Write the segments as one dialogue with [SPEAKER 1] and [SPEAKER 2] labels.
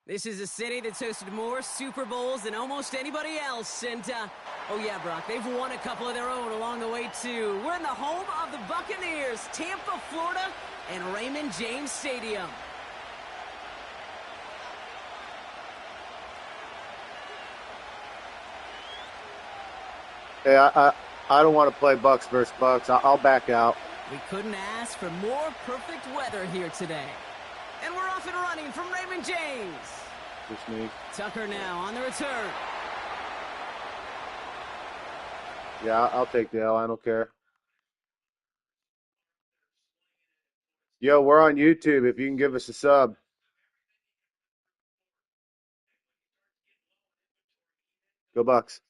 [SPEAKER 1] This is a city that's hosted more Super Bowls than almost anybody else. And, oh yeah, Brock, they've won a couple of their own along the way, too. We're in the home of the Buccaneers, Tampa, Florida, and Raymond James Stadium.
[SPEAKER 2] Hey, I don't want to play Bucks versus Bucks. I'll back out.
[SPEAKER 1] We couldn't ask for more perfect weather here today. And we're off and running from Raymond James.
[SPEAKER 2] Just me.
[SPEAKER 1] Tucker now on the return.
[SPEAKER 2] Yeah, I'll take the L. I don't care. Yo, we're on YouTube. If you can give us a sub. Go Bucks.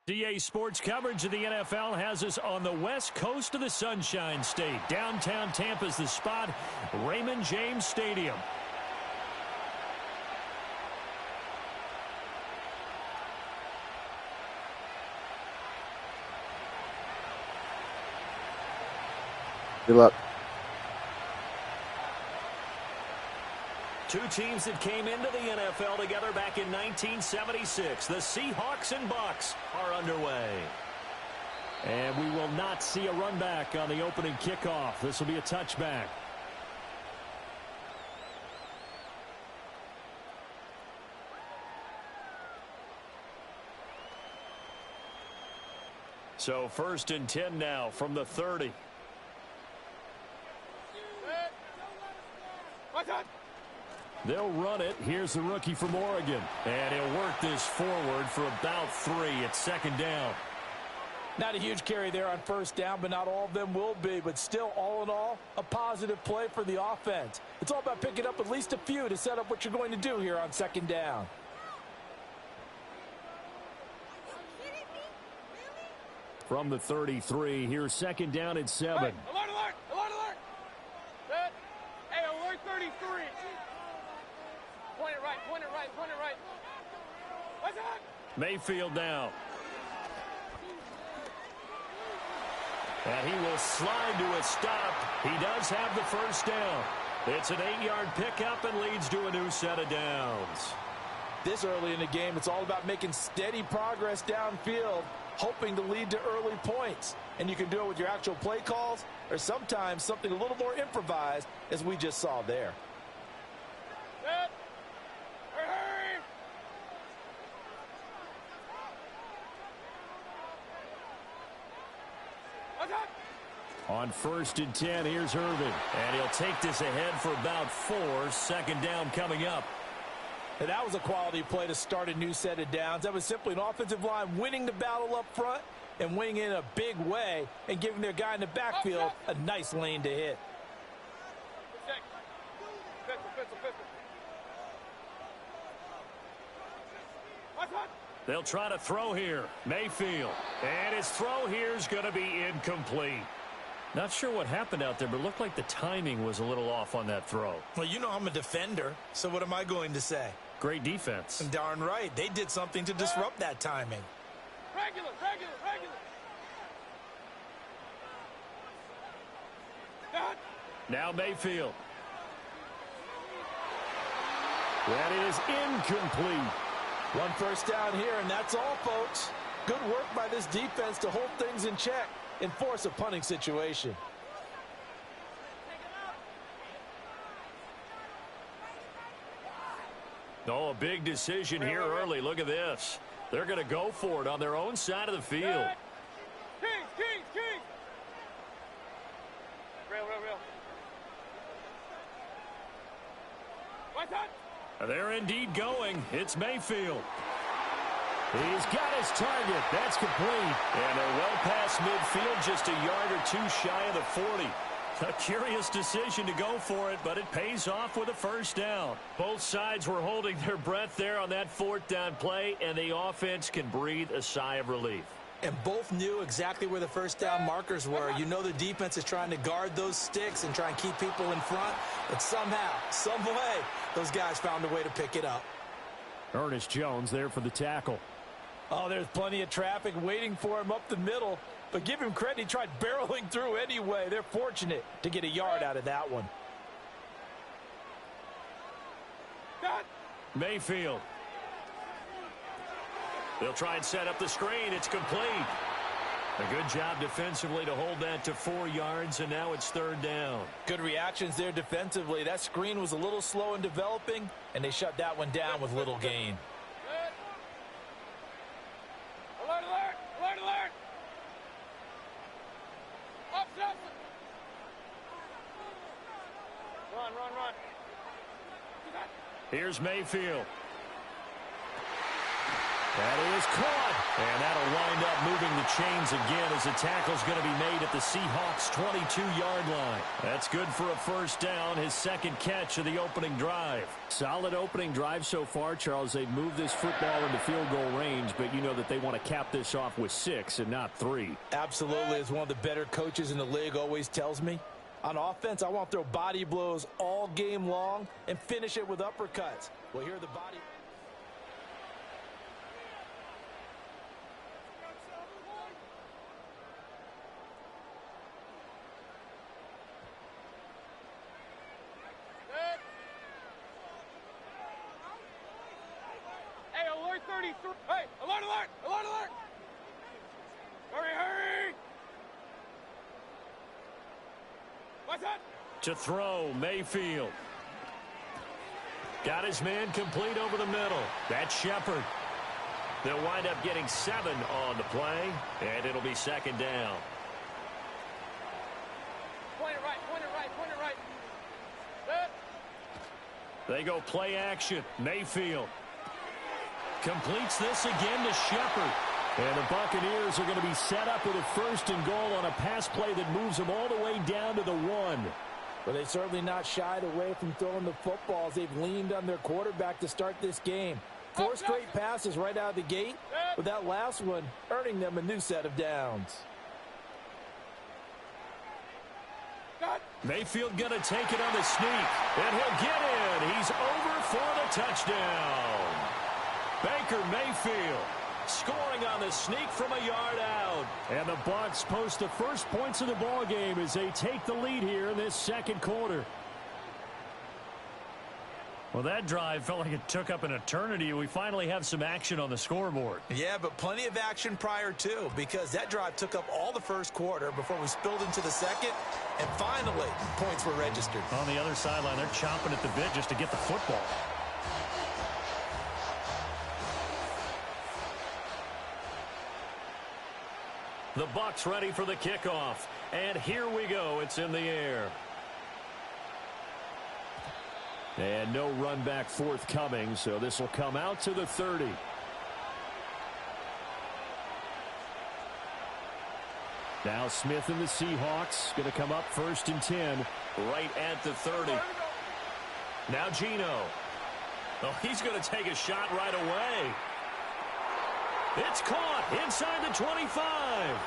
[SPEAKER 3] CA Sports coverage of the NFL has us on the west coast of the Sunshine State. Downtown Tampa's the spot, Raymond James Stadium.
[SPEAKER 2] Good luck.
[SPEAKER 3] Two teams that came into the NFL together back in 1976. The Seahawks and Bucks are underway. And we will not see a run back on the opening kickoff. This will be a touchback. So 1st and 10 now from the 30. They'll run it. Here's the rookie from Oregon. And he'll work this forward for about 3. It's 2nd down.
[SPEAKER 4] Not a huge carry there on 1st down, but not all of them will be. But still, all in all, a positive play for the offense. It's all about picking up at least a few to set up what you're going to do here on 2nd down.
[SPEAKER 3] From the 33, here's 2nd down and 7.
[SPEAKER 5] Hey, alert, alert, alert, alert. Set. Hey, alert 33. Point it right, point it right, point it right. What's that?
[SPEAKER 3] Mayfield now. And he will slide to a stop. He does have the 1st down. It's an 8-yard pickup and leads to a new set of downs.
[SPEAKER 4] This early in the game, it's all about making steady progress downfield, hoping to lead to early points. And you can do it with your actual play calls or sometimes something a little more improvised, as we just saw there.
[SPEAKER 5] Set. Hurry. What's that?
[SPEAKER 3] On 1st and 10, here's Irvin. And he'll take this ahead for about 4. 2nd down coming up.
[SPEAKER 4] And that was a quality play to start a new set of downs. That was simply an offensive line winning the battle up front and winning in a big way and giving their guy in the backfield a nice lane to hit.
[SPEAKER 3] They'll try to throw here. Mayfield. And his throw here is going to be incomplete. Not sure what happened out there, but it looked like the timing was a little off on that throw.
[SPEAKER 6] Well, you know I'm a defender, so what am I going to say?
[SPEAKER 3] Great defense.
[SPEAKER 6] Darn right. They did something to disrupt that timing.
[SPEAKER 5] Regular, regular, regular. Got.
[SPEAKER 3] Now Mayfield. That is incomplete.
[SPEAKER 4] 1 1st down here, and that's all, folks. Good work by this defense to hold things in check and force a punting situation.
[SPEAKER 3] Oh, a big decision here early. Look at this. They're going to go for it on their own side of the field.
[SPEAKER 5] Kings, Kings, Kings. Real. What's that?
[SPEAKER 3] They're indeed going. It's Mayfield. He's got his target. That's complete. And they're well past midfield, just a yard or 2 shy of the 40. A curious decision to go for it, but it pays off with a 1st down. Both sides were holding their breath there on that 4th down play, and the offense can breathe a sigh of relief.
[SPEAKER 6] And both knew exactly where the 1st down markers were. You know the defense is trying to guard those sticks and try and keep people in front, but somehow, some way, those guys found a way to pick it up.
[SPEAKER 3] Ernest Jones there for the tackle.
[SPEAKER 4] Oh, there's plenty of traffic waiting for him up the middle. But give him credit, he tried barreling through anyway. They're fortunate to get a yard out of that one.
[SPEAKER 3] Mayfield. They'll try and set up the screen. It's complete. A good job defensively to hold that to 4 yards, and now it's 3rd down.
[SPEAKER 4] Good reactions there defensively. That screen was a little slow in developing, and they shut that one down with little gain.
[SPEAKER 5] Alert, alert, alert, alert. Up. Run.
[SPEAKER 3] Here's Mayfield. That is caught. And that'll wind up moving the chains again as the tackle's going to be made at the Seahawks' 22-yard line. That's good for a first down, his second catch of the opening drive. Solid opening drive so far, Charles. They've moved this football into field goal range, but you know that they want to cap this off with 6 and not 3.
[SPEAKER 4] Absolutely. As one of the better coaches in the league always tells me, on offense, I want to throw body blows all game long and finish it with uppercuts. Well, here are the body...
[SPEAKER 5] Hey, alert 33. Hey, alert, alert, alert, alert. Hurry, hurry. What's that?
[SPEAKER 3] To throw, Mayfield. Got his man complete over the middle. That's Shepard. They'll wind up getting 7 on the play, and it'll be second down.
[SPEAKER 5] Point it right, point it right, point it right. Set.
[SPEAKER 3] They go play action. Mayfield completes this again to Shepard. And the Buccaneers are going to be set up with a first and goal on a pass play that moves them all the way down to the 1.
[SPEAKER 4] But they certainly not shied away from throwing the footballs. They've leaned on their quarterback to start this game. 4 straight passes right out of the gate, with that last one earning them a new set of downs.
[SPEAKER 3] Mayfield going to take it on the sneak, and he'll get in. He's over for the touchdown. Baker Mayfield scoring on the sneak from a yard out. And the Bucs post the first points of the ball game as they take the lead here in this second quarter. Well, that drive felt like it took up an eternity. We finally have some action on the scoreboard.
[SPEAKER 6] Yeah, but plenty of action prior to, because that drive took up all the first quarter before we spilled into the second, and finally, points were registered.
[SPEAKER 3] On the other sideline, they're chomping at the bit just to get the football. The Bucs ready for the kickoff. And here we go. It's in the air. And no run back forthcoming, so this will come out to the 30. Now Smith and the Seahawks going to come up first and 10 right at the 30. Now Geno. Oh, he's going to take a shot right away. It's caught inside the 25.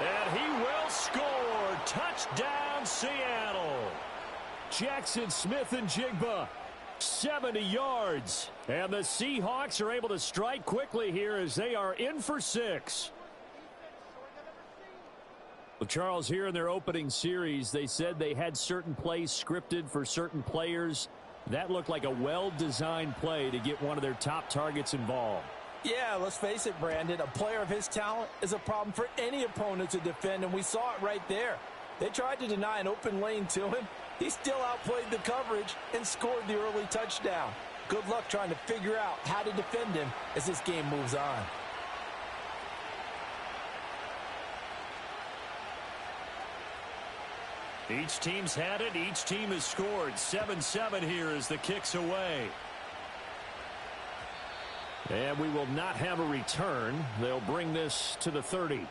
[SPEAKER 3] And he will score. Touchdown, Seattle. Jackson Smith and Jigba, 70 yards. And the Seahawks are able to strike quickly here as they are in for 6. Well, Charles, here in their opening series, they said they had certain plays scripted for certain players. That looked like a well-designed play to get one of their top targets involved.
[SPEAKER 4] Yeah, let's face it, Brandon. A player of his talent is a problem for any opponent to defend, and we saw it right there. They tried to deny an open lane to him. He still outplayed the coverage and scored the early touchdown. Good luck trying to figure out how to defend him as this game moves on.
[SPEAKER 3] Each team's had it. Each team has scored. 7-7 here as the kick's away. And we will not have a return. They'll bring this to the 30.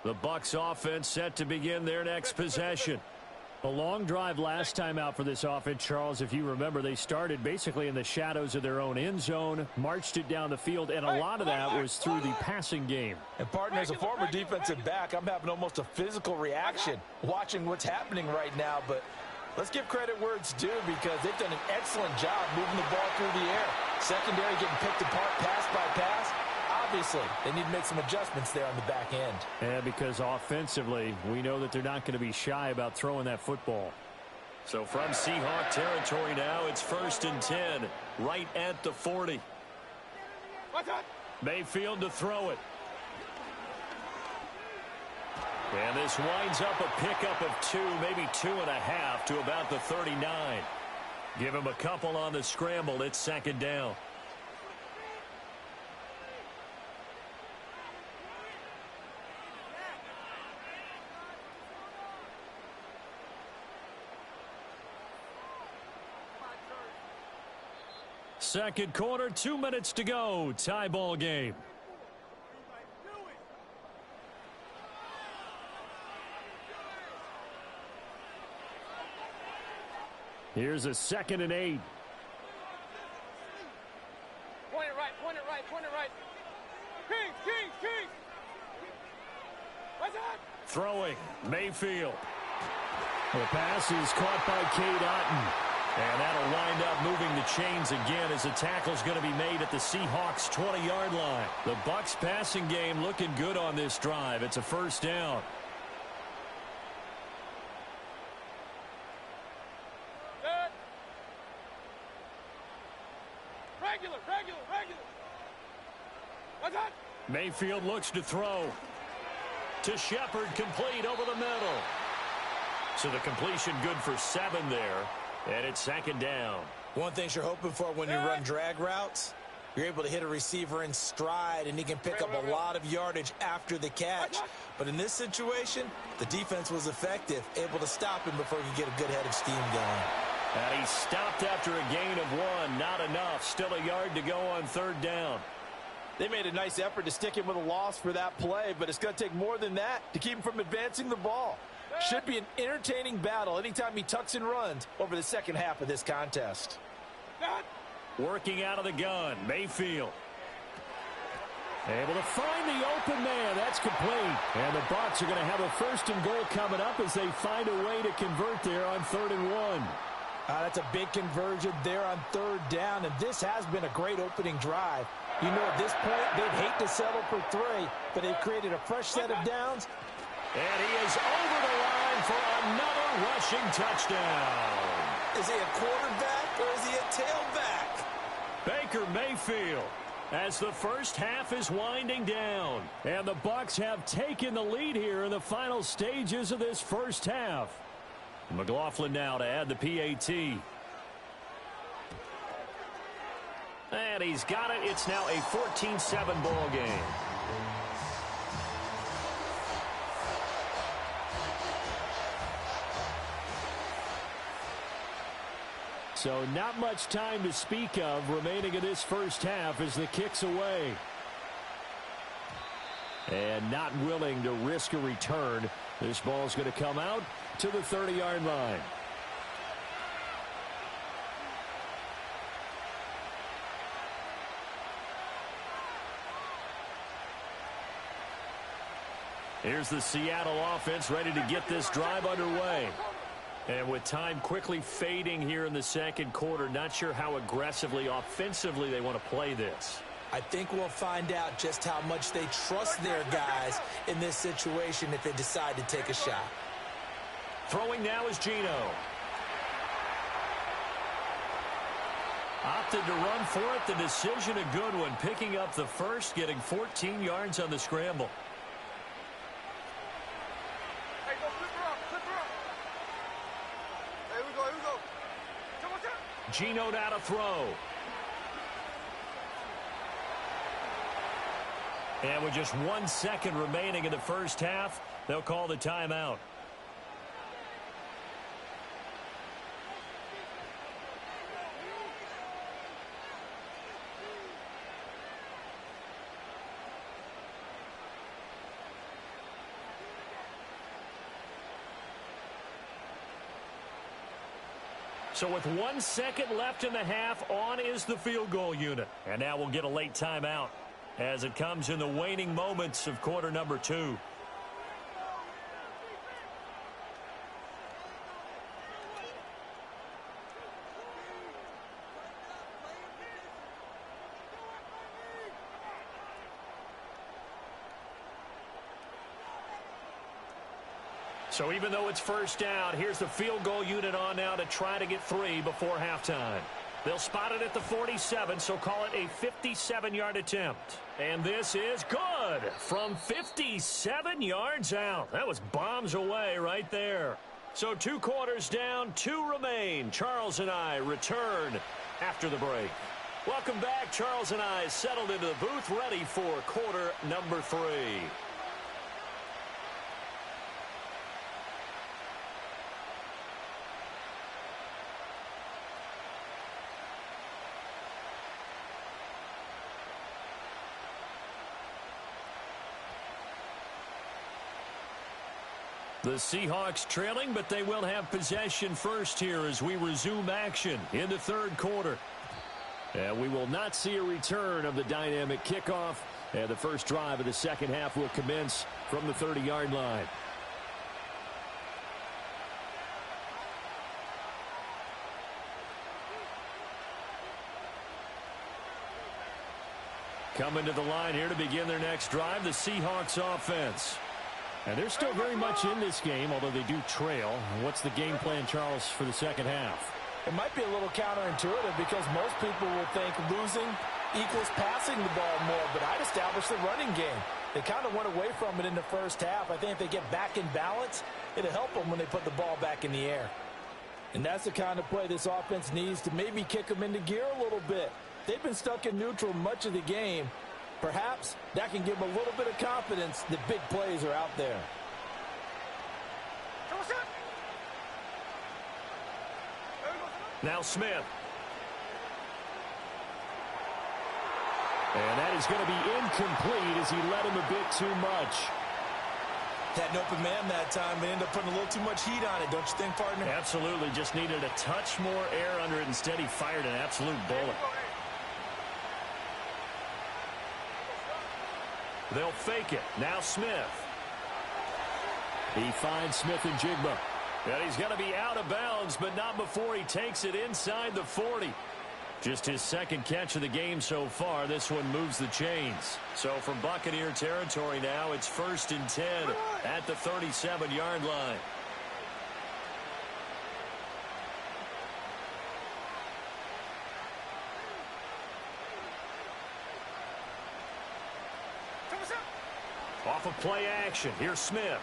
[SPEAKER 3] The Bucs offense set to begin their next possession. A long drive last time out for this offense, Charles. If you remember, they started basically in the shadows of their own end zone, marched it down the field, and a lot of that was through the passing game.
[SPEAKER 4] And, partner, as a former defensive back, I'm having almost a physical reaction watching what's happening right now. But let's give credit where it's due because they've done an excellent job moving the ball through the air. Secondary getting picked apart pass by pass. Obviously, they need to make some adjustments there on the back end.
[SPEAKER 3] And because offensively, we know that they're not going to be shy about throwing that football. So from Seahawk territory now, it's 1st and 10, right at the 40. Mayfield to throw it. And this winds up a pickup of 2, maybe 2.5 to about the 39. Give him a couple on the scramble. It's 2nd down. Second quarter, 2 minutes to go. Tie ball game. Here's a 2nd and 8.
[SPEAKER 5] Point it right, point it right, point it right. Kings, Kings, Kings. What's up?
[SPEAKER 3] Throwing, Mayfield. The pass is caught by Cade Otton. And that'll wind up moving the chains again as the tackle's going to be made at the Seahawks' 20-yard line. The Bucs passing game looking good on this drive. It's a first down.
[SPEAKER 5] Good. Regular, regular, regular. What's up?
[SPEAKER 3] Mayfield looks to throw. To Shepard, complete over the middle. So the completion good for 7 there. And it's 2nd down.
[SPEAKER 6] One thing you're hoping for when you run drag routes, you're able to hit a receiver in stride, and he can pick up a lot of yardage after the catch. But in this situation, the defense was effective, able to stop him before he could get a good head of steam going.
[SPEAKER 3] And he stopped after a gain of 1. Not enough. Still a yard to go on 3rd down.
[SPEAKER 4] They made a nice effort to stick him with a loss for that play, but it's going to take more than that to keep him from advancing the ball. Should be an entertaining battle anytime he tucks and runs over the second half of this contest.
[SPEAKER 3] Working out of the gun, Mayfield. Able to find the open man. That's complete. And the Bucs are going to have a 1st and goal coming up as they find a way to convert there on 3rd and 1.
[SPEAKER 6] That's a big conversion there on 3rd down, and this has been a great opening drive. You know, at this point, they'd hate to settle for 3, but they've created a fresh set of downs.
[SPEAKER 3] And he is over the line for another rushing touchdown.
[SPEAKER 6] Is he a quarterback or is he a tailback?
[SPEAKER 3] Baker Mayfield as the first half is winding down. And the Bucs have taken the lead here in the final stages of this first half. McLaughlin now to add the PAT. And he's got it. It's now a 14-7 ball game. So not much time to speak of remaining in this first half as the kick's away. And not willing to risk a return. This ball's going to come out to the 30-yard line. Here's the Seattle offense ready to get this drive underway. And with time quickly fading here in the second quarter, not sure how aggressively, offensively they want to play this.
[SPEAKER 6] I think we'll find out just how much they trust their guys in this situation if they decide to take a shot.
[SPEAKER 3] Throwing now is Geno. Opted to run for it. The decision a good one. Picking up the first, getting 14 yards on the scramble.
[SPEAKER 5] Hey, go flip her up, flip her up. Here we go, here we go. Come on, come.
[SPEAKER 3] Geno now to throw. And with just 1 second remaining in the first half, they'll call the timeout. So with 1 second left in the half, on is the field goal unit. And now we'll get a late timeout as it comes in the waning moments of quarter number 2. So even though it's first down, here's the field goal unit on now to try to get 3 before halftime. They'll spot it at the 47, so call it a 57-yard attempt. And this is good from 57 yards out. That was bombs away right there. So 2 quarters down, 2 remain. Charles and I return after the break. Welcome back. Charles and I settled into the booth, ready for quarter number 3. The Seahawks trailing, but they will have possession first here as we resume action in the third quarter. And we will not see a return of the dynamic kickoff. And the first drive of the second half will commence from the 30-yard line. Coming to the line here to begin their next drive, the Seahawks offense. And they're still very much in this game, although they do trail. What's the game plan, Charles, for the second half?
[SPEAKER 4] It might be a little counterintuitive because most people will think losing equals passing the ball more, but I'd establish the running game. They kind of went away from it in the first half. I think if they get back in balance, it'll help them when they put the ball back in the air. And that's the kind of play this offense needs to maybe kick them into gear a little bit. They've been stuck in neutral much of the game. Perhaps that can give them a little bit of confidence that big plays are out there.
[SPEAKER 3] Now Smith. And that is going to be incomplete as he led him a bit too much.
[SPEAKER 6] Had an open man that time and ended up putting a little too much heat on it, don't you think, partner?
[SPEAKER 3] Absolutely. Just needed a touch more air under it. Instead, he fired an absolute bullet. They'll fake it. Now Smith. He finds Smith and Jigba. And he's going to be out of bounds, but not before he takes it inside the 40. Just his second catch of the game so far. This one moves the chains. So from Buccaneer territory now, it's 1st and 10 at the 37-yard line. Off of play action. Here's Smith.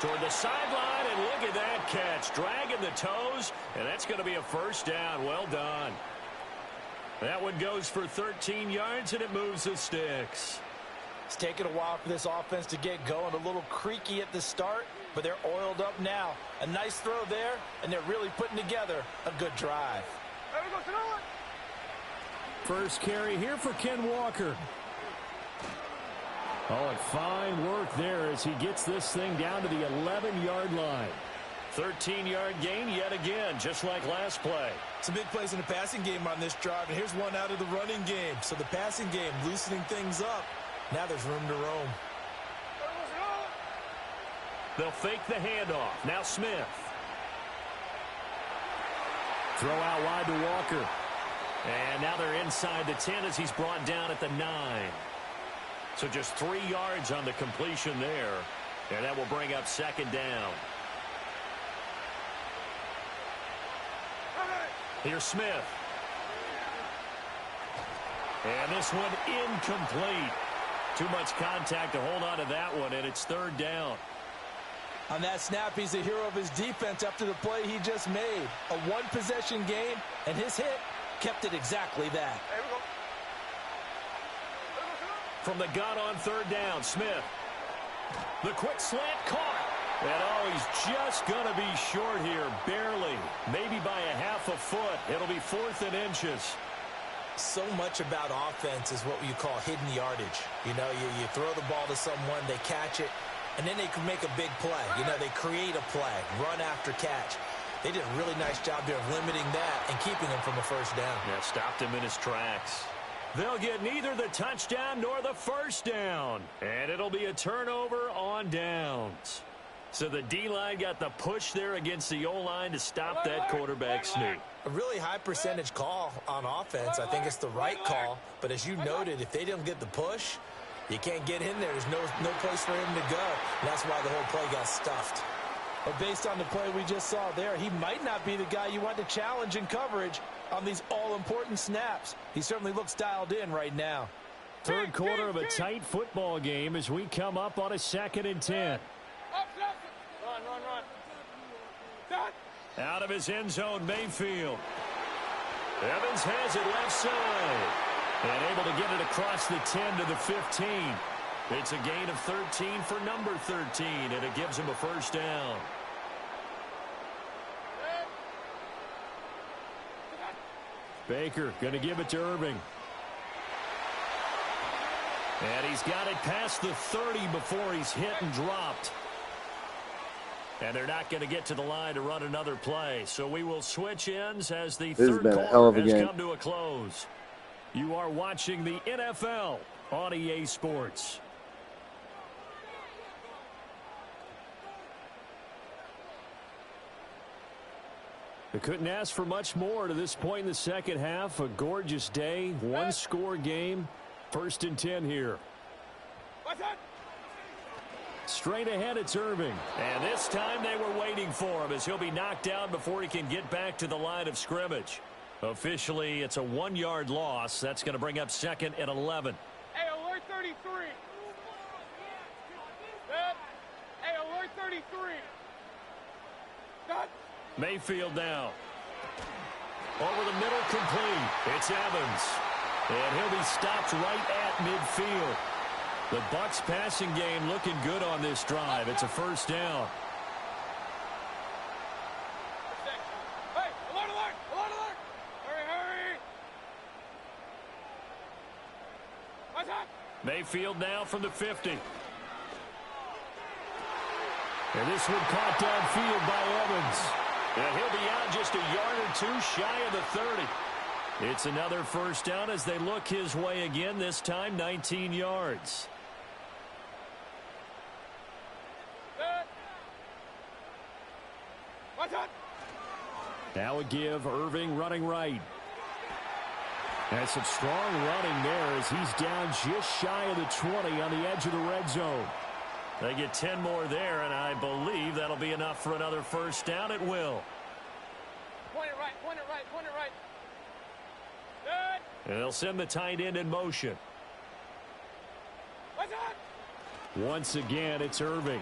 [SPEAKER 3] Toward the sideline, and look at that catch. Dragging the toes, and that's going to be a first down. Well done. That one goes for 13 yards, and it moves the sticks.
[SPEAKER 4] It's taken a while for this offense to get going. A little creaky at the start, but they're oiled up now. A nice throw there, and they're really putting together a good drive.
[SPEAKER 3] First carry here for Ken Walker. Oh, and fine work there as he gets this thing down to the 11-yard line. 13-yard gain yet again, just like last play.
[SPEAKER 6] Some big plays in the passing game on this drive, and here's one out of the running game. So the passing game loosening things up. Now there's room to roam.
[SPEAKER 3] They'll fake the handoff. Now Smith. Throw out wide to Walker. And now they're inside the 10 as he's brought down at the 9. So just 3 yards on the completion there. And that will bring up second down. Here's Smith. And this one incomplete. Too much contact to hold on to that one, and it's third down.
[SPEAKER 4] On that snap, he's a hero of his defense after the play he just made. A one-possession game, and his hit kept it exactly that.
[SPEAKER 3] From the gun on third down, Smith. The quick slant caught. And oh, he's just going to be short here, barely. Maybe by a half a foot. It'll be 4th and inches.
[SPEAKER 6] So much about offense is what you call hidden yardage. You know, you throw the ball to someone, they catch it, and then they can make a big play. You know, they create a play, run after catch. They did a really nice job there of limiting that and keeping him from a first down.
[SPEAKER 3] Yeah, stopped him in his tracks. They'll get neither the touchdown nor the first down. And it'll be a turnover on downs. So the D-line got the push there against the O-line to stop that quarterback sneak.
[SPEAKER 6] A really high percentage call on offense. I think it's the right call. But as you noted, if they didn't get the push, you can't get in there. There's no place for him to go. And that's why the whole play got stuffed.
[SPEAKER 4] But based on the play we just saw there, he might not be the guy you want to challenge in coverage on these all-important snaps. He certainly looks dialed in right now.
[SPEAKER 3] Third quarter of a tight football game as we come up on a 2nd and 10. Out of his end zone, Mayfield. Evans has it left side. And able to get it across the 10 to the 15. It's a gain of 13 for number 13, and it gives him a first down. Baker going to give it to Irving. And he's got it past the 30 before he's hit and dropped. And they're not going to get to the line to run another play. So we will switch ends as the
[SPEAKER 2] This has
[SPEAKER 3] third
[SPEAKER 2] been a hell of
[SPEAKER 3] quarter
[SPEAKER 2] a
[SPEAKER 3] has
[SPEAKER 2] game.
[SPEAKER 3] come to a close. You are watching the NFL on EA Sports. I couldn't ask for much more to this point in the second half. A gorgeous day, one-score game. 1st and 10 here. Straight ahead, it's Irving. And this time they were waiting for him as he'll be knocked down before he can get back to the line of scrimmage. Officially, it's a 1-yard loss. That's going to bring up 2nd and 11.
[SPEAKER 5] Hey, alert 33. Hey, alert 33. Done.
[SPEAKER 3] Mayfield now. Over the middle, complete. It's Evans. And he'll be stopped right at midfield. The Bucs passing game looking good on this drive. It's a 1st down.
[SPEAKER 5] Hey, alert, alert, alert, alert. Hurry, hurry. What's up?
[SPEAKER 3] Mayfield now from the 50. And this one caught downfield by Evans. And he'll be out just a yard or two shy of the 30. It's another 1st down as they look his way again, this time 19 yards. Now a give, Irving running right. And some strong running there as he's down just shy of the 20 on the edge of the red zone. They get 10 more there, and I believe that'll be enough for another 1st down. It will.
[SPEAKER 5] Point it right, point it right, point it right. Good.
[SPEAKER 3] And they'll send the tight end in motion.
[SPEAKER 5] What's up?
[SPEAKER 3] Once again, it's Irving.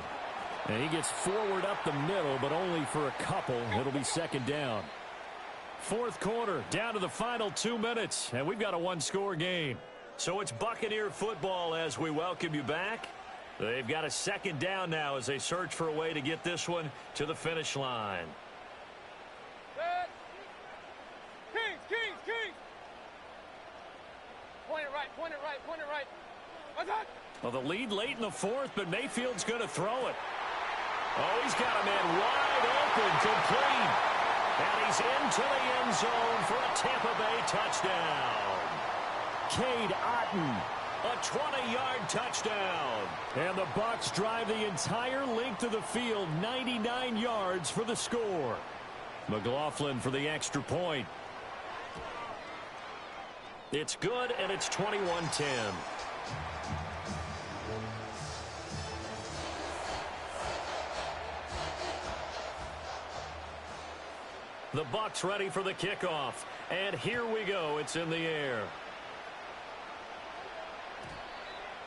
[SPEAKER 3] And he gets forward up the middle, but only for a couple. It'll be 2nd down. 4th quarter, down to the final 2 minutes, and we've got a 1-score game. So it's Buccaneer football as we welcome you back. They've got a 2nd down now as they search for a way to get this one to the finish line.
[SPEAKER 5] Good. Kings, Kings, Kings. Point it right, point it right, point it right. What's up?
[SPEAKER 3] Well, the lead late in the 4th, but Mayfield's going to throw it. Oh, he's got a man wide open, complete. And he's into the end zone for a Tampa Bay touchdown. Cade Otton, a 20-yard touchdown. And the Bucs drive the entire length of the field, 99 yards for the score. McLaughlin for the extra point. It's good, and it's 21-10. The Bucs ready for the kickoff. And here we go. It's in the air.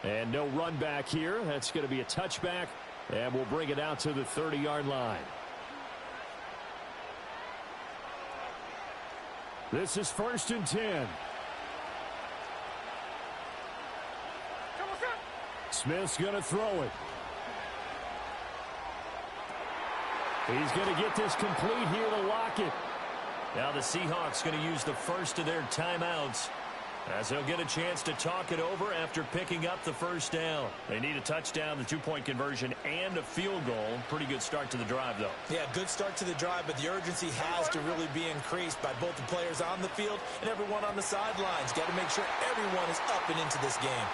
[SPEAKER 3] And no run back here. That's going to be a touchback. And we'll bring it out to the 30-yard line. This is 1st and 10. Smith's going to throw it. He's going to get this complete here to Lockett. Now the Seahawks going to use the first of their timeouts as they'll get a chance to talk it over after picking up the 1st down. They need a touchdown, the 2-point conversion, and a field goal. Pretty good start to the drive, though.
[SPEAKER 6] Yeah, good start to the drive, but the urgency has to really be increased by both the players on the field and everyone on the sidelines. Got to make sure everyone is up and into this game.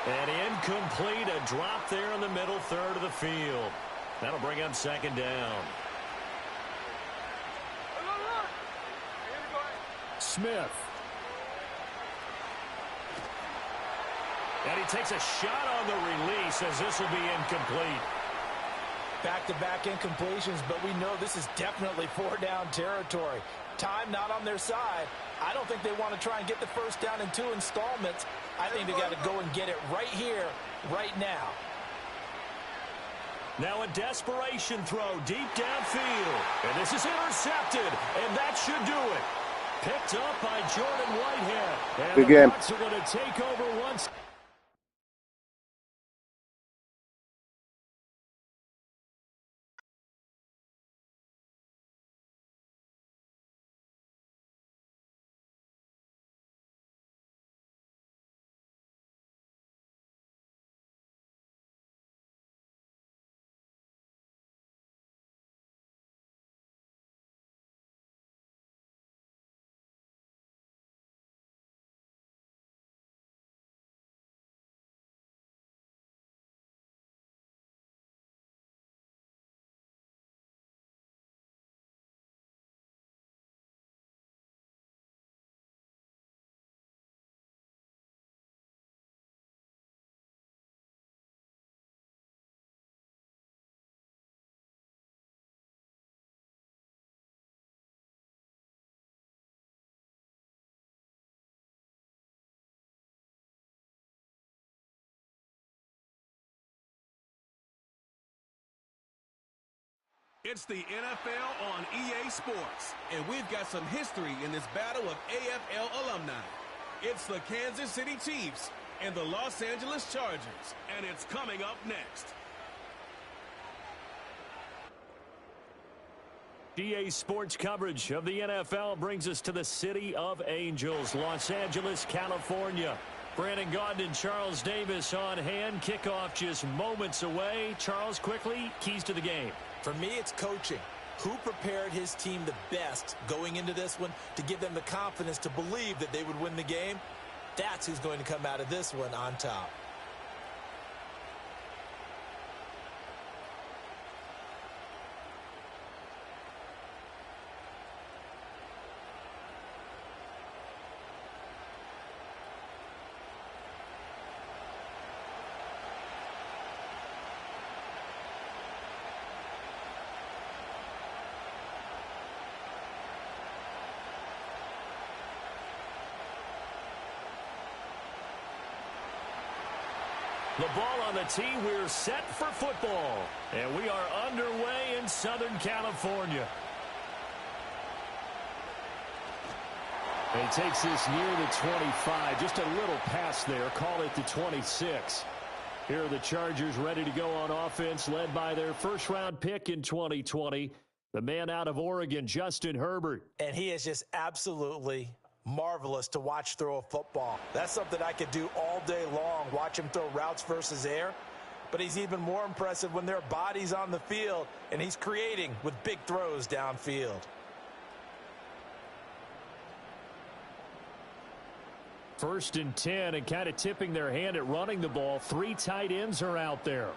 [SPEAKER 3] And incomplete, a drop there in the middle third of the field. That'll bring up 2nd down. Smith. And he takes a shot on the release as this will be incomplete.
[SPEAKER 6] Back-to-back incompletions, but we know this is definitely 4-down territory. Time not on their side. I don't think they want to try and get the 1st down in 2 installments. I think they got to go and get it right here, right now.
[SPEAKER 3] Now a desperation throw deep downfield. And this is intercepted, and that should do it. Picked up by Jordan Whitehead. And
[SPEAKER 2] Good
[SPEAKER 3] the
[SPEAKER 2] game.
[SPEAKER 3] Bucs are going to take over once.
[SPEAKER 7] It's the NFL on EA Sports, and we've got some history in this battle of AFL alumni. It's the Kansas City Chiefs and the Los Angeles Chargers, and it's coming up next.
[SPEAKER 3] EA Sports coverage of the NFL brings us to the City of Angels, Los Angeles, California. Brandon Gaudin and Charles Davis on hand. Kickoff just moments away. Charles, quickly, keys to the game.
[SPEAKER 6] For me, it's coaching. Who prepared his team the best going into this one to give them the confidence to believe that they would win the game? That's who's going to come out of this one on top.
[SPEAKER 3] The ball on the tee. We're set for football. And we are underway in Southern California. He takes this near the 25. Just a little pass there. Call it the 26. Here are the Chargers ready to go on offense, led by their first-round pick in 2020, the man out of Oregon, Justin Herbert.
[SPEAKER 6] And he is just absolutely marvelous to watch throw a football. That's something I could do all day long, watch him throw routes versus air. But he's even more impressive when there are bodies on the field, and he's creating with big throws downfield.
[SPEAKER 3] First and 10, and kind of tipping their hand at running the ball. 3 tight ends are out there.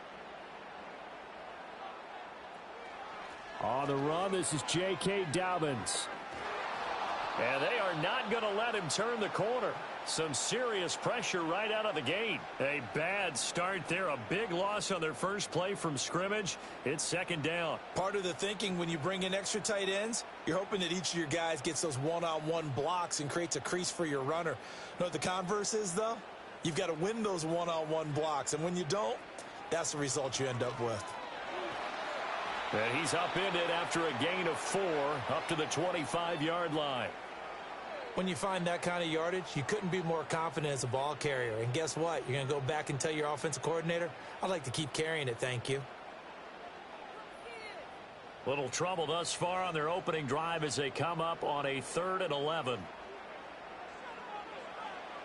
[SPEAKER 3] On the run, this is J.K. Dobbins. And they are not going to let him turn the corner. Some serious pressure right out of the gate. A bad start there. A big loss on their first play from scrimmage. It's second down.
[SPEAKER 6] Part of the thinking when you bring in extra tight ends, you're hoping that each of your guys gets those one-on-one blocks and creates a crease for your runner. You know what the converse is, though? You've got to win those one-on-one blocks. And when you don't, that's the result you end up with.
[SPEAKER 3] And he's upended after a gain of 4 up to the 25-yard line.
[SPEAKER 6] When you find that kind of yardage, you couldn't be more confident as a ball carrier. And guess what? You're going to go back and tell your offensive coordinator, I'd like to keep carrying it, thank you.
[SPEAKER 3] Little trouble thus far on their opening drive as they come up on a 3rd and 11.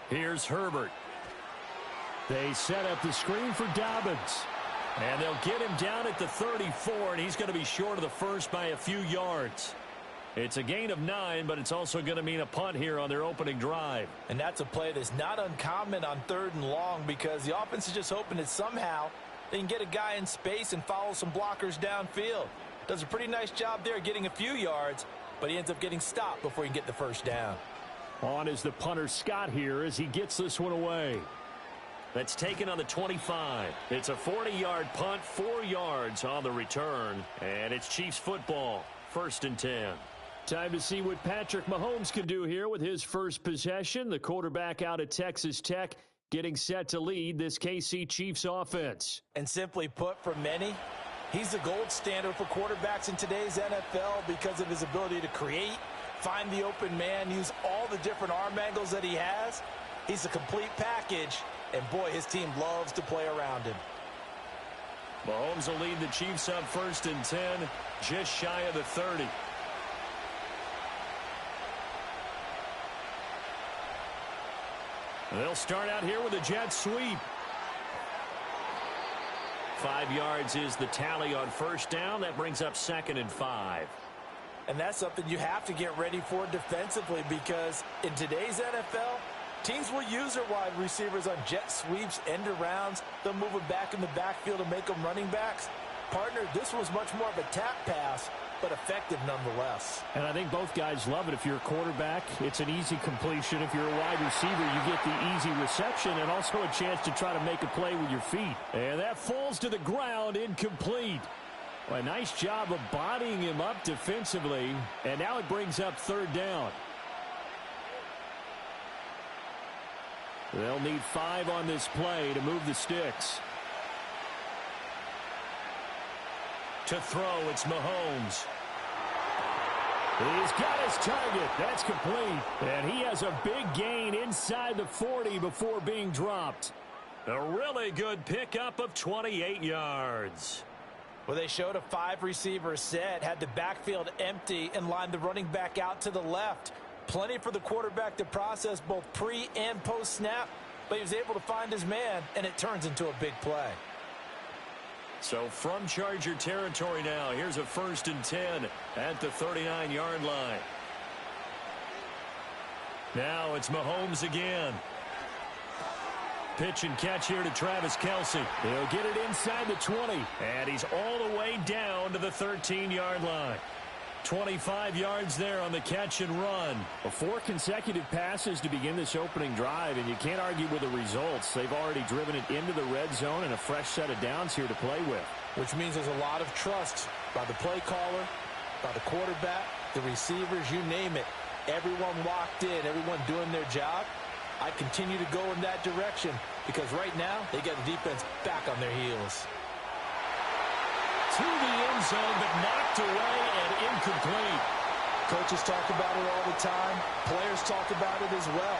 [SPEAKER 3] Here's Herbert. They set up the screen for Dobbins. And they'll get him down at the 34, and he's going to be short of the first by a few yards. It's a gain of 9, but it's also going to mean a punt here on their opening drive.
[SPEAKER 6] And that's a play that's not uncommon on 3rd and long because the offense is just hoping that somehow they can get a guy in space and follow some blockers downfield. Does a pretty nice job there getting a few yards, but he ends up getting stopped before he can get the first down.
[SPEAKER 3] On is the punter Scott here as he gets this one away. That's taken on the 25. It's a 40-yard punt, 4 yards on the return, and it's Chiefs football, 1st and 10. Time to see what Patrick Mahomes can do here with his first possession. The quarterback out of Texas Tech getting set to lead this KC Chiefs offense.
[SPEAKER 6] And simply put, for many, he's the gold standard for quarterbacks in today's NFL because of his ability to create, find the open man, use all the different arm angles that he has. He's a complete package, and boy, his team loves to play around him.
[SPEAKER 3] Mahomes will lead the Chiefs up 1st and 10, just shy of the 30. They'll start out here with a jet sweep. 5 yards is the tally on first down. That brings up 2nd and 5.
[SPEAKER 6] And that's something you have to get ready for defensively because in today's NFL, teams will use their wide receivers on jet sweeps, end arounds. They'll move them back in the backfield and make them running backs. Partner, this was much more of a tap pass, but effective nonetheless.
[SPEAKER 3] And I think both guys love it. If you're a quarterback, it's an easy completion. If you're a wide receiver, you get the easy reception and also a chance to try to make a play with your feet. And that falls to the ground, incomplete. Well, a nice job of bodying him up defensively, and now it brings up 3rd down. They'll need 5 on this play to move the sticks. To throw, it's Mahomes. He's got his target. That's complete. And he has a big gain inside the 40 before being dropped. A really good pickup of 28 yards.
[SPEAKER 6] Well, they showed a 5-receiver set, had the backfield empty, and lined the running back out to the left. Plenty for the quarterback to process both pre- and post-snap, but he was able to find his man, and it turns into a big play.
[SPEAKER 3] So from Charger territory now, here's a 1st and 10 at the 39-yard line. Now it's Mahomes again. Pitch and catch here to Travis Kelce. He'll get it inside the 20, and he's all the way down to the 13-yard line. 25 yards there on the catch and run. 4 consecutive passes to begin this opening drive, and you can't argue with the results. They've already driven it into the red zone and a fresh set of downs here to play with.
[SPEAKER 6] Which means there's a lot of trust by the play caller, by the quarterback, the receivers, you name it. Everyone locked in, everyone doing their job. I continue to go in that direction because right now they got the defense back on their heels.
[SPEAKER 3] To the end zone, but knocked away and incomplete.
[SPEAKER 6] Coaches talk about it all the time. Players talk about it as well.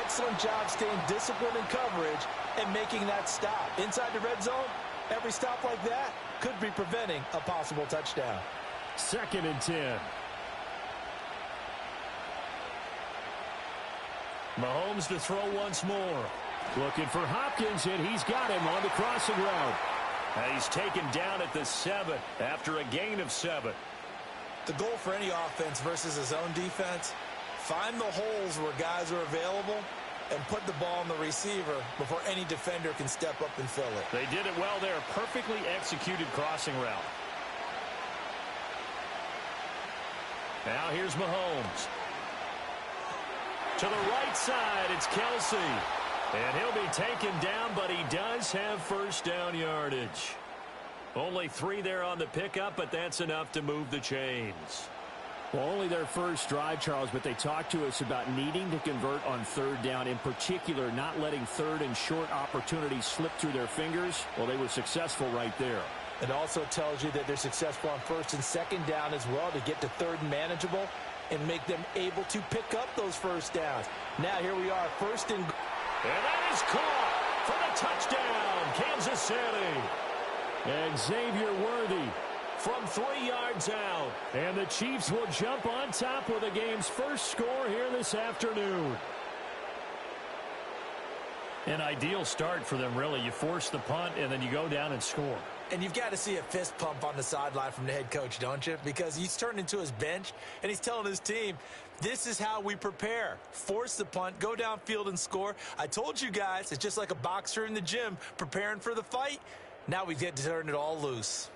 [SPEAKER 6] Excellent job staying disciplined in coverage and making that stop. Inside the red zone, every stop like that could be preventing a possible touchdown.
[SPEAKER 3] 2nd and 10. Mahomes to throw once more. Looking for Hopkins, and he's got him on the crossing route. And he's taken down at the 7 after a gain of 7.
[SPEAKER 6] The goal for any offense versus his own defense, find the holes where guys are available and put the ball on the receiver before any defender can step up and fill it.
[SPEAKER 3] They did it well there. Perfectly executed crossing route. Now here's Mahomes. To the right side, it's Kelce. And he'll be taken down, but he does have first down yardage. Only 3 there on the pickup, but that's enough to move the chains.
[SPEAKER 8] Well, only their first drive, Charles, but they talked to us about needing to convert on 3rd down, in particular not letting 3rd and short opportunities slip through their fingers. Well, they were successful right there.
[SPEAKER 6] It also tells you that they're successful on 1st and 2nd down as well to get to 3rd and manageable and make them able to pick up those first downs. Now here we are, 1st and...
[SPEAKER 3] And that is caught for the touchdown, Kansas City.
[SPEAKER 8] And Xavier Worthy
[SPEAKER 3] from 3 yards out.
[SPEAKER 8] And the Chiefs will jump on top with the game's first score here this afternoon.
[SPEAKER 3] An ideal start for them, really. You force the punt, and then you go down and score.
[SPEAKER 6] And you've got to see a fist pump on the sideline from the head coach, don't you? Because he's turned into his bench, and he's telling his team, this is how we prepare. Force the punt, go downfield and score. I told you guys, it's just like a boxer in the gym preparing for the fight. Now we get to turn it all loose.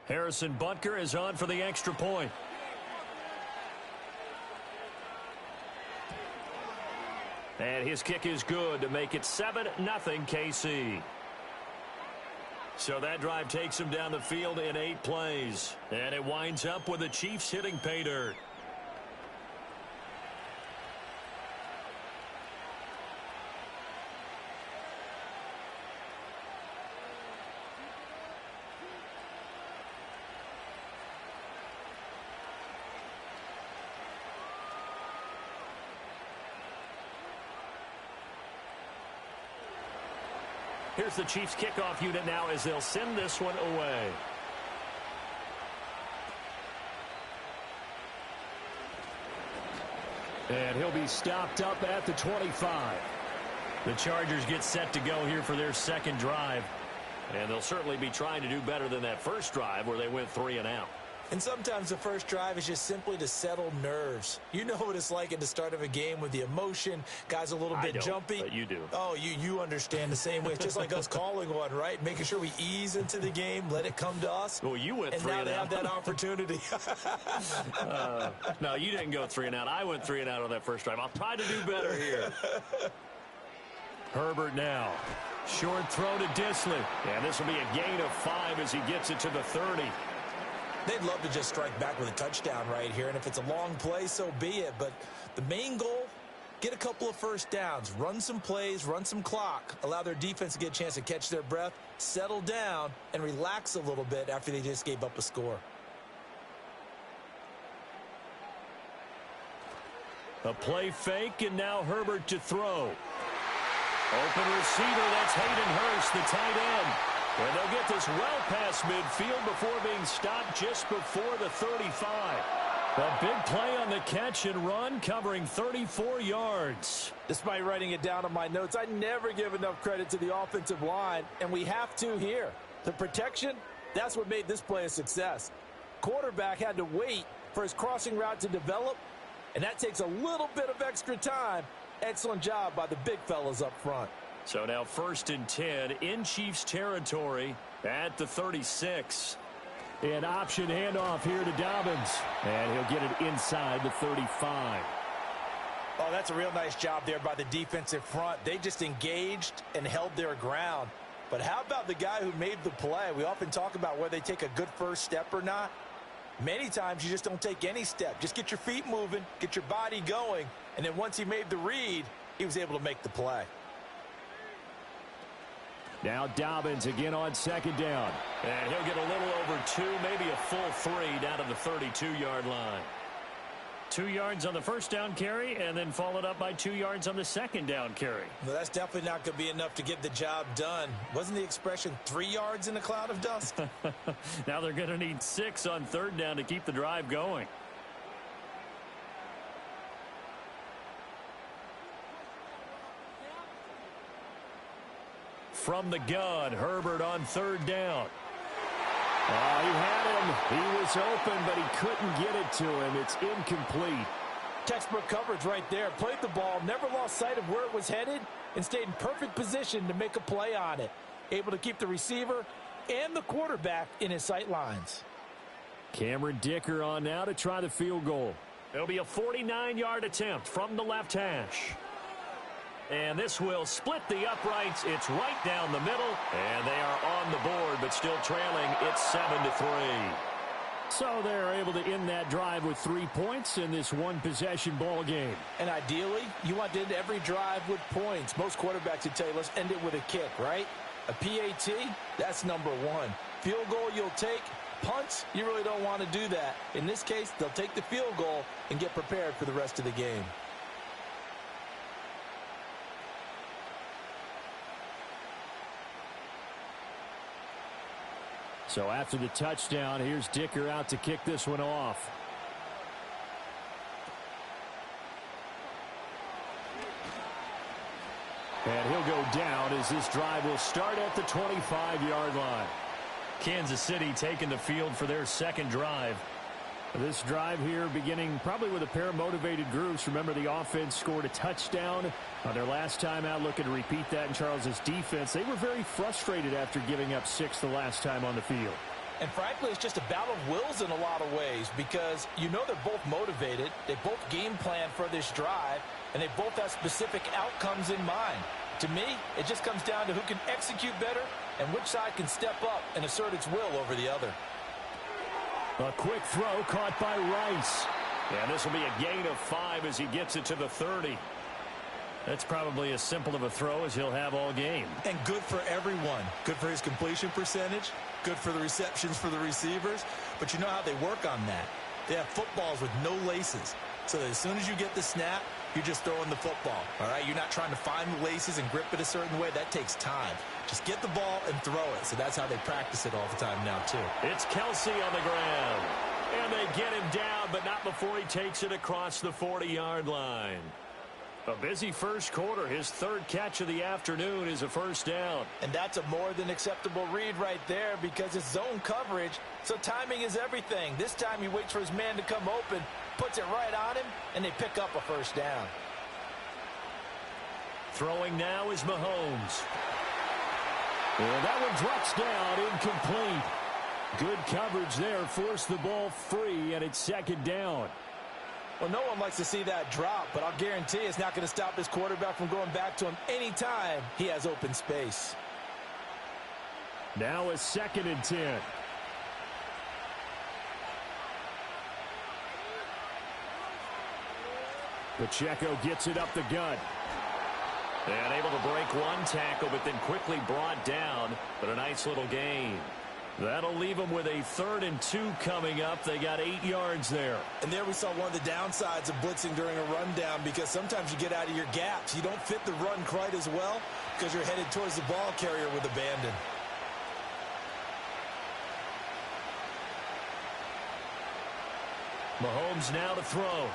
[SPEAKER 3] Harrison Butker is on for the extra point. And his kick is good to make it 7-0 KC. So that drive takes him down the field in 8 plays. And it winds up with the Chiefs hitting pay dirt. Here's the Chiefs kickoff unit now as they'll send this one away.
[SPEAKER 8] And he'll be stopped up at the 25.
[SPEAKER 3] The Chargers get set to go here for their second drive. And they'll certainly be trying to do better than that first drive where they went 3 and out.
[SPEAKER 6] And sometimes the first drive is just simply to settle nerves. You know what it's like at the start of a game with the emotion. Guys a little bit jumpy.
[SPEAKER 3] But you do.
[SPEAKER 6] Oh, you understand the same way. It's just like us calling one, right? Making sure we ease into the game, let it come to us.
[SPEAKER 3] Well, you went 3 and out.
[SPEAKER 6] And now they have that opportunity.
[SPEAKER 3] No, you didn't go 3 and out. I went 3 and out on that first drive. I'll try to do better here. Herbert now. Short throw to Disley. And this will be a gain of 5 as he gets it to the 30.
[SPEAKER 6] They'd love to just strike back with a touchdown right here, and if it's a long play, so be it. But the main goal, get a couple of first downs, run some plays, run some clock, allow their defense to get a chance to catch their breath, settle down, and relax a little bit after they just gave up a score.
[SPEAKER 3] A play fake, and now Herbert to throw. Open receiver, that's Hayden Hurst, the tight end. And they'll get this well past midfield before being stopped just before the 35. A big play on the catch and run, covering 34 yards.
[SPEAKER 4] Despite writing it down on my notes, I never give enough credit to the offensive line, and we have to here. The protection, that's what made this play a success. Quarterback had to wait for his crossing route to develop, and that takes a little bit of extra time. Excellent job by the big fellas up front.
[SPEAKER 3] So now 1st and 10 in Chiefs territory at the 36.
[SPEAKER 8] An option handoff here to Dobbins. And he'll get it inside the 35.
[SPEAKER 6] Oh, that's a real nice job there by the defensive front. They just engaged and held their ground. But how about the guy who made the play? We often talk about whether they take a good first step or not. Many times you just don't take any step. Just get your feet moving, get your body going, and then once he made the read, he was able to make the play.
[SPEAKER 8] Now Dobbins again on 2nd down.
[SPEAKER 3] And he'll get a little over 2, maybe a full 3 down to the 32-yard line. 2 yards on the 1st down carry, and then followed up by 2 yards on the 2nd down carry.
[SPEAKER 6] Well, that's definitely not going to be enough to get the job done. Wasn't the expression 3 yards in a cloud of dust?
[SPEAKER 3] Now they're going to need 6 on 3rd down to keep the drive going. From the gun, Herbert on 3rd down.
[SPEAKER 8] He had him. He was open, but he couldn't get it to him. It's incomplete.
[SPEAKER 4] Textbook coverage right there. Played the ball, never lost sight of where it was headed, and stayed in perfect position to make a play on it. Able to keep the receiver and the quarterback in his sight lines.
[SPEAKER 8] Cameron Dicker on now to try the field goal.
[SPEAKER 3] It'll be a 49-yard attempt from the left hash. And this will split the uprights. It's right down the middle. And they are on the board, but still trailing. It's 7-3.
[SPEAKER 8] So they're able to end that drive with 3 points in this one-possession ball game.
[SPEAKER 4] And ideally, you want to end every drive with points. Most quarterbacks would tell you, let's end it with a kick, right? A PAT, that's number 1. Field goal you'll take. Punts, you really don't want to do that. In this case, they'll take the field goal and get prepared for the rest of the game.
[SPEAKER 8] So after the touchdown, here's Dicker out to kick this one off. And he'll go down as this drive will start at the 25-yard line.
[SPEAKER 3] Kansas City taking the field for their 2nd drive.
[SPEAKER 8] This drive here beginning probably with a pair of motivated groups. Remember, the offense scored a touchdown on their last time out. Looking to repeat that in Charles's defense. They were very frustrated after giving up 6 the last time on the field.
[SPEAKER 4] And frankly, it's just a battle of wills in a lot of ways because you know they're both motivated. They both game plan for this drive, and they both have specific outcomes in mind. To me, it just comes down to who can execute better and which side can step up and assert its will over the other.
[SPEAKER 8] A quick throw caught by Rice.
[SPEAKER 3] And this will be a gain of 5 as he gets it to the 30. That's probably as simple of a throw as he'll have all game.
[SPEAKER 6] And good for everyone. Good for his completion percentage. Good for the receptions for the receivers. But you know how they work on that. They have footballs with no laces. So that as soon as you get the snap, you're just throwing the football. All right? You're not trying to find the laces and grip it a certain way. That takes time. Just get the ball and throw it. So that's how they practice it all the time now, too.
[SPEAKER 3] It's Kelsey on the ground. And they get him down, but not before he takes it across the 40-yard line. A busy first quarter. His 3rd catch of the afternoon is a 1st down.
[SPEAKER 4] And that's a more than acceptable read right there because it's zone coverage, so timing is everything. This time he waits for his man to come open, puts it right on him, and they pick up a 1st down.
[SPEAKER 3] Throwing now is Mahomes.
[SPEAKER 8] And that one drops down, incomplete. Good coverage there, forced the ball free, and it's 2nd down.
[SPEAKER 4] Well, no one likes to see that drop, but I'll guarantee it's not going to stop his quarterback from going back to him anytime he has open space.
[SPEAKER 8] Now a 2nd and 10. Pacheco gets it up the gut.
[SPEAKER 3] And able to break one tackle, but then quickly brought down. But a nice little gain. That'll leave them with a 3rd and 2 coming up. They got 8 yards there.
[SPEAKER 6] And there we saw one of the downsides of blitzing during a rundown, because sometimes you get out of your gaps. You don't fit the run quite as well because you're headed towards the ball carrier with abandon.
[SPEAKER 8] Mahomes now to throw.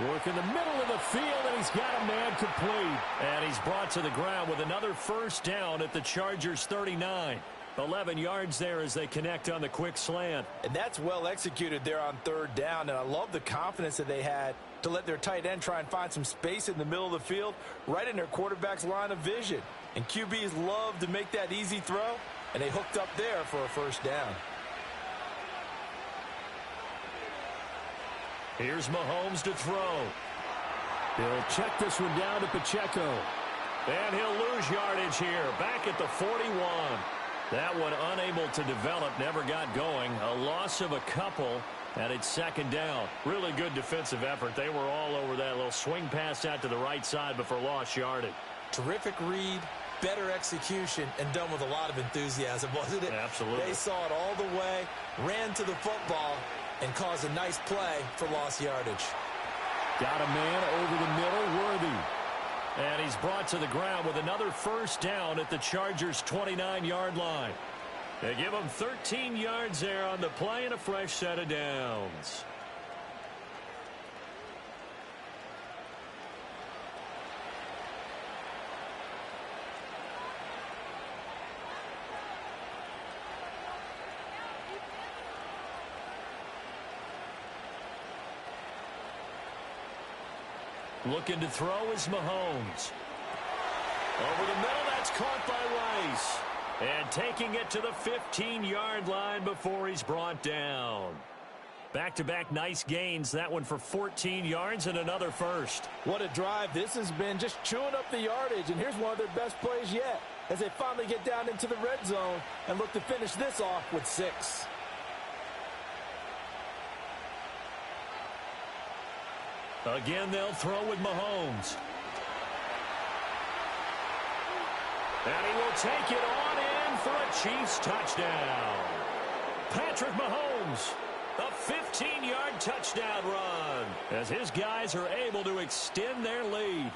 [SPEAKER 8] Work in the middle of the field, and he's got a man complete.
[SPEAKER 3] And he's brought to the ground with another first down at the Chargers' 39. 11 yards there as they connect on the quick slant.
[SPEAKER 4] And that's well executed there on 3rd down. And I love the confidence that they had to let their tight end try and find some space in the middle of the field, right in their quarterback's line of vision. And QBs love to make that easy throw, and they hooked up there for a first down.
[SPEAKER 3] Here's Mahomes to throw.
[SPEAKER 8] He'll check this one down to Pacheco.
[SPEAKER 3] And he'll lose yardage here, back at the 41. That one unable to develop, never got going. A loss of a couple, and it's 2nd down. Really good defensive effort. They were all over that little swing pass out to the right side, but for lost yardage.
[SPEAKER 6] Terrific read, better execution, and done with a lot of enthusiasm, wasn't it?
[SPEAKER 3] Absolutely.
[SPEAKER 6] They saw it all the way, ran to the football, and caused a nice play for lost yardage.
[SPEAKER 8] Got a man over the middle, Worthy.
[SPEAKER 3] And he's brought to the ground with another first down at the Chargers' 29-yard line. They give him 13 yards there on the play and a fresh set of downs. Looking to throw is Mahomes. Over the middle, that's caught by Rice. And taking it to the 15-yard line before he's brought down. Back-to-back nice gains. That one for 14 yards and another first.
[SPEAKER 4] What a drive. This has been just chewing up the yardage, and here's one of their best plays yet as they finally get down into the red zone and look to finish this off with 6.
[SPEAKER 3] Again, they'll throw with Mahomes. And he will take it on in for a Chiefs touchdown. Patrick Mahomes, a 15-yard touchdown run as his guys are able to extend their lead.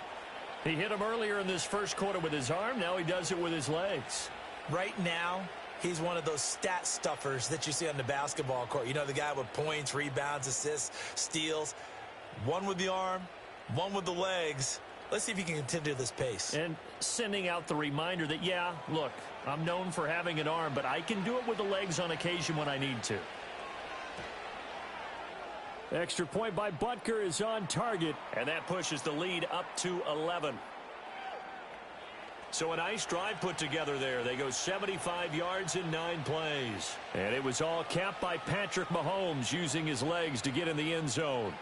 [SPEAKER 3] He hit him earlier in this first quarter with his arm. Now he does it with his legs.
[SPEAKER 6] Right now, he's one of those stat stuffers that you see on the basketball court. You know, the guy with points, rebounds, assists, steals. One with the arm, one with the legs. Let's see if he can continue this pace.
[SPEAKER 3] And sending out the reminder that, yeah, look, I'm known for having an arm, but I can do it with the legs on occasion when I need to.
[SPEAKER 8] Extra point by Butker is on target.
[SPEAKER 3] And that pushes the lead up to 11. So a nice drive put together there. They go 75 yards in 9 plays. And it was all capped by Patrick Mahomes using his legs to get in the end zone.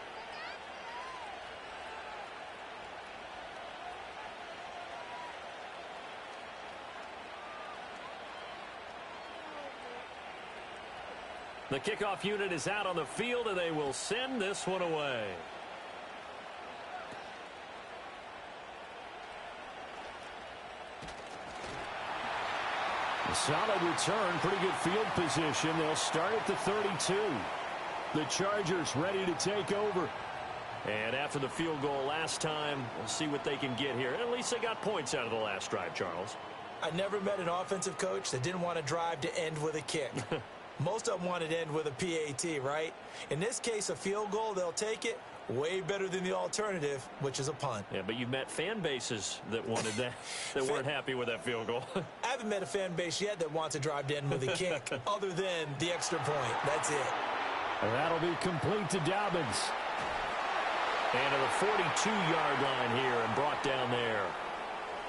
[SPEAKER 3] The kickoff unit is out on the field, and they will send this one away.
[SPEAKER 8] A solid return, pretty good field position. They'll start at the 32. The Chargers ready to take over.
[SPEAKER 3] And after the field goal last time, we'll see what they can get here. At least they got points out of the last drive, Charles.
[SPEAKER 6] I never met an offensive coach that didn't want to drive to end with a kick. Most of them wanted to end with a PAT, right? In this case, a field goal, they'll take it. Way better than the alternative, which is a punt.
[SPEAKER 3] Yeah, but you've met fan bases that wanted that, that weren't happy with that field goal.
[SPEAKER 6] I haven't met a fan base yet that wants to drive to end with a kick, other than the extra point. That's it.
[SPEAKER 8] And that'll be complete to Dobbins.
[SPEAKER 3] And to the 42-yard line here and brought down there.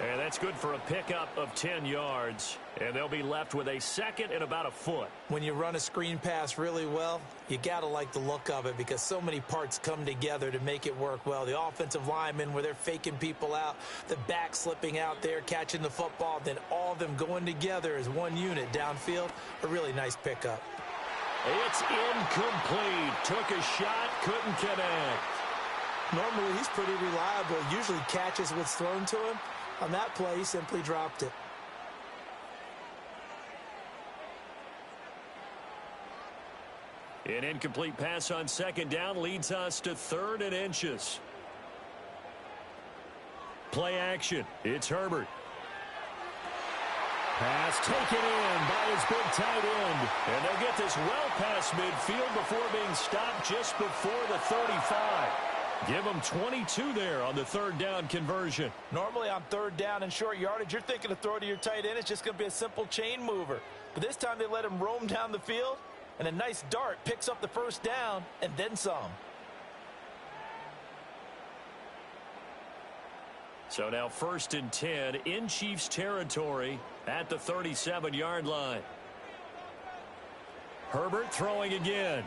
[SPEAKER 3] And that's good for a pickup of 10 yards. And they'll be left with a second and about a foot.
[SPEAKER 6] When you run a screen pass really well, you got to like the look of it because so many parts come together to make it work well. The offensive linemen where they're faking people out, the back slipping out there, catching the football, then all of them going together as one unit downfield. A really nice pickup.
[SPEAKER 3] It's incomplete. Took a shot, couldn't connect.
[SPEAKER 6] Normally, he's pretty reliable. Usually catches what's thrown to him. On that play, he simply dropped it.
[SPEAKER 8] An incomplete pass on second down leads us to 3rd and inches. Play action. It's Herbert. Pass taken in by his big tight end. And they'll get this well past midfield before being stopped just before the 35. Give them 22 there on the 3rd down conversion.
[SPEAKER 6] Normally on 3rd down and short yardage, you're thinking to throw to your tight end. It's just going to be a simple chain mover. But this time they let him roam down the field, and a nice dart picks up the 1st down and then some.
[SPEAKER 8] So now 1st and 10 in Chiefs territory at the 37-yard line. Herbert throwing again.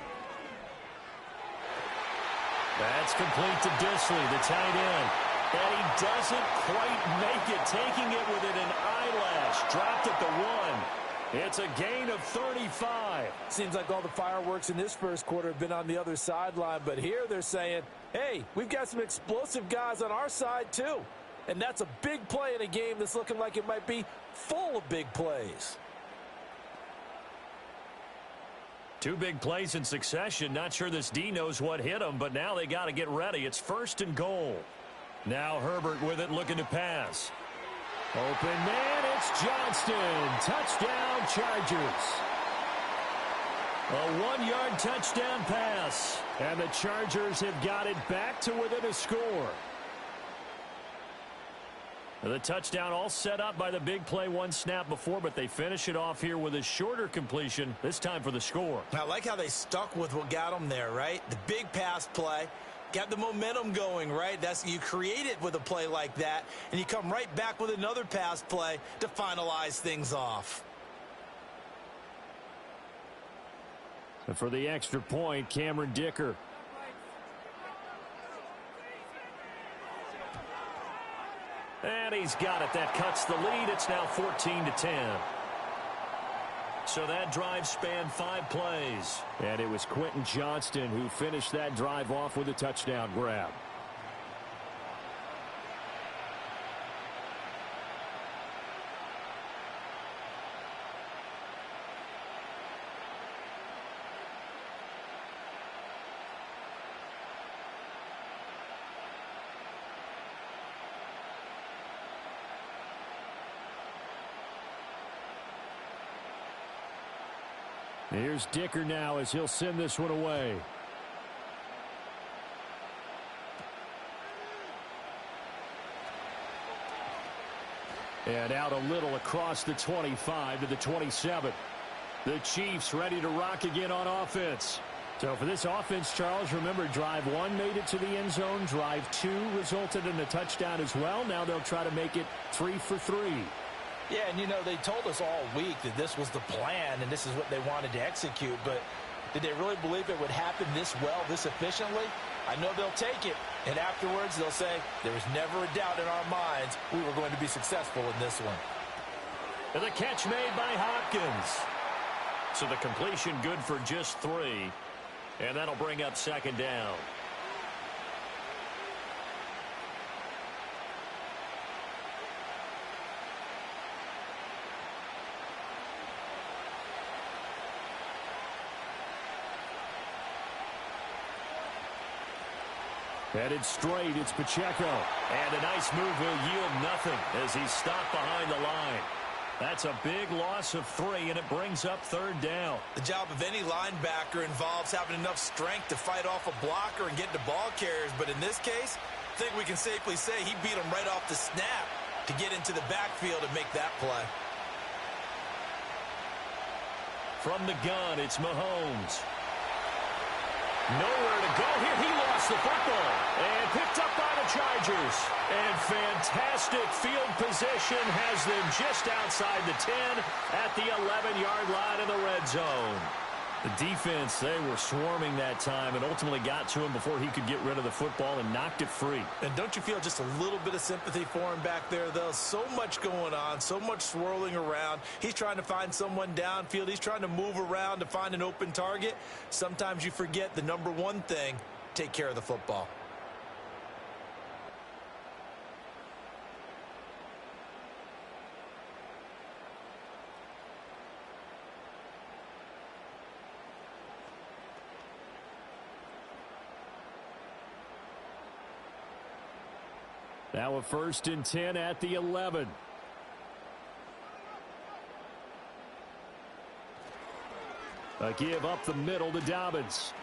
[SPEAKER 8] That's complete to Disley, the tight end. And he doesn't quite make it, taking it within an eyelash. Dropped at the 1. It's a gain of 35.
[SPEAKER 6] Seems like all the fireworks in this first quarter have been on the other sideline, but here they're saying, hey, we've got some explosive guys on our side too. And that's a big play in a game that's looking like it might be full of big plays.
[SPEAKER 8] 2 big plays in succession. Not sure this D knows what hit him, but now they got to get ready. It's 1st and goal. Now Herbert with it, looking to pass. Open man, it's Johnston. Touchdown, Chargers. A 1-yard touchdown pass. And the Chargers have got it back to within a score. The touchdown all set up by the big play 1 snap before, but they finish it off here with a shorter completion, this time for the score.
[SPEAKER 6] I like how they stuck with what got them there, right? The big pass play, got the momentum going, right? You create it with a play like that, and you come right back with another pass play to finalize things off.
[SPEAKER 8] And for the extra point, Cameron Dicker. And he's got it. That cuts the lead. It's now 14-10. So that drive spanned 5 plays. And it was Quentin Johnston who finished that drive off with a touchdown grab. Here's Dicker now as he'll send this one away. And out a little across the 25 to the 27. The Chiefs ready to rock again on offense. So for this offense, Charles, remember drive 1 made it to the end zone. Drive 2 resulted in a touchdown as well. Now they'll try to make it 3 for 3.
[SPEAKER 6] Yeah, and you know, they told us all week that this was the plan and this is what they wanted to execute, but did they really believe it would happen this well, this efficiently? I know they'll take it, and afterwards they'll say, there was never a doubt in our minds we were going to be successful in this one.
[SPEAKER 8] And the catch made by Hopkins. So the completion good for just 3, and that'll bring up 2nd down. Headed straight, it's Pacheco. And a nice move will yield nothing as he's stopped behind the line. That's a big loss of 3, and it brings up 3rd down.
[SPEAKER 6] The job of any linebacker involves having enough strength to fight off a blocker and get to ball carriers. But in this case, I think we can safely say he beat him right off the snap to get into the backfield and make that play.
[SPEAKER 8] From the gun, it's Mahomes. Nowhere to go here. He lost the football and picked up by the Chargers. And fantastic field position has them just outside the 10 at the 11-yard line in the red zone. The defense, they were swarming that time and ultimately got to him before he could get rid of the football and knocked it free.
[SPEAKER 6] And don't you feel just a little bit of sympathy for him back there, though? So much going on, so much swirling around. He's trying to find someone downfield. He's trying to move around to find an open target. Sometimes you forget the number 1 thing, take care of the football.
[SPEAKER 8] Now a 1st and 10 at the 11. A give up the middle to Dobbins.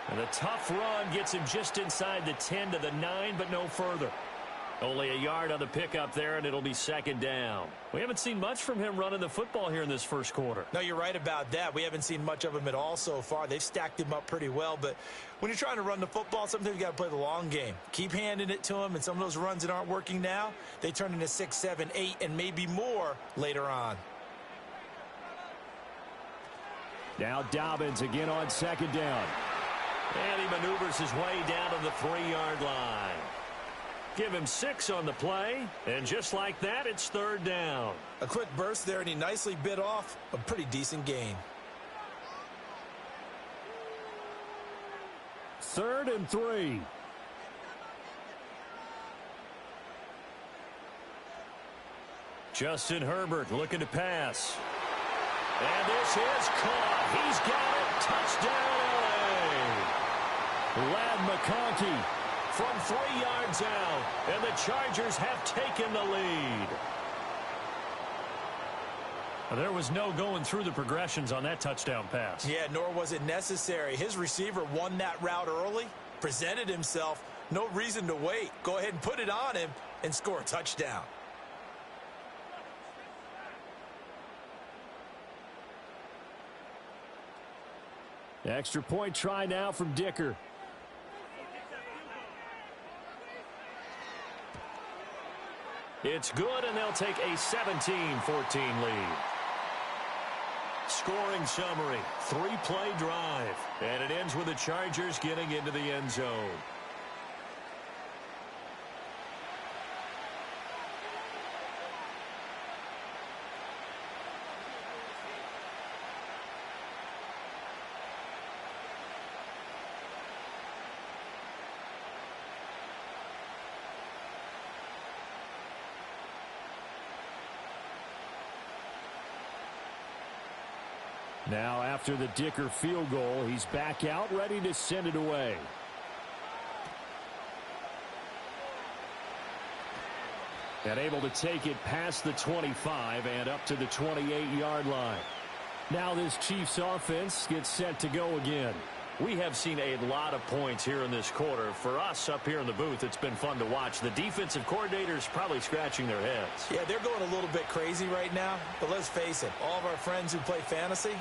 [SPEAKER 8] And a tough run gets him just inside the 10 to the 9, but no further. Only a yard on the pickup there, and it'll be 2nd down. We haven't seen much from him running the football here in this first quarter.
[SPEAKER 6] No, you're right about that. We haven't seen much of him at all so far. They've stacked him up pretty well, but when you're trying to run the football, sometimes you got to play the long game. Keep handing it to him, and some of those runs that aren't working now, they turn into 6, 7, 8, and maybe more later on.
[SPEAKER 8] Now Dobbins again on 2nd down.
[SPEAKER 3] And he maneuvers his way down to the 3-yard line. Give him 6 on the play, and just like that, it's 3rd down.
[SPEAKER 6] A quick burst there, and he nicely bit off a pretty decent gain.
[SPEAKER 8] 3rd and 3. Justin Herbert looking to pass.
[SPEAKER 3] And this is caught. He's got it. Touchdown, L.A.
[SPEAKER 8] Lad McConkey
[SPEAKER 3] from 3 yards out, and the Chargers have taken the lead.
[SPEAKER 8] There was no going through the progressions on that touchdown pass.
[SPEAKER 6] Yeah, nor was it necessary. His receiver won that route early, presented himself, no reason to wait. Go ahead and put it on him and score a touchdown.
[SPEAKER 8] Extra point try now from Dicker.
[SPEAKER 3] It's good, and they'll take a 17-14 lead. Scoring summary, 3-play drive, and it ends with the Chargers getting into the end zone.
[SPEAKER 8] Now after the Dicker field goal, he's back out ready to send it away. And able to take it past the 25 and up to the 28-yard line. Now this Chiefs offense gets set to go again.
[SPEAKER 3] We have seen a lot of points here in this quarter. For us up here in the booth, it's been fun to watch. The defensive coordinators probably scratching their heads.
[SPEAKER 6] Yeah, they're going a little bit crazy right now. But let's face it, all of our friends who play fantasy,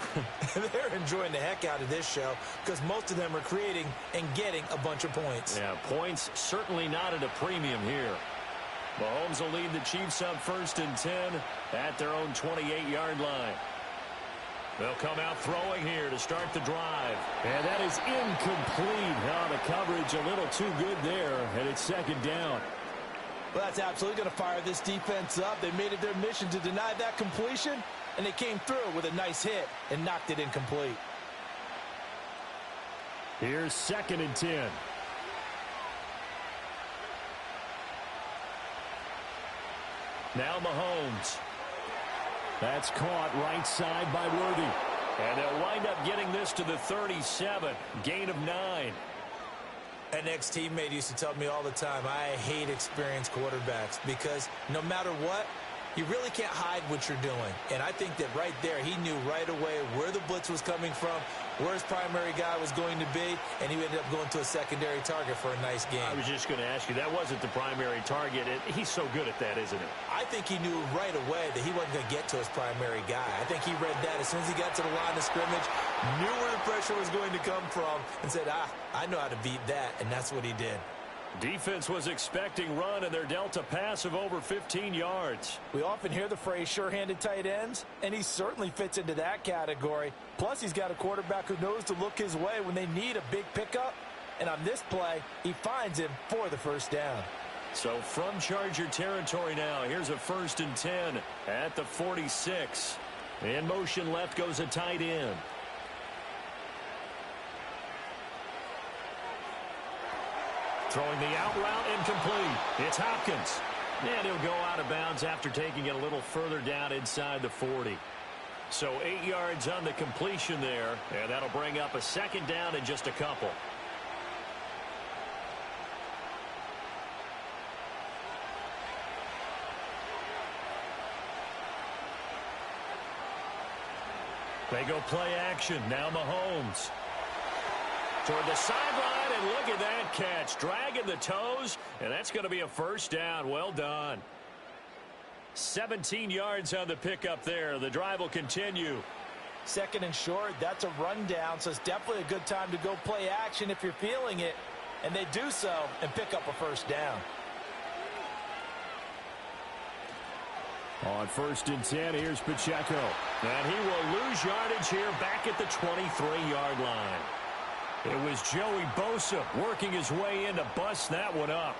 [SPEAKER 6] they're enjoying the heck out of this show because most of them are creating and getting a bunch of points.
[SPEAKER 3] Yeah, points certainly not at a premium here. Mahomes will lead the Chiefs up 1st and 10 at their own 28-yard line. They'll come out throwing here to start the drive.
[SPEAKER 8] And that is incomplete. Oh, the coverage a little too good there, and it's 2nd down.
[SPEAKER 6] Well, that's absolutely going to fire this defense up. They made it their mission to deny that completion, and they came through with a nice hit and knocked it incomplete.
[SPEAKER 8] Here's 2nd and 10.
[SPEAKER 3] Now Mahomes.
[SPEAKER 8] That's caught right side by Worthy.
[SPEAKER 3] And they'll wind up getting this to the 37. Gain of 9.
[SPEAKER 6] An ex-teammate used to tell me all the time, I hate experienced quarterbacks because no matter what, you really can't hide what you're doing. And I think that right there, he knew right away where the blitz was coming from, where his primary guy was going to be, and he ended up going to a secondary target for a nice game.
[SPEAKER 3] I was just going to ask you, that wasn't the primary target. He's so good at that, isn't he?
[SPEAKER 6] I think he knew right away that he wasn't going to get to his primary guy. I think he read that as soon as he got to the line of scrimmage, knew where the pressure was going to come from, and said, I know how to beat that, and that's what he did.
[SPEAKER 3] Defense was expecting run, and they're dealt a pass of over 15 yards.
[SPEAKER 6] We often hear the phrase sure-handed tight ends, and he certainly fits into that category. Plus, he's got a quarterback who knows to look his way when they need a big pickup. And on this play, he finds him for the 1st down.
[SPEAKER 3] So from Charger territory now, here's a 1st and 10 at the 46. In motion left goes a tight end. Throwing the out route incomplete. It's Hopkins. And he'll go out of bounds after taking it a little further down inside the 40. So 8 yards on the completion there. And that'll bring up a 2nd down in just a couple. They go play action. Now Mahomes. Toward the sideline, and look at that catch. Dragging the toes, and that's going to be a first down. Well done. 17 yards on the pickup there. The drive will continue.
[SPEAKER 4] Second and short, that's a rundown, so it's definitely a good time to go play action if you're feeling it. And they do so and pick up a first down.
[SPEAKER 8] On 1st and 10, here's Pacheco.
[SPEAKER 3] And he will lose yardage here back at the 23-yard line. It was Joey Bosa working his way in to bust that one up.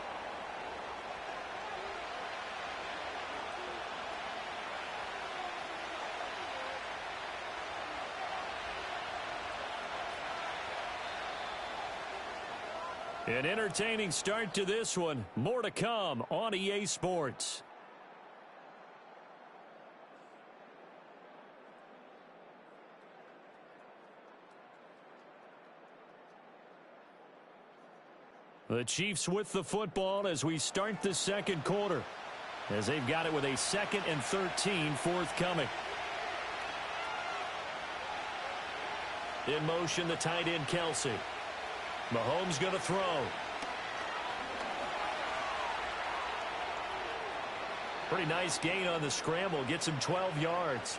[SPEAKER 3] An entertaining start to this one. More to come on EA Sports. The Chiefs with the football as we start the second quarter, as they've got it with a 2nd and 13 forthcoming. In motion, the tight end Kelsey. Mahomes going to throw. Pretty nice gain on the scramble. Gets him 12 yards.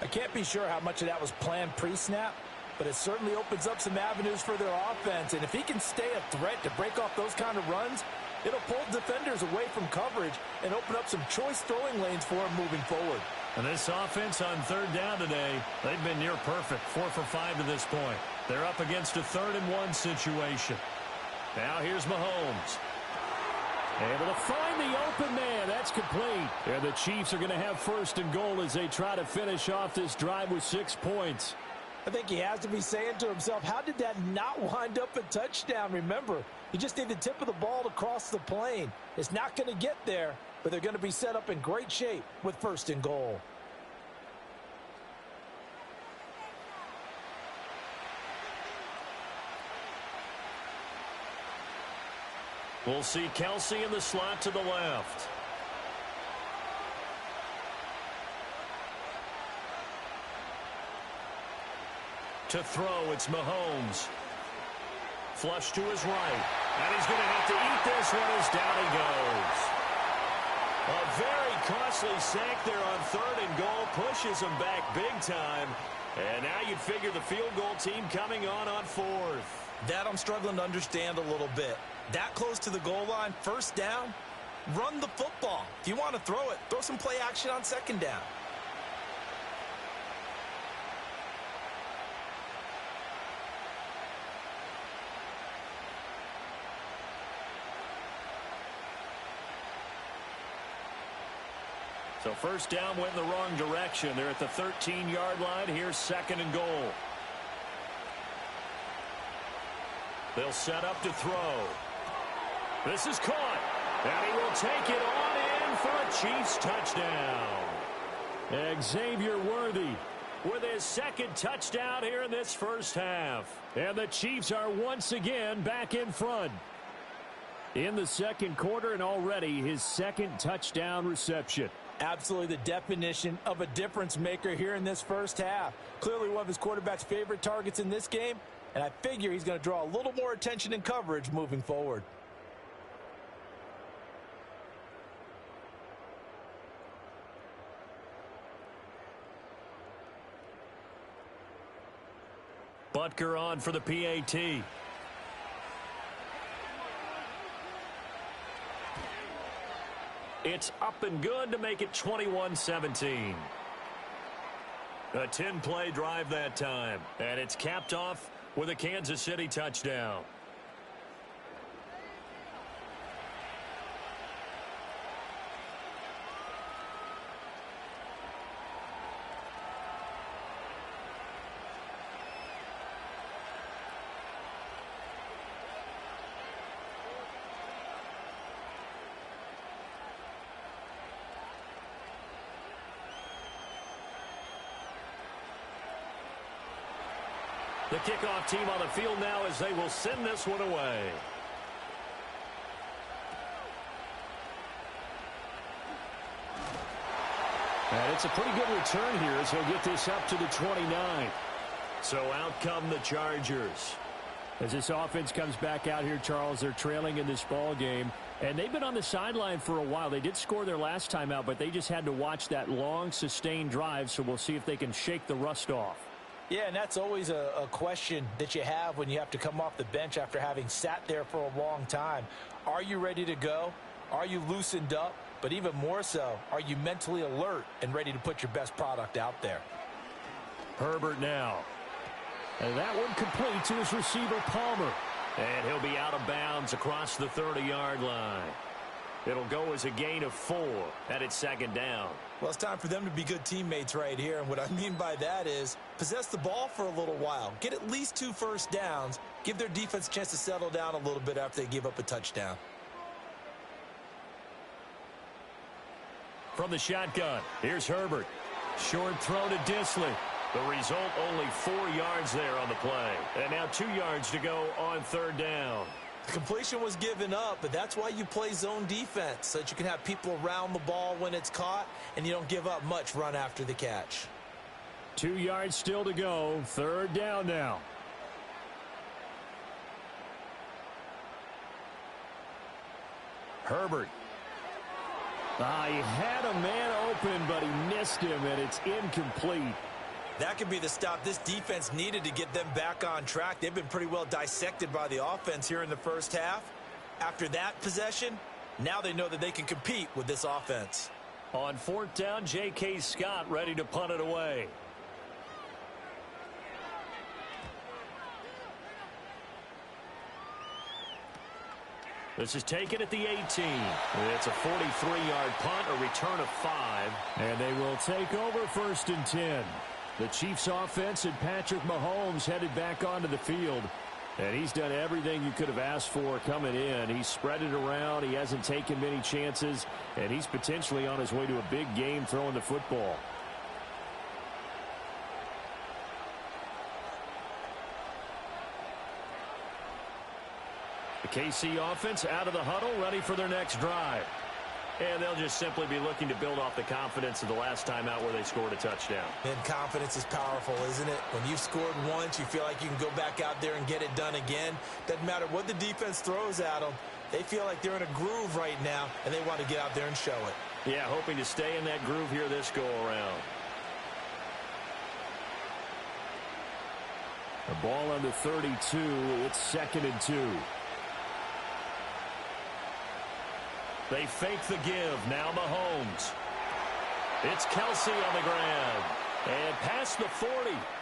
[SPEAKER 4] I can't be sure how much of that was planned pre-snap, but it certainly opens up some avenues for their offense. And if he can stay a threat to break off those kind of runs, it'll pull defenders away from coverage and open up some choice throwing lanes for him moving forward.
[SPEAKER 3] And this offense on 3rd down today, they've been near perfect. 4 for 5 to this point. They're up against a 3rd and 1 situation. Now here's Mahomes.
[SPEAKER 8] Able to find the open man. That's complete. And the Chiefs are going to have 1st and goal as they try to finish off this drive with 6 points.
[SPEAKER 4] I think he has to be saying to himself, how did that not wind up a touchdown? Remember, you just need the tip of the ball to cross the plane. It's not going to get there, but they're going to be set up in great shape with 1st and goal.
[SPEAKER 3] We'll see Kelsey in the slot to the left. To throw, it's Mahomes. Flush to his right. And he's going to have to eat this one as down he goes. A very costly sack there on 3rd and goal. Pushes him back big time. And now you'd figure the field goal team coming on 4th.
[SPEAKER 6] That I'm struggling to understand a little bit. That close to the goal line, 1st down, run the football. If you want to throw it, throw some play action on 2nd down.
[SPEAKER 3] So 1st down went in the wrong direction. They're at the 13-yard line. Here's 2nd and goal. They'll set up to throw. This is caught. And he will take it on in for a Chiefs touchdown.
[SPEAKER 8] Xavier Worthy with his 2nd touchdown here in this 1st half. And the Chiefs are once again back in front. In the 2nd quarter, and already his 2nd touchdown reception.
[SPEAKER 4] Absolutely the definition of a difference maker here in this 1st half. Clearly one of his quarterback's favorite targets in this game, and I figure he's going to draw a little more attention and coverage moving forward.
[SPEAKER 3] Butker on for the PAT. It's up and good to make it 21-17. A 10-play drive that time. And it's capped off with a Kansas City touchdown. The kickoff team on the field now as they will send this one away.
[SPEAKER 8] And it's a pretty good return here as he'll get this up to the 29. So out come the Chargers. As this offense comes back out here, Charles, they're trailing in this ball game. And they've been on the sideline for a while. They did score their last time out, but they just had to watch that long, sustained drive. So we'll see if they can shake the rust off.
[SPEAKER 6] Yeah, and that's always a question that you have when you have to come off the bench after having sat there for a long time. Are you ready to go? Are you loosened up? But even more so, are you mentally alert and ready to put your best product out there?
[SPEAKER 8] Herbert now. And that one complete to his receiver, Palmer. And he'll be out of bounds across the 30-yard line. It'll go as a gain of 4, and it's second down.
[SPEAKER 6] Well, it's time for them to be good teammates right here. And what I mean by that is possess the ball for a little while. Get at least 2 first downs. Give their defense a chance to settle down a little bit after they give up a touchdown.
[SPEAKER 8] From the shotgun, here's Herbert. Short throw to Disley. The result, only 4 yards there on the play. And now 2 yards to go on third down.
[SPEAKER 6] The completion was given up, but that's why you play zone defense, so that you can have people around the ball when it's caught, and you don't give up much run after the catch.
[SPEAKER 8] 2 yards still to go. Third down now. Herbert. He had a man open, but he missed him, and it's incomplete.
[SPEAKER 6] That could be the stop this defense needed to get them back on track. They've been pretty well dissected by the offense here in the first half. After that possession, now they know that they can compete with this offense.
[SPEAKER 8] On fourth down, J.K. Scott ready to punt it away. This is taken at the 18. It's a 43-yard punt, a return of 5. And they will take over first and 10. The Chiefs offense and Patrick Mahomes headed back onto the field. And he's done everything you could have asked for coming in. He's spread it around. He hasn't taken many chances. And he's potentially on his way to a big game throwing the football. The KC offense out of the huddle, ready for their next drive. And they'll just simply be looking to build off the confidence of the last time out where they scored a touchdown.
[SPEAKER 6] And confidence is powerful, isn't it? When you've scored once, you feel like you can go back out there and get it done again. Doesn't matter what the defense throws at them. They feel like they're in a groove right now, and they want to get out there and show it.
[SPEAKER 8] Yeah, hoping to stay in that groove here this go-around. The ball on the 32. It's 2nd and 2. They fake the give. Now Mahomes. It's Kelsey on the ground. And past the 40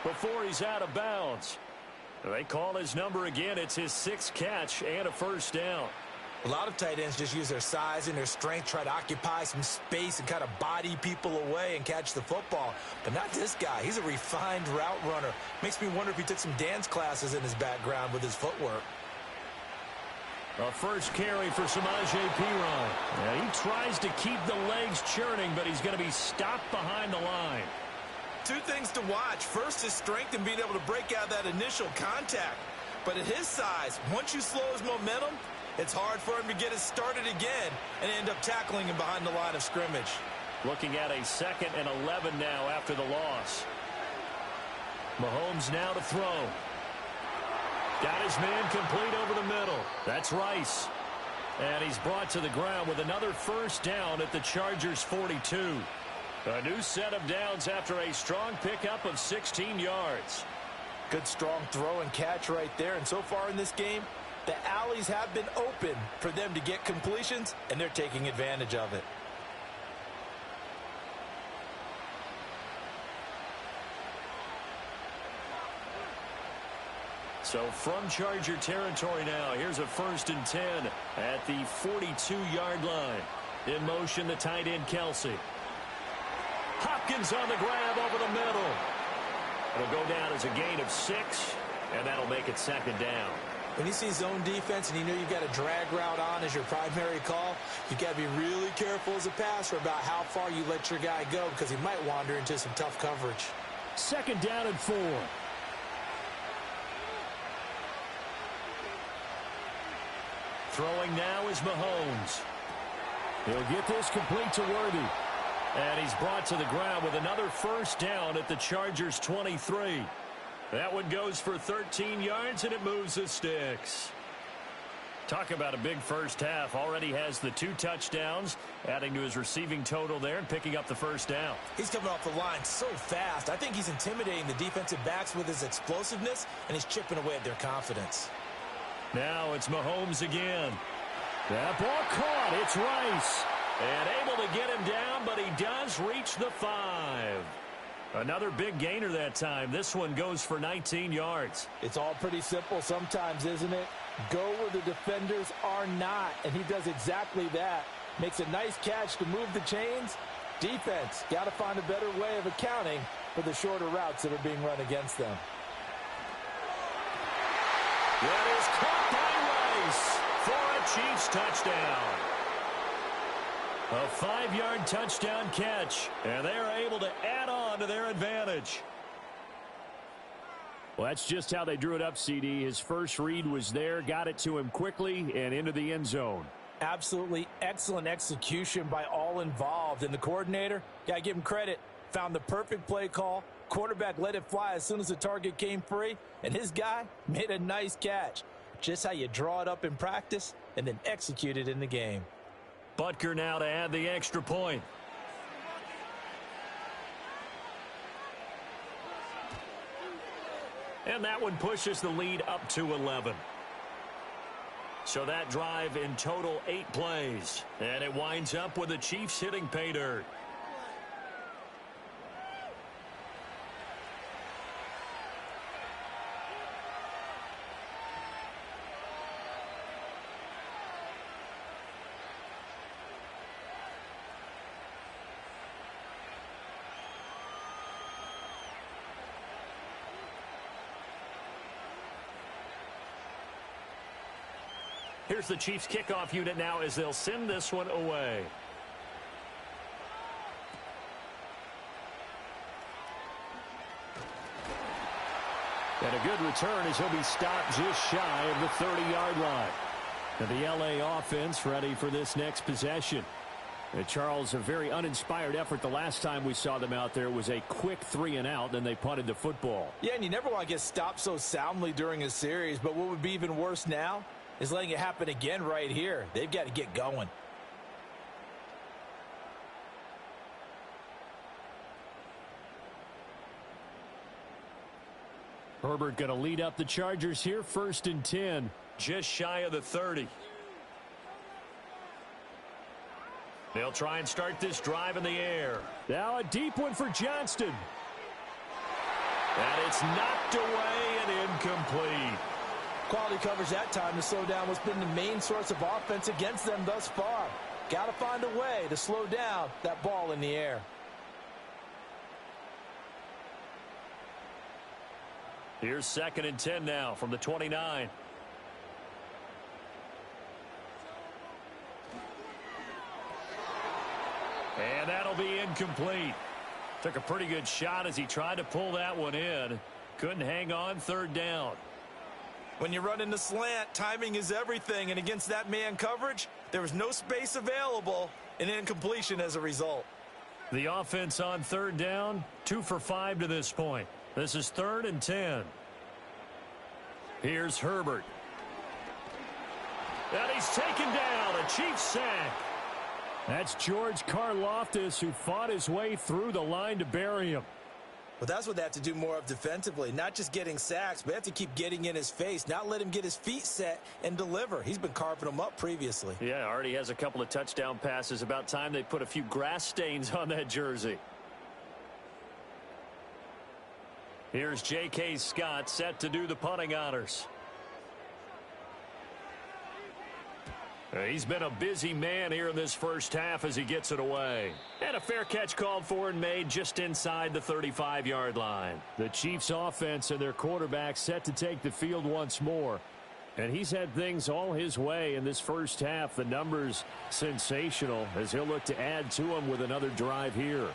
[SPEAKER 8] before he's out of bounds. They call his number again. It's his 6th catch and a first down.
[SPEAKER 6] A lot of tight ends just use their size and their strength, try to occupy some space and kind of body people away and catch the football. But not this guy. He's a refined route runner. Makes me wonder if he took some dance classes in his background with his footwork.
[SPEAKER 8] A first carry for Samaje Perine. Yeah, he tries to keep the legs churning, but he's going to be stopped behind the line.
[SPEAKER 6] 2 things to watch. First, his strength and being able to break out that initial contact. But at his size, once you slow his momentum, it's hard for him to get it started again and end up tackling him behind the line of scrimmage.
[SPEAKER 8] Looking at a 2nd and 11 now after the loss. Mahomes now to throw. Got his man complete over the middle. That's Rice. And he's brought to the ground with another first down at the Chargers' 42. A new set of downs after a strong pickup of 16 yards.
[SPEAKER 6] Good strong throw and catch right there. And so far in this game, the alleys have been open for them to get completions, and they're taking advantage of it.
[SPEAKER 8] So from Charger territory now, here's a 1st and 10 at the 42-yard line. In motion, the tight end, Kelsey. Hopkins on the grab over the middle. It'll go down as a gain of 6, and that'll make it 2nd down.
[SPEAKER 6] When you see zone defense and you know you've got a drag route on as your primary call, you've got to be really careful as a passer about how far you let your guy go because he might wander into some tough coverage.
[SPEAKER 8] 2nd down and 4. Throwing now is Mahomes. He'll get this complete to Worthy. And he's brought to the ground with another first down at the Chargers' 23. That one goes for 13 yards, and it moves the sticks. Talk about a big first half. Already has the 2 touchdowns, adding to his receiving total there and picking up the first down.
[SPEAKER 6] He's coming off the line so fast. I think he's intimidating the defensive backs with his explosiveness, and he's chipping away at their confidence.
[SPEAKER 8] Now it's Mahomes again. That ball caught. It's Rice. And able to get him down, but he does reach the 5. Another big gainer that time. This one goes for 19 yards.
[SPEAKER 4] It's all pretty simple sometimes, isn't it? Go where the defenders are not, and he does exactly that. Makes a nice catch to move the chains. Defense, got to find a better way of accounting for the shorter routes that are being run against them.
[SPEAKER 8] That is caught by Rice for a Chiefs touchdown. A 5-yard touchdown catch, and they're able to add on to their advantage. Well, that's just how they drew it up, CD. His first read was there, got it to him quickly, and into the end zone.
[SPEAKER 4] Absolutely excellent execution by all involved. And the coordinator, got to give him credit, found the perfect play call. Quarterback let it fly as soon as the target came free, and his guy made a nice catch. Just how you draw it up in practice and then execute it in the game.
[SPEAKER 8] Butker now to add the extra point. And that one pushes the lead up to 11. So that drive in total 8 plays. And it winds up with the Chiefs hitting pay dirt. Here's the Chiefs kickoff unit now as they'll send this one away. And a good return as he'll be stopped just shy of the 30-yard line. And the L.A. offense ready for this next possession. And Charles, a very uninspired effort the last time we saw them out there. It was a quick 3-and-out, then they punted the football.
[SPEAKER 4] Yeah, and you never want to get stopped so soundly during a series, but what would be even worse now is letting it happen again right here. They've got to get going.
[SPEAKER 8] Herbert going to lead up the Chargers here, 1st and 10, just shy of the 30. They'll try and start this drive in the air. Now a deep one for Johnston. And it's knocked away and incomplete.
[SPEAKER 4] Quality coverage that time to slow down what's been the main source of offense against them thus far. Got to find a way to slow down that ball in the air.
[SPEAKER 8] Here's 2nd and 10 now from the 29. And that'll be incomplete. Took a pretty good shot as he tried to pull that one in. Couldn't hang on, 3rd down.
[SPEAKER 6] When you run in the slant, timing is everything, and against that man coverage, there was no space available, and incompletion as a result.
[SPEAKER 8] The offense on 3rd down, 2 for 5 to this point. This is 3rd and 10. Here's Herbert. And he's taken down, a Chiefs sack. That's George Karlaftis, who fought his way through the line to bury him.
[SPEAKER 6] Well, that's what they have to do more of defensively. Not just getting sacks, but they have to keep getting in his face, not let him get his feet set and deliver. He's been carving them up previously.
[SPEAKER 8] Yeah, already has a couple of touchdown passes. About time they put a few grass stains on that jersey. Here's J.K. Scott set to do the punting honors. He's been a busy man here in this first half as he gets it away. And a fair catch called for and made just inside the 35-yard line. The Chiefs offense and their quarterback set to take the field once more. And he's had things all his way in this first half. The numbers sensational as he'll look to add to them with another drive here.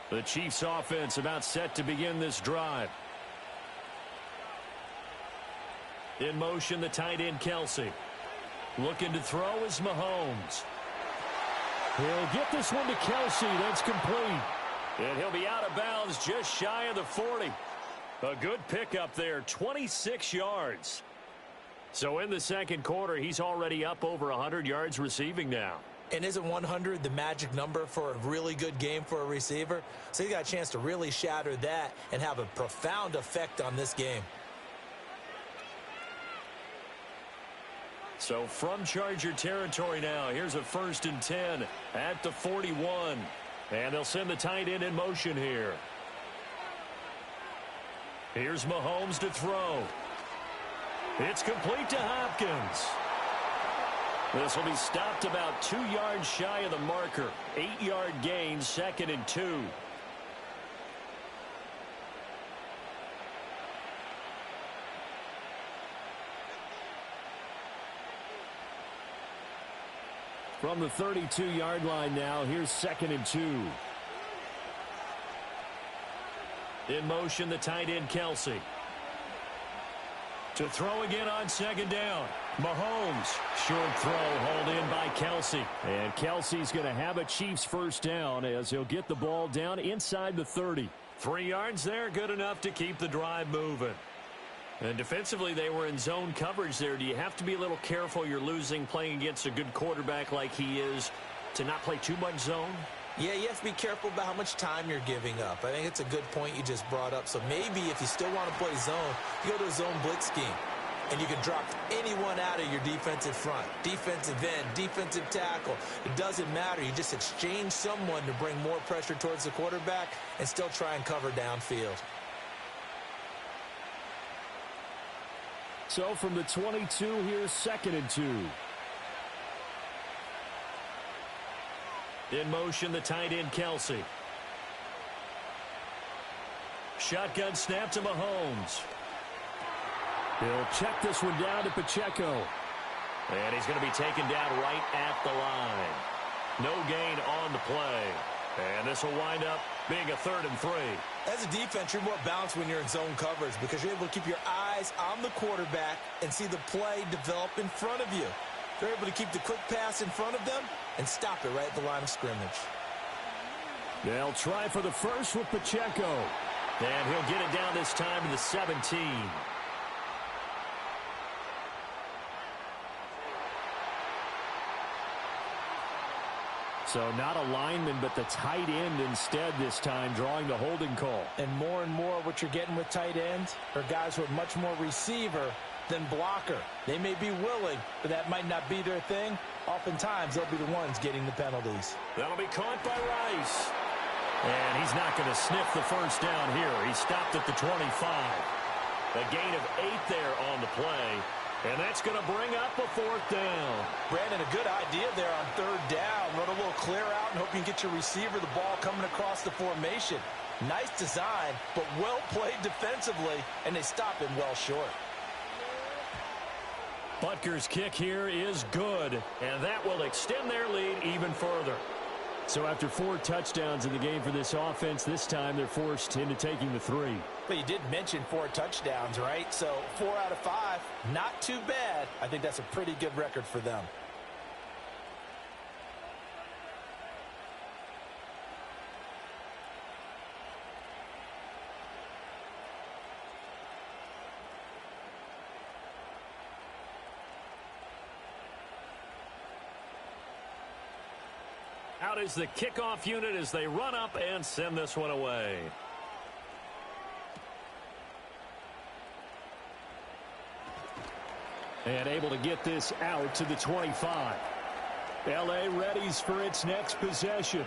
[SPEAKER 8] The Chiefs offense about set to begin this drive. In motion, the tight end, Kelsey. Looking to throw is Mahomes. He'll get this one to Kelsey. That's complete. And he'll be out of bounds just shy of the 40. A good pickup there, 26 yards. So in the second quarter, he's already up over 100 yards receiving now.
[SPEAKER 6] And isn't 100 the magic number for a really good game for a receiver? So he got a chance to really shatter that and have a profound effect on this game.
[SPEAKER 8] So from Charger territory now, here's a 1st and 10 at the 41. And they'll send the tight end in motion here. Here's Mahomes to throw. It's complete to Hopkins. This will be stopped about 2 yards shy of the marker. 8-yard gain, 2nd and 2. From the 32-yard line now, here's 2nd and 2. In motion, the tight end, Kelsey. To throw again on 2nd down. Mahomes, short throw, hauled in by Kelsey. And Kelsey's going to have a Chiefs 1st down as he'll get the ball down inside the 30. 3 yards there, good enough to keep the drive moving. And defensively, they were in zone coverage there. Do you have to be a little careful you're losing playing against a good quarterback like he is to not play too much zone?
[SPEAKER 6] Yeah, you have to be careful about how much time you're giving up. I think it's a good point you just brought up. So maybe if you still want to play zone, you go to a zone blitz scheme. And you can drop anyone out of your defensive front. Defensive end, defensive tackle. It doesn't matter. You just exchange someone to bring more pressure towards the quarterback and still try and cover downfield.
[SPEAKER 8] So from the 22, here's 2nd and 2. In motion, the tight end, Kelsey. Shotgun snap to Mahomes. He'll check this one down to Pacheco. And he's going to be taken down right at the line. No gain on the play. And this will wind up being a 3rd and 3.
[SPEAKER 6] As a defense, you're more balanced when you're in zone coverage because you're able to keep your eyes on the quarterback and see the play develop in front of you. They're able to keep the quick pass in front of them and stop it right at the line of scrimmage.
[SPEAKER 8] They'll try for the 1st with Pacheco. And he'll get it down this time to the 17. So not a lineman, but the tight end instead this time, drawing the holding call.
[SPEAKER 4] And more what you're getting with tight ends are guys who are much more receiver than blocker. They may be willing, but that might not be their thing. Oftentimes, they'll be the ones getting the penalties.
[SPEAKER 8] That'll be caught by Rice. And he's not going to sniff the 1st down here. He stopped at the 25. A gain of 8 there on the play. And that's going to bring up a 4th down.
[SPEAKER 4] Brandon, a good idea there on 3rd down. Run a little clear out and hope you can get your receiver the ball coming across the formation. Nice design, but well played defensively, and they stop him well short.
[SPEAKER 8] Butker's kick here is good, and that will extend their lead even further. So after 4 touchdowns in the game for this offense, this time they're forced into taking the 3.
[SPEAKER 4] But you did mention 4 touchdowns, right? So 4 out of 5, not too bad. I think that's a pretty good record for them.
[SPEAKER 8] Out is the kickoff unit as they run up and send this one away. And able to get this out to the 25. L.A. readies for its next possession.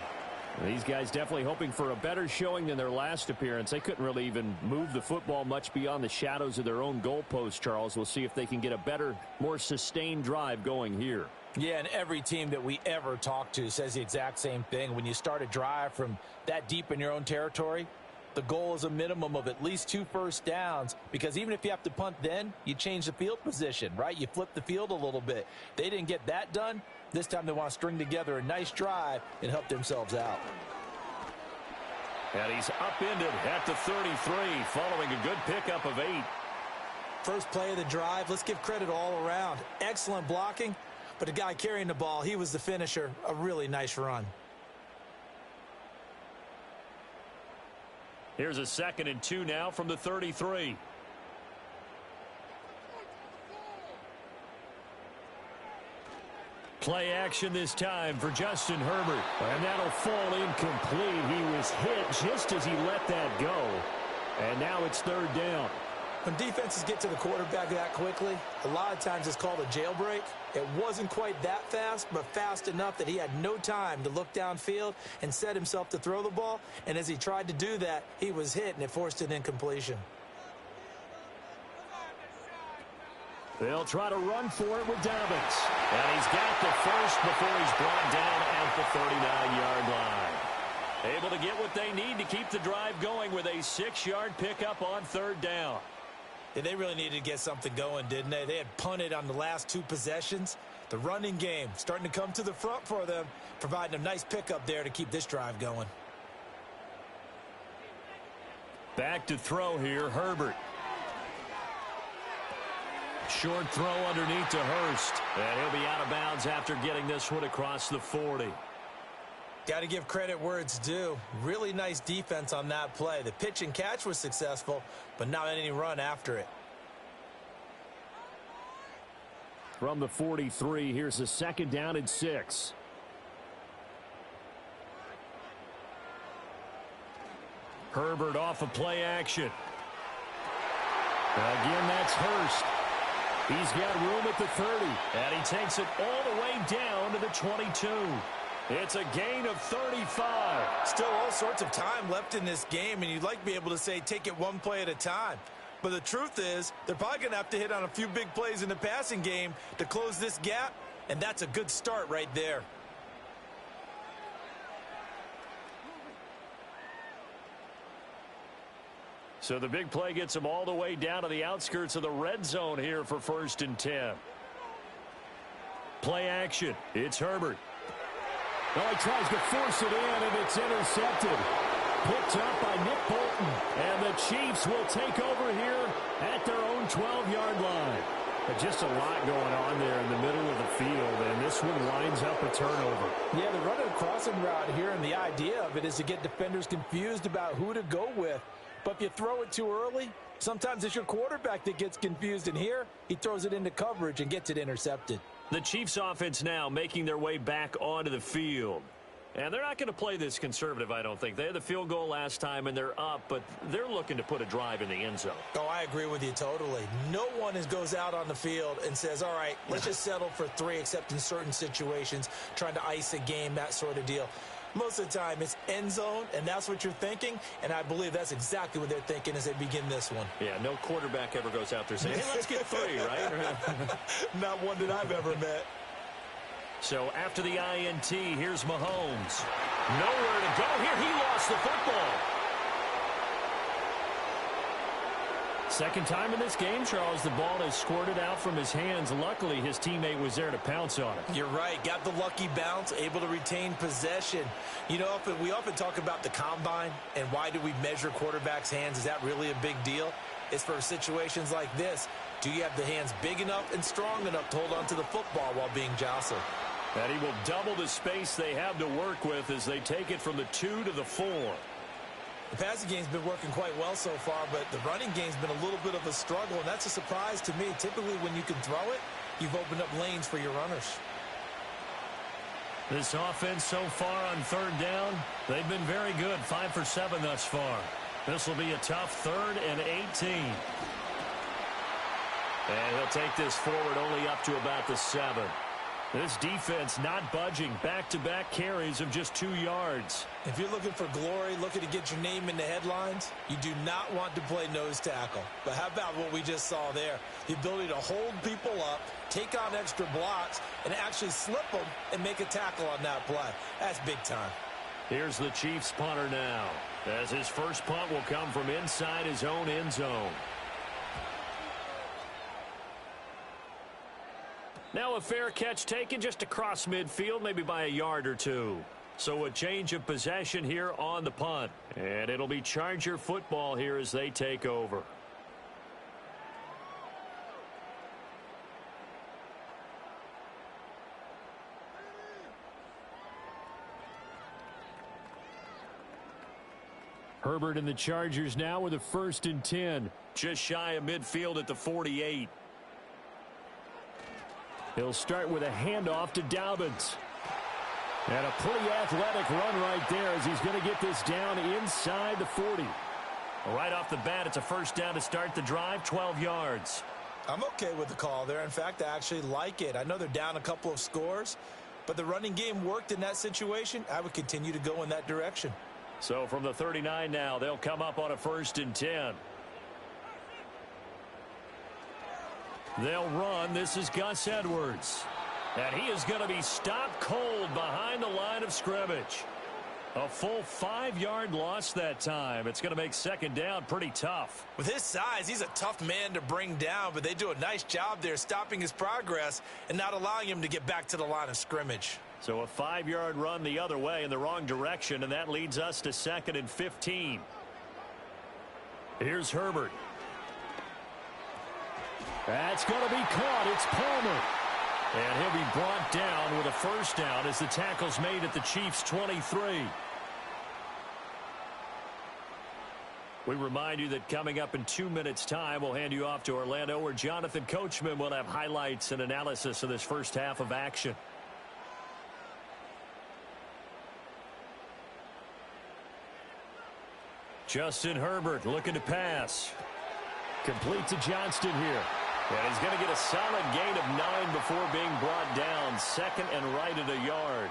[SPEAKER 8] These guys definitely hoping for a better showing than their last appearance. They couldn't really even move the football much beyond the shadows of their own goalpost, Charles. We'll see if they can get a better, more sustained drive going here.
[SPEAKER 4] Yeah, and every team that we ever talk to says the exact same thing. When you start a drive from that deep in your own territory, the goal is a minimum of at least 2 first downs, because even if you have to punt then, you change the field position, right? You flip the field a little bit. They didn't get that done. This time they want to string together a nice drive and help themselves out.
[SPEAKER 8] And he's upended at the 33 following a good pickup of 8.
[SPEAKER 6] first play of the drive. Let's give credit all around. Excellent blocking, but the guy carrying the ball, he was the finisher. A really nice run.
[SPEAKER 8] Here's a 2nd and 2 now from the 33. Play action this time for Justin Herbert. And that'll fall incomplete. He was hit just as he let that go. And now it's 3rd down.
[SPEAKER 6] When defenses get to the quarterback that quickly, a lot of times it's called a jailbreak. It wasn't quite that fast, but fast enough that he had no time to look downfield and set himself to throw the ball. And as he tried to do that, he was hit, and it forced an incompletion.
[SPEAKER 8] They'll try to run for it with Dobbins. And he's got the first before he's brought down at the 39-yard line. Able to get what they need to keep the drive going with a 6-yard pickup on 3rd down.
[SPEAKER 6] Yeah, they really needed to get something going, didn't they? They had punted on the last 2 possessions. The running game starting to come to the front for them, providing a nice pickup there to keep this drive going.
[SPEAKER 8] Back to throw here, Herbert. Short throw underneath to Hurst. And he'll be out of bounds after getting this one across the 40.
[SPEAKER 6] Got to give credit where it's due. Really nice defense on that play. The pitch and catch was successful, but not any run after it.
[SPEAKER 8] From the 43, here's a 2nd down and 6. Herbert off of play action. Again, that's Hurst. He's got room at the 30, and he takes it all the way down to the 22. It's a gain of 35.
[SPEAKER 6] Still all sorts of time left in this game, and you'd like to be able to say take it one play at a time. But the truth is, they're probably going to have to hit on a few big plays in the passing game to close this gap, and that's a good start right there.
[SPEAKER 8] So the big play gets him all the way down to the outskirts of the red zone here for 1st and 10. Play action. It's Herbert. Oh, he tries to force it in, and it's intercepted. Picked up by Nick Bolton. And the Chiefs will take over here at their own 12-yard line. But just a lot going on there in the middle of the field, and this one winds up a turnover.
[SPEAKER 4] Yeah, they're running a crossing route here, and the idea of it is to get defenders confused about who to go with. But if you throw it too early, sometimes it's your quarterback that gets confused. And here, he throws it into coverage and gets it intercepted.
[SPEAKER 8] The Chiefs offense now making their way back onto the field. And they're not going to play this conservative, I don't think. They had the field goal last time, and they're up, but they're looking to put a drive in the end zone.
[SPEAKER 6] Oh, I agree with you totally. No one goes out on the field and says, all right, let's just settle for 3, except in certain situations, trying to ice a game, that sort of deal. Most of the time, it's end zone, and that's what you're thinking, and I believe that's exactly what they're thinking as they begin this one.
[SPEAKER 8] Yeah, no quarterback ever goes out there saying, hey, let's get 3, right?
[SPEAKER 6] Not one that I've ever met.
[SPEAKER 8] So after the INT, here's Mahomes. Nowhere to go here. He lost the football. Second time in this game, Charles, the ball has squirted out from his hands. Luckily, his teammate was there to pounce on it.
[SPEAKER 6] You're right. Got the lucky bounce, able to retain possession. You know, we often talk about the combine and why do we measure quarterbacks' hands. Is that really a big deal? It's for situations like this. Do you have the hands big enough and strong enough to hold on to the football while being jostled?
[SPEAKER 8] And he will double the space they have to work with as they take it from the 2 to the 4.
[SPEAKER 6] The passing game's been working quite well so far, but the running game's been a little bit of a struggle, and that's a surprise to me. Typically, when you can throw it, you've opened up lanes for your runners.
[SPEAKER 8] This offense so far on 3rd down, they've been very good, 5 for 7 thus far. This will be a tough 3rd and 18. And he'll take this forward only up to about the 7. This defense not budging. Back-to-back carries of just 2 yards.
[SPEAKER 6] If you're looking for glory, looking to get your name in the headlines, you do not want to play nose tackle. But how about what we just saw there? The ability to hold people up, take on extra blocks, and actually slip them and make a tackle on that play. That's big time.
[SPEAKER 8] Here's the Chiefs punter now, as his first punt will come from inside his own end zone. Now a fair catch taken just across midfield, maybe by a yard or 2. So a change of possession here on the punt. And it'll be Charger football here as they take over. Herbert and the Chargers now with a 1st and 10.
[SPEAKER 3] Just shy of midfield at the 48.
[SPEAKER 8] He'll start with a handoff to Dobbins. And a pretty athletic run right there as he's going to get this down inside the 40.
[SPEAKER 3] Right off the bat, it's a 1st down to start the drive, 12 yards.
[SPEAKER 6] I'm okay with the call there. In fact, I actually like it. I know they're down a couple of scores, but the running game worked in that situation. I would continue to go in that direction.
[SPEAKER 3] So from the 39 now, they'll come up on a 1st and 10. They'll run. This is Gus Edwards. And he is going to be stopped cold behind the line of scrimmage. A full 5-yard loss that time. It's going to make 2nd down pretty tough.
[SPEAKER 6] With his size, he's a tough man to bring down, but they do a nice job there stopping his progress and not allowing him to get back to the line of scrimmage.
[SPEAKER 3] So a 5-yard run the other way in the wrong direction, and that leads us to 2nd and 15. Here's Herbert.
[SPEAKER 8] That's going to be caught. It's Palmer.
[SPEAKER 3] And he'll be brought down with a 1st down as the tackle's made at the Chiefs' 23. We remind you that coming up in 2 minutes' time, we'll hand you off to Orlando, where Jonathan Coachman will have highlights and analysis of this first half of action. Justin Herbert looking to pass.
[SPEAKER 8] Complete to Johnston here.
[SPEAKER 3] And he's going to get a solid gain of 9 before being brought down. 2nd and right at a yard.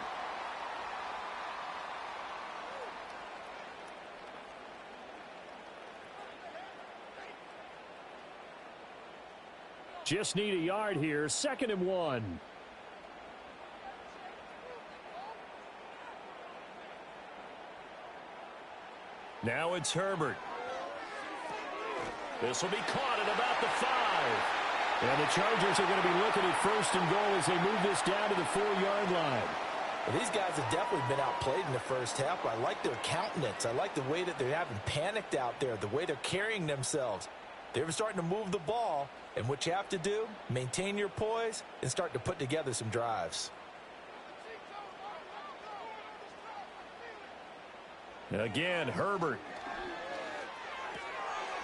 [SPEAKER 8] Just need a yard here. 2nd and 1.
[SPEAKER 3] Now it's Herbert. This will be caught at about the 5.
[SPEAKER 8] And the Chargers are going to be looking at 1st and goal as they move this down to the 4-yard line.
[SPEAKER 6] Well, these guys have definitely been outplayed in the first half. I like their countenance. I like the way that they haven't panicked out there, the way they're carrying themselves. They're starting to move the ball, and what you have to do, maintain your poise and start to put together some drives.
[SPEAKER 3] Again, Herbert.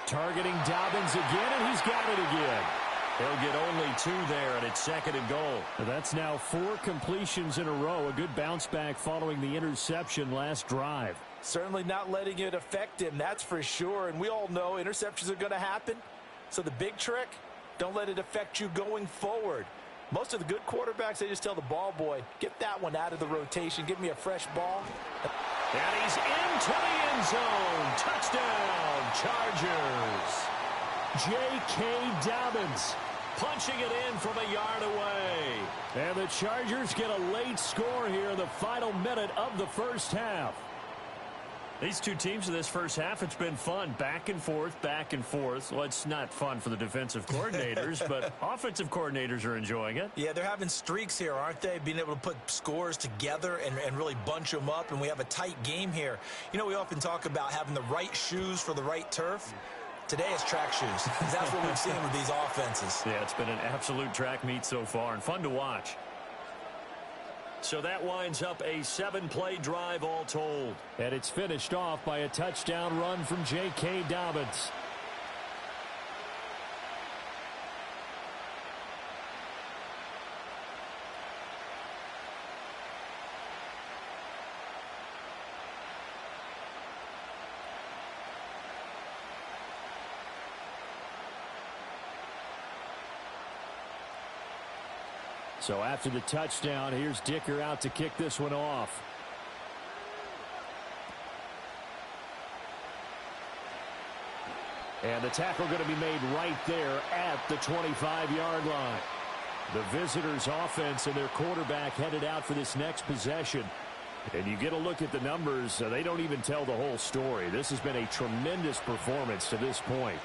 [SPEAKER 8] Targeting Dobbins again, and he's got it again.
[SPEAKER 3] He'll get only 2 there, and it's 2nd and goal.
[SPEAKER 8] That's now 4 completions in a row. A good bounce back following the interception last drive.
[SPEAKER 6] Certainly not letting it affect him, that's for sure. And we all know interceptions are going to happen. So the big trick, don't let it affect you going forward. Most of the good quarterbacks, they just tell the ball boy, get that one out of the rotation. Give me a fresh ball.
[SPEAKER 3] And he's into the end zone. Touchdown, Chargers.
[SPEAKER 8] J.K. Dobbins
[SPEAKER 3] punching it in from a yard away.
[SPEAKER 8] And the Chargers get a late score here in the final minute of the first half.
[SPEAKER 3] These two teams in this first half, it's been fun. Back and forth, back and forth. Well, it's not fun for the defensive coordinators, but offensive coordinators are enjoying it.
[SPEAKER 6] Yeah, they're having streaks here, aren't they? Being able to put scores together and really bunch them up, and we have a tight game here. You know, we often talk about having the right shoes for the right turf. Today it's track shoes. That's what we've seen with these offenses.
[SPEAKER 3] Yeah, it's been an absolute track meet so far and fun to watch. So that winds up a 7-play drive all told.
[SPEAKER 8] And it's finished off by a touchdown run from J.K. Dobbins. So after the touchdown, here's Dicker out to kick this one off. And the tackle going to be made right there at the 25-yard line. The visitors' offense and their quarterback headed out for this next possession. And you get a look at the numbers, they don't even tell the whole story. This has been a tremendous performance to this point.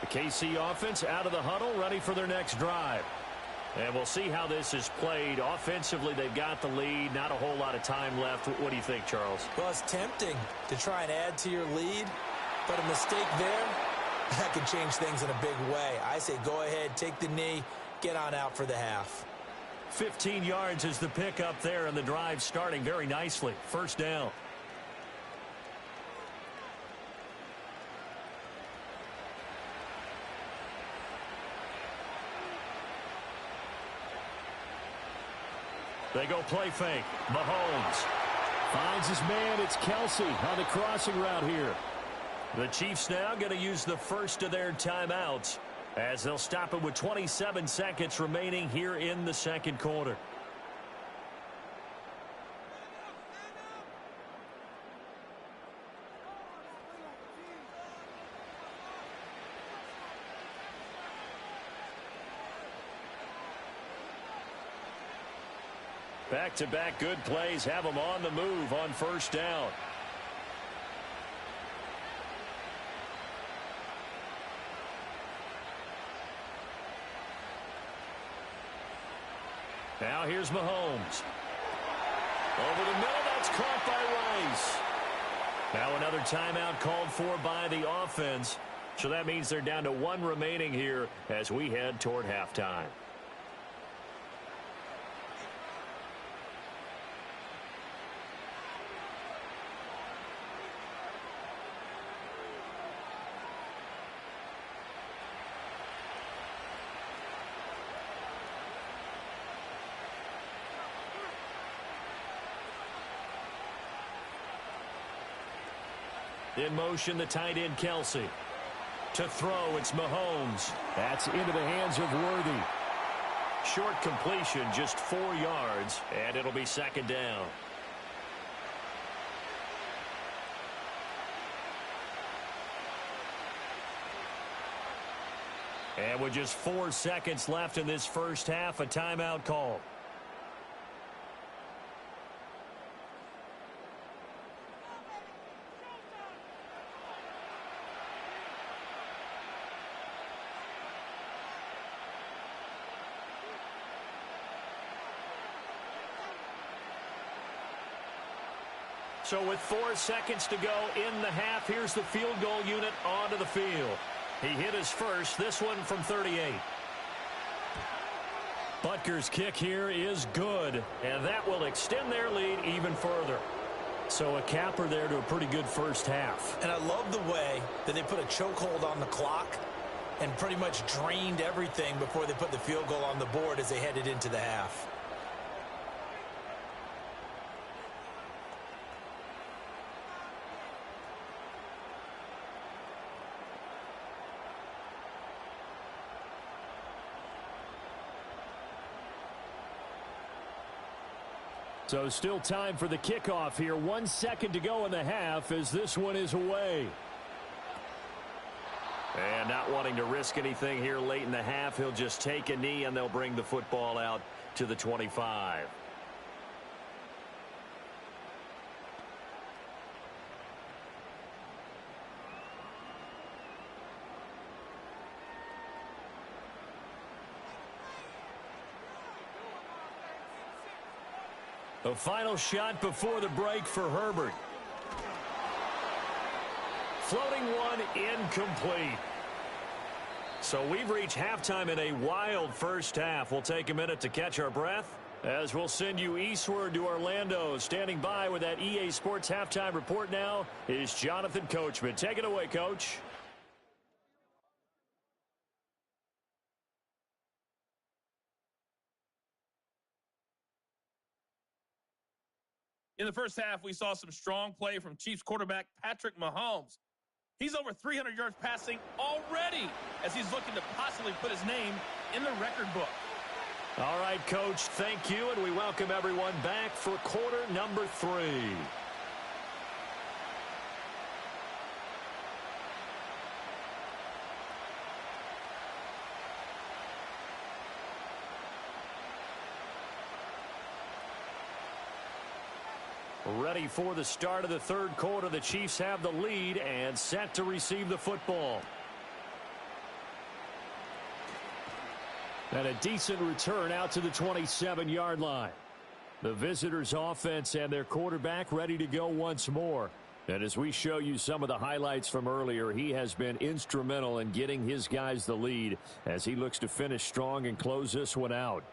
[SPEAKER 3] KC offense out of the huddle, ready for their next drive. And we'll see how this is played. Offensively, they've got the lead. Not a whole lot of time left. What do you think, Charles?
[SPEAKER 6] Well, it's tempting to try and add to your lead, but a mistake there that can change things in a big way. I say go ahead, take the knee, get on out for the half.
[SPEAKER 8] 15 yards is the pickup there, and the drive starting very nicely. First down. They go play fake. Mahomes finds his man. It's Kelsey on the crossing route here. The Chiefs now going to use the first of their timeouts as they'll stop it with 27 seconds remaining here in the second quarter. Back-to-back good plays have them on the move on first down. Now here's Mahomes. Over the middle, that's caught by Rice. Now another timeout called for by the offense. So that means they're down to one remaining here as we head toward halftime. In motion, the tight end, Kelsey. To throw, it's Mahomes. That's into the hands of Worthy. Short completion, just 4 yards, and it'll be second down. And with just 4 seconds left in this first half, a timeout call. So with 4 seconds to go in the half, here's the field goal unit onto the field. He hit his first, this one from 38. Butker's kick here is good, and that will extend their lead even further. So a capper there to a pretty good first half.
[SPEAKER 6] And I love the way that they put a chokehold on the clock and pretty much drained everything before they put the field goal on the board as they headed into the half.
[SPEAKER 8] So still time for the kickoff here. 1 second to go in the half as this one is away. And not wanting to risk anything here late in the half, he'll just take a knee and they'll bring the football out to the 25. A final shot before the break for Herbert. Floating one, incomplete. So we've reached halftime in a wild first half. We'll take a minute to catch our breath as we'll send you eastward to Orlando. Standing by with that EA Sports halftime report now is Jonathan Coachman. Take it away, Coach.
[SPEAKER 9] In the first half, we saw some strong play from Chiefs quarterback Patrick Mahomes. He's over 300 yards passing already as he's looking to possibly put his name in the record book.
[SPEAKER 8] All right, Coach, thank you, and we welcome everyone back for quarter number 3. Ready for the start of the third quarter. The Chiefs have the lead and set to receive the football. And a decent return out to the 27-yard line. The visitors' offense and their quarterback ready to go once more. And as we show you some of the highlights from earlier, he has been instrumental in getting his guys the lead as he looks to finish strong and close this one out.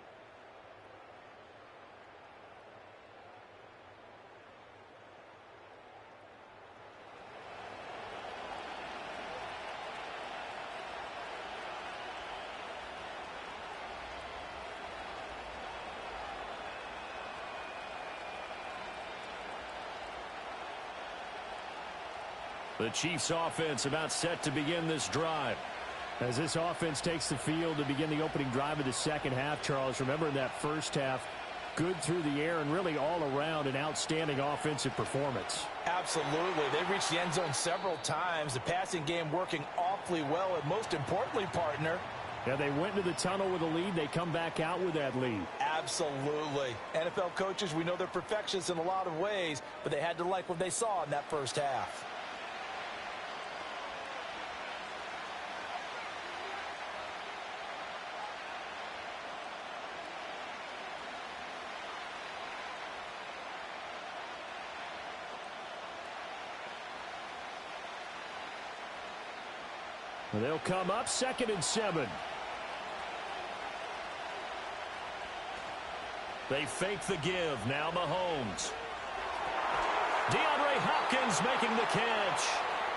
[SPEAKER 8] The Chiefs offense about set to begin this drive. As this offense takes the field to begin the opening drive of the second half, Charles, remember in that first half, good through the air and really all around an outstanding offensive performance.
[SPEAKER 4] Absolutely. They reached the end zone several times. The passing game working awfully well, and most importantly, partner,
[SPEAKER 8] yeah, they went into the tunnel with a lead. They come back out with that lead.
[SPEAKER 4] Absolutely. NFL coaches, we know they're perfectionists in a lot of ways, but they had to like what they saw in that first half.
[SPEAKER 8] They'll come up 2nd and 7. They fake the give. Now Mahomes. DeAndre Hopkins making the catch.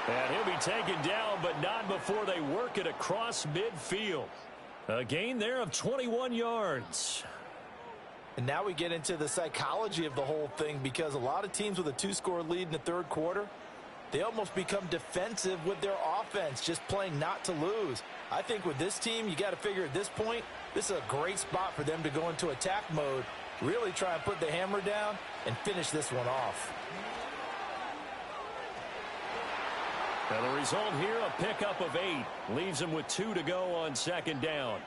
[SPEAKER 8] And he'll be taken down, but not before they work it across midfield. A gain there of 21 yards.
[SPEAKER 4] And now we get into the psychology of the whole thing, because a lot of teams with a 2-score lead in the third quarter, they almost become defensive with their offense, just playing not to lose. I think with this team, you got to figure at this point, this is a great spot for them to go into attack mode, really try and put the hammer down and finish this one off.
[SPEAKER 8] Now the result here, a pickup of 8. Leaves them with 2 to go on 2nd down.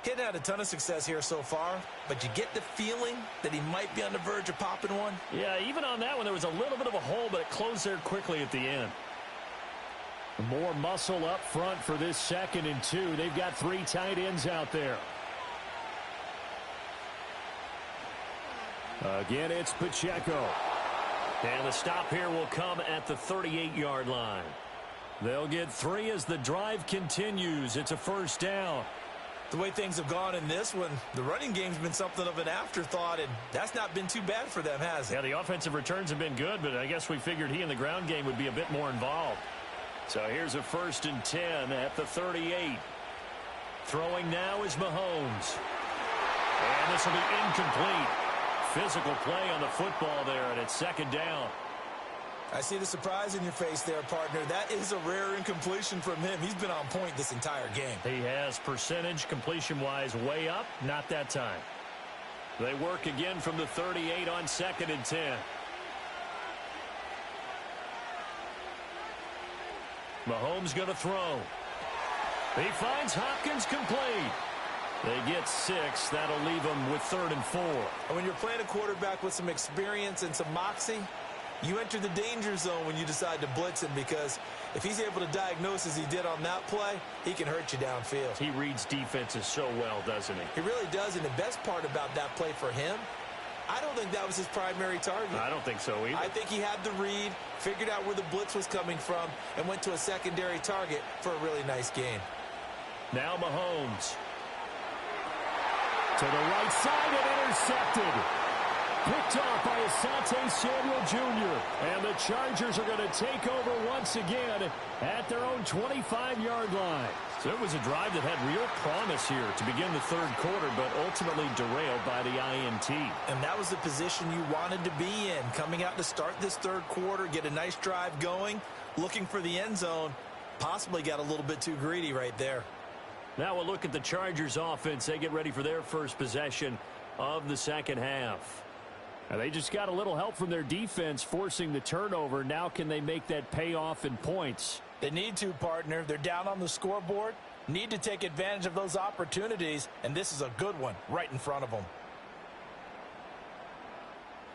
[SPEAKER 4] Hitting had a ton of success here so far, but you get the feeling that he might be on the verge of popping one.
[SPEAKER 8] Yeah, even on that one, there was a little bit of a hole, but it closed there quickly at the end. More muscle up front for this 2nd and 2. They've got 3 tight ends out there. Again, it's Pacheco. And the stop here will come at the 38-yard line. They'll get 3 as the drive continues. It's a 1st down.
[SPEAKER 4] The way things have gone in this one, the running game's been something of an afterthought, and that's not been too bad for them, has it?
[SPEAKER 8] Yeah, the offensive returns have been good, but I guess we figured he in the ground game would be a bit more involved. So here's a 1st and 10 at the 38. Throwing now is Mahomes. And this will be incomplete. Physical play on the football there, and it's 2nd down.
[SPEAKER 4] I see the surprise in your face there, partner. That is a rare incompletion from him. He's been on point this entire game.
[SPEAKER 8] He has percentage completion-wise way up, not that time. They work again from the 38 on 2nd and 10. Mahomes going to throw. He finds Hopkins complete. They get 6. That'll leave them with 3rd and 4.
[SPEAKER 4] And when you're playing a quarterback with some experience and some moxie, you enter the danger zone when you decide to blitz him, because if he's able to diagnose as he did on that play, he can hurt you downfield.
[SPEAKER 8] He reads defenses so well, doesn't he?
[SPEAKER 4] He really does, and the best part about that play for him, I don't think that was his primary target.
[SPEAKER 8] I don't think so either.
[SPEAKER 4] I think he had the read, figured out where the blitz was coming from, and went to a secondary target for a really nice gain.
[SPEAKER 8] Now Mahomes. To the right side and intercepted. Picked off by Asante Samuel Jr. And the Chargers are going to take over once again at their own 25-yard line. So it was a drive that had real promise here to begin the third quarter, but ultimately derailed by the INT.
[SPEAKER 4] And that was the position you wanted to be in, coming out to start this third quarter, get a nice drive going, looking for the end zone. Possibly got a little bit too greedy right there.
[SPEAKER 8] Now we'll look at the Chargers offense. They get ready for their first possession of the second half. And they just got a little help from their defense forcing the turnover. Now can they make that pay off in points?
[SPEAKER 4] They need to, partner. They're down on the scoreboard. Need to take advantage of those opportunities, and this is a good one right in front of them.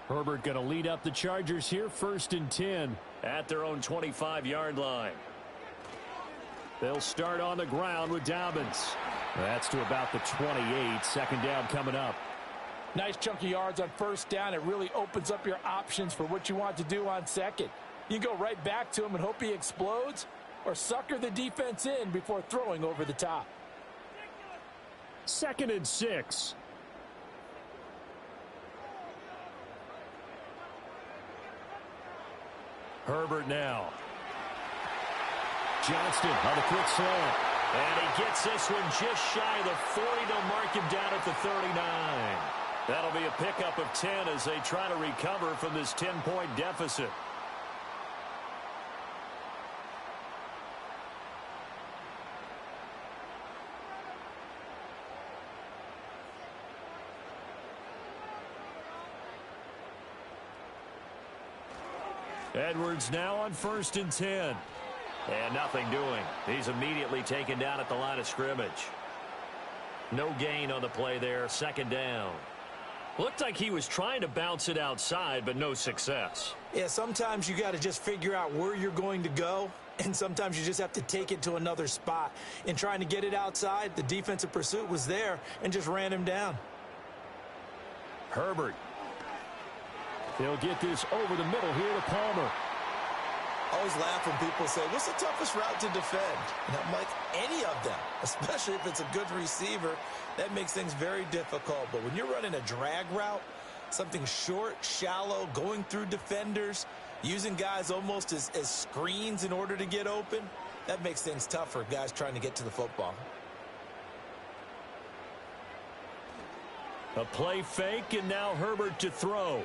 [SPEAKER 8] Herbert going to lead up the Chargers here, 1st and 10 at their own 25-yard line. They'll start on the ground with Dobbins. That's to about the 28. Second down coming up.
[SPEAKER 4] Nice chunky yards on first down. It really opens up your options for what you want to do on second. You go right back to him and hope he explodes, or sucker the defense in before throwing over the top.
[SPEAKER 8] 2nd and 6. Herbert now. Johnston on the quick slant.
[SPEAKER 3] And he gets this one just shy of the 40. They'll mark him down at the 39. That'll be a pickup of 10 as they try to recover from this 10-point deficit. Edwards now on 1st and 10. And nothing doing. He's immediately taken down at the line of scrimmage. No gain on the play there. 2nd down. Looked like he was trying to bounce it outside, but no success.
[SPEAKER 6] Yeah, sometimes you got to just figure out where you're going to go, and sometimes you just have to take it to another spot. In trying to get it outside, the defensive pursuit was there and just ran him down.
[SPEAKER 8] Herbert. They'll get this over the middle here to Palmer.
[SPEAKER 6] I always laugh when people say, what's the toughest route to defend? And I'm like, any of them, especially if it's a good receiver. That makes things very difficult. But when you're running a drag route, something short, shallow, going through defenders, using guys almost as screens in order to get open, that makes things tough for guys trying to get to the football.
[SPEAKER 3] A play fake, and now Herbert to throw.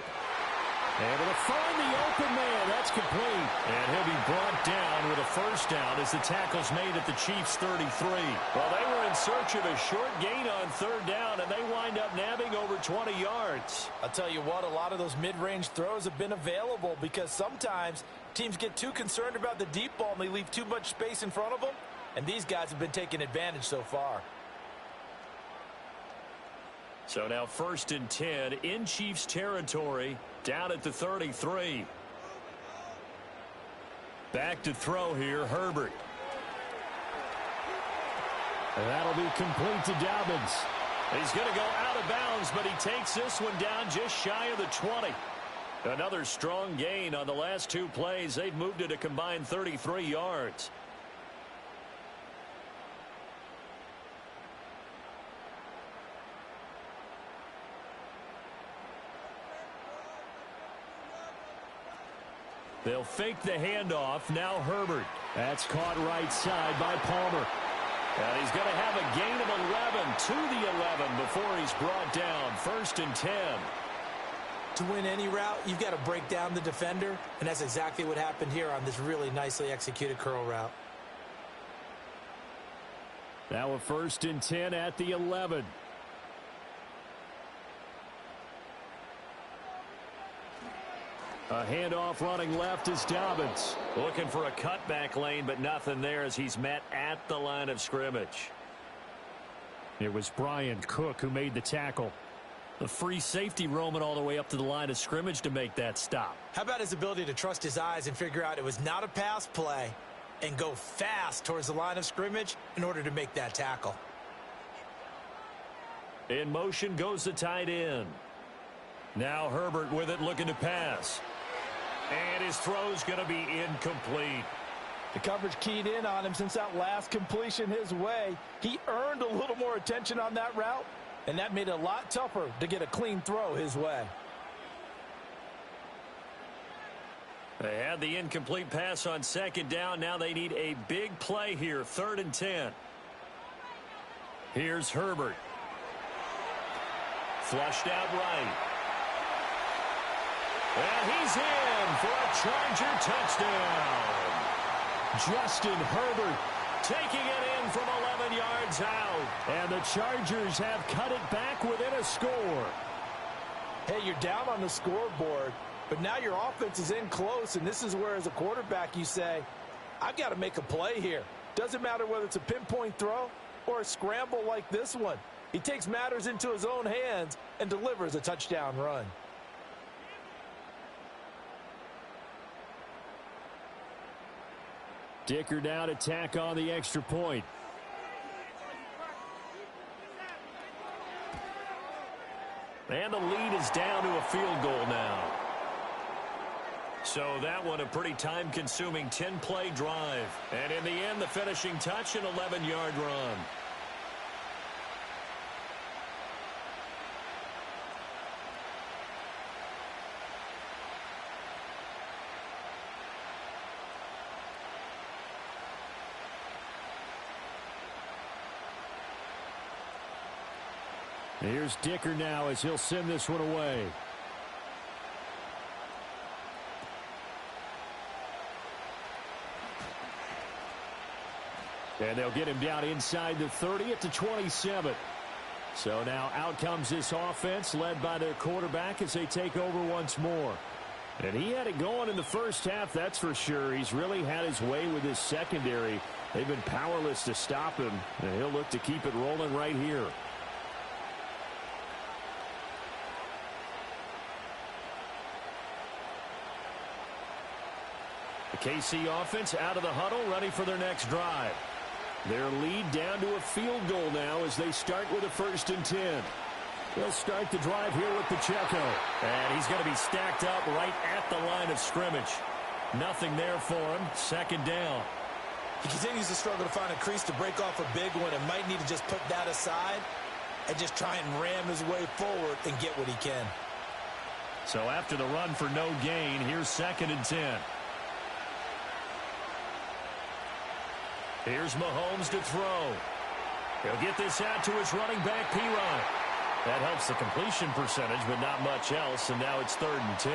[SPEAKER 8] Able to find the open man. That's complete.
[SPEAKER 3] And he'll be brought down with a 1st down as the tackle's made at the Chiefs' 33. Well, they were in search of a short gain on 3rd down, and they wind up nabbing over 20 yards.
[SPEAKER 4] I'll tell you what, a lot of those mid-range throws have been available because sometimes teams get too concerned about the deep ball and they leave too much space in front of them, and these guys have been taking advantage so far.
[SPEAKER 3] So now 1st and 10 in Chiefs territory, down at the 33. Back to throw here, Herbert.
[SPEAKER 8] And that'll be complete to Dobbins.
[SPEAKER 3] He's going to go out of bounds, but he takes this one down just shy of the 20. Another strong gain on the last 2 plays. They've moved it a combined 33 yards. They'll fake the handoff. Now Herbert.
[SPEAKER 8] That's caught right side by Palmer.
[SPEAKER 3] And he's going to have a gain of 11 to the 11 before he's brought down. 1st and 10.
[SPEAKER 6] To win any route, you've got to break down the defender, and that's exactly what happened here on this really nicely executed curl route.
[SPEAKER 8] Now a 1st and 10 at the 11. A handoff running left is Dobbins.
[SPEAKER 3] Looking for a cutback lane, but nothing there as he's met at the line of scrimmage.
[SPEAKER 8] It was Brian Cook who made the tackle.
[SPEAKER 3] The free safety roaming all the way up to the line of scrimmage to make that stop.
[SPEAKER 6] How about his ability to trust his eyes and figure out it was not a pass play and go fast towards the line of scrimmage in order to make that tackle?
[SPEAKER 3] In motion goes the tight end. Now Herbert with it, looking to pass. And his throw's going to be incomplete.
[SPEAKER 4] The coverage keyed in on him since that last completion his way. He earned a little more attention on that route, and that made it a lot tougher to get a clean throw his way.
[SPEAKER 3] They had the incomplete pass on 2nd down. Now they need a big play here. 3rd and 10. Here's Herbert. Flushed out right. And he's in for a Charger touchdown.
[SPEAKER 8] Justin Herbert
[SPEAKER 3] taking it in from 11 yards out.
[SPEAKER 8] And the Chargers have cut it back within a score.
[SPEAKER 4] Hey, you're down on the scoreboard, but now your offense is in close, and this is where, as a quarterback, you say, I've got to make a play here. Doesn't matter whether it's a pinpoint throw or a scramble like this one. He takes matters into his own hands and delivers a touchdown run.
[SPEAKER 8] Dicker now to tack on the extra point.
[SPEAKER 3] And the lead is down to a field goal now.
[SPEAKER 8] So that one a pretty time-consuming 10-play drive. And in the end, the finishing touch, an 11-yard run. Here's Dicker now as he'll send this one away. And they'll get him down inside the 30 at the 27. So now out comes this offense led by their quarterback as they take over once more. And he had it going in the first half, that's for sure. He's really had his way with his secondary. They've been powerless to stop him, and he'll look to keep it rolling right here. The KC offense out of the huddle, ready for their next drive. Their lead down to a field goal now as they start with a 1st and 10. They'll start the drive here with Pacheco. And he's going to be stacked up right at the line of scrimmage. Nothing there for him. 2nd down.
[SPEAKER 6] He continues to struggle to find a crease to break off a big one and might need to just put that aside and just try and ram his way forward and get what he can.
[SPEAKER 8] So after the run for no gain, here's 2nd and 10. Here's Mahomes to throw. He'll get this out to his running back, P-Rod. That helps the completion percentage, but not much else, and now it's 3rd and 10.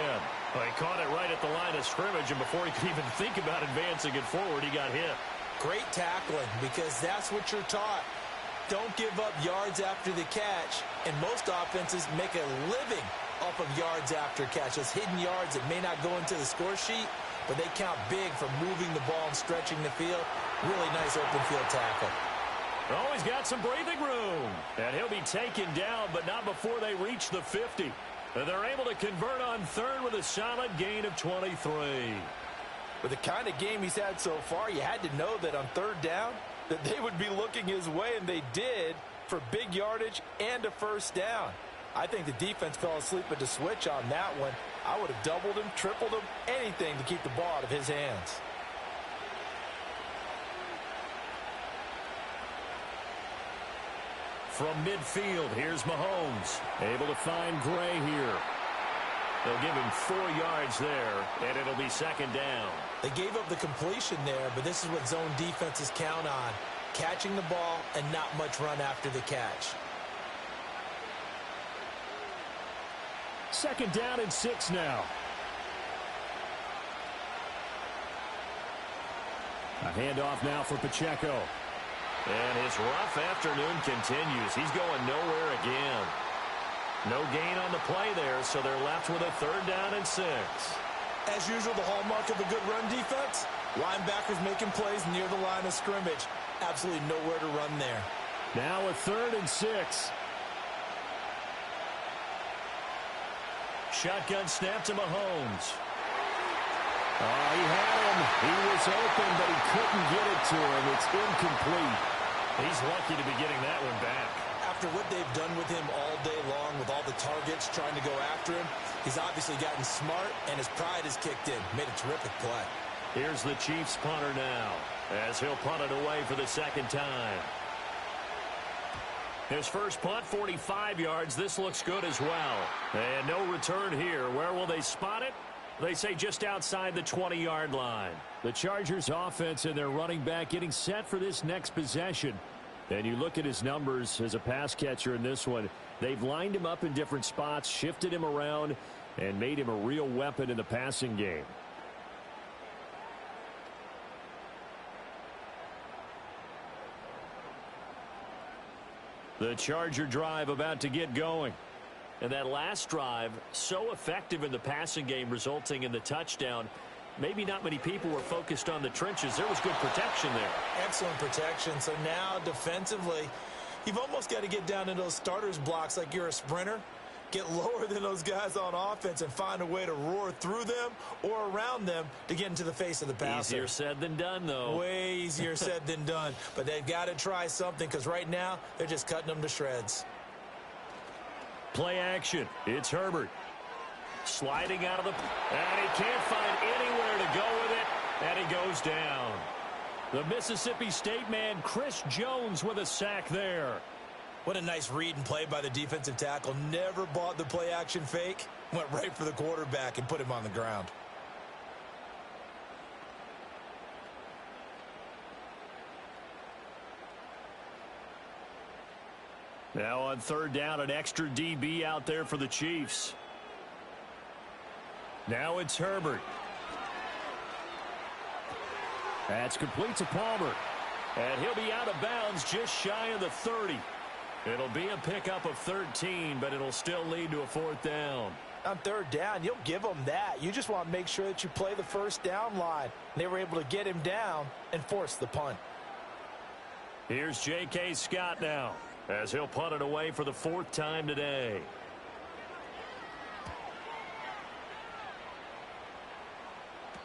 [SPEAKER 8] Well, he caught it right at the line of scrimmage, and before he could even think about advancing it forward, he got hit.
[SPEAKER 6] Great tackling, because that's what you're taught. Don't give up yards after the catch, and most offenses make a living off of yards after catch. Those hidden yards that may not go into the score sheet, but they count big for moving the ball and stretching the field. Really nice open field tackle.
[SPEAKER 8] Oh, he's got some breathing room. And he'll be taken down, but not before they reach the 50. And they're able to convert on 3rd with a solid gain of 23.
[SPEAKER 4] With the kind of game he's had so far, you had to know that on 3rd down, that they would be looking his way, and they did, for big yardage and a 1st down. I think the defense fell asleep at the switch on that one. I would have doubled him, tripled him, anything to keep the ball out of his hands.
[SPEAKER 8] From midfield, here's Mahomes. Able to find Gray here. They'll give him 4 yards there, and it'll be 2nd down.
[SPEAKER 6] They gave up the completion there, but this is what zone defenses count on. Catching the ball and not much run after the catch.
[SPEAKER 8] 2nd down and 6 now. A handoff now for Pacheco. And his rough afternoon continues. He's going nowhere again. No gain on the play there, so they're left with a 3rd down and 6.
[SPEAKER 6] As usual, the hallmark of a good run defense, linebackers making plays near the line of scrimmage. Absolutely nowhere to run there.
[SPEAKER 8] Now a 3rd and 6. Shotgun snap to Mahomes. Oh, he had him. He was open, but he couldn't get it to him. It's incomplete. He's lucky to be getting that one back.
[SPEAKER 6] After what they've done with him all day long, with all the targets trying to go after him, he's obviously gotten smart, and his pride has kicked in. Made a terrific play.
[SPEAKER 8] Here's the Chiefs punter now, as he'll punt it away for the 2nd time. His first punt, 45 yards. This looks good as well. And no return here. Where will they spot it? They say just outside the 20-yard line. The Chargers offense and their running back getting set for this next possession. And you look at his numbers as a pass catcher in this one. They've lined him up in different spots, shifted him around, and made him a real weapon in the passing game. The Charger drive about to get going. And that last drive, so effective in the passing game, resulting in the touchdown. Maybe not many people were focused on the trenches. There was good protection there.
[SPEAKER 6] Excellent protection. So now defensively, you've almost got to get down to those starters blocks like you're a sprinter. Get lower than those guys on offense and find a way to roar through them or around them to get into the face of the passer.
[SPEAKER 8] Easier said than done, though.
[SPEAKER 6] Way easier said than done. But they've got to try something, because right now they're just cutting them to shreds.
[SPEAKER 8] Play action. It's Herbert. Sliding out of the... And he can't find anywhere to go with it. And he goes down. The Mississippi State man, Chris Jones, with a sack there.
[SPEAKER 6] What a nice read and play by the defensive tackle. Never bought the play-action fake. Went right for the quarterback and put him on the ground.
[SPEAKER 8] Now on third down, an extra DB out there for the Chiefs. Now it's Herbert. That's complete to Palmer. And he'll be out of bounds just shy of the 30. It'll be a pickup of 13, but it'll still lead to a fourth down.
[SPEAKER 6] On third down, you'll give them that. You just want to make sure that you play the first down line. They were able to get him down and force the punt.
[SPEAKER 8] Here's J.K. Scott now, as he'll punt it away for the fourth time today.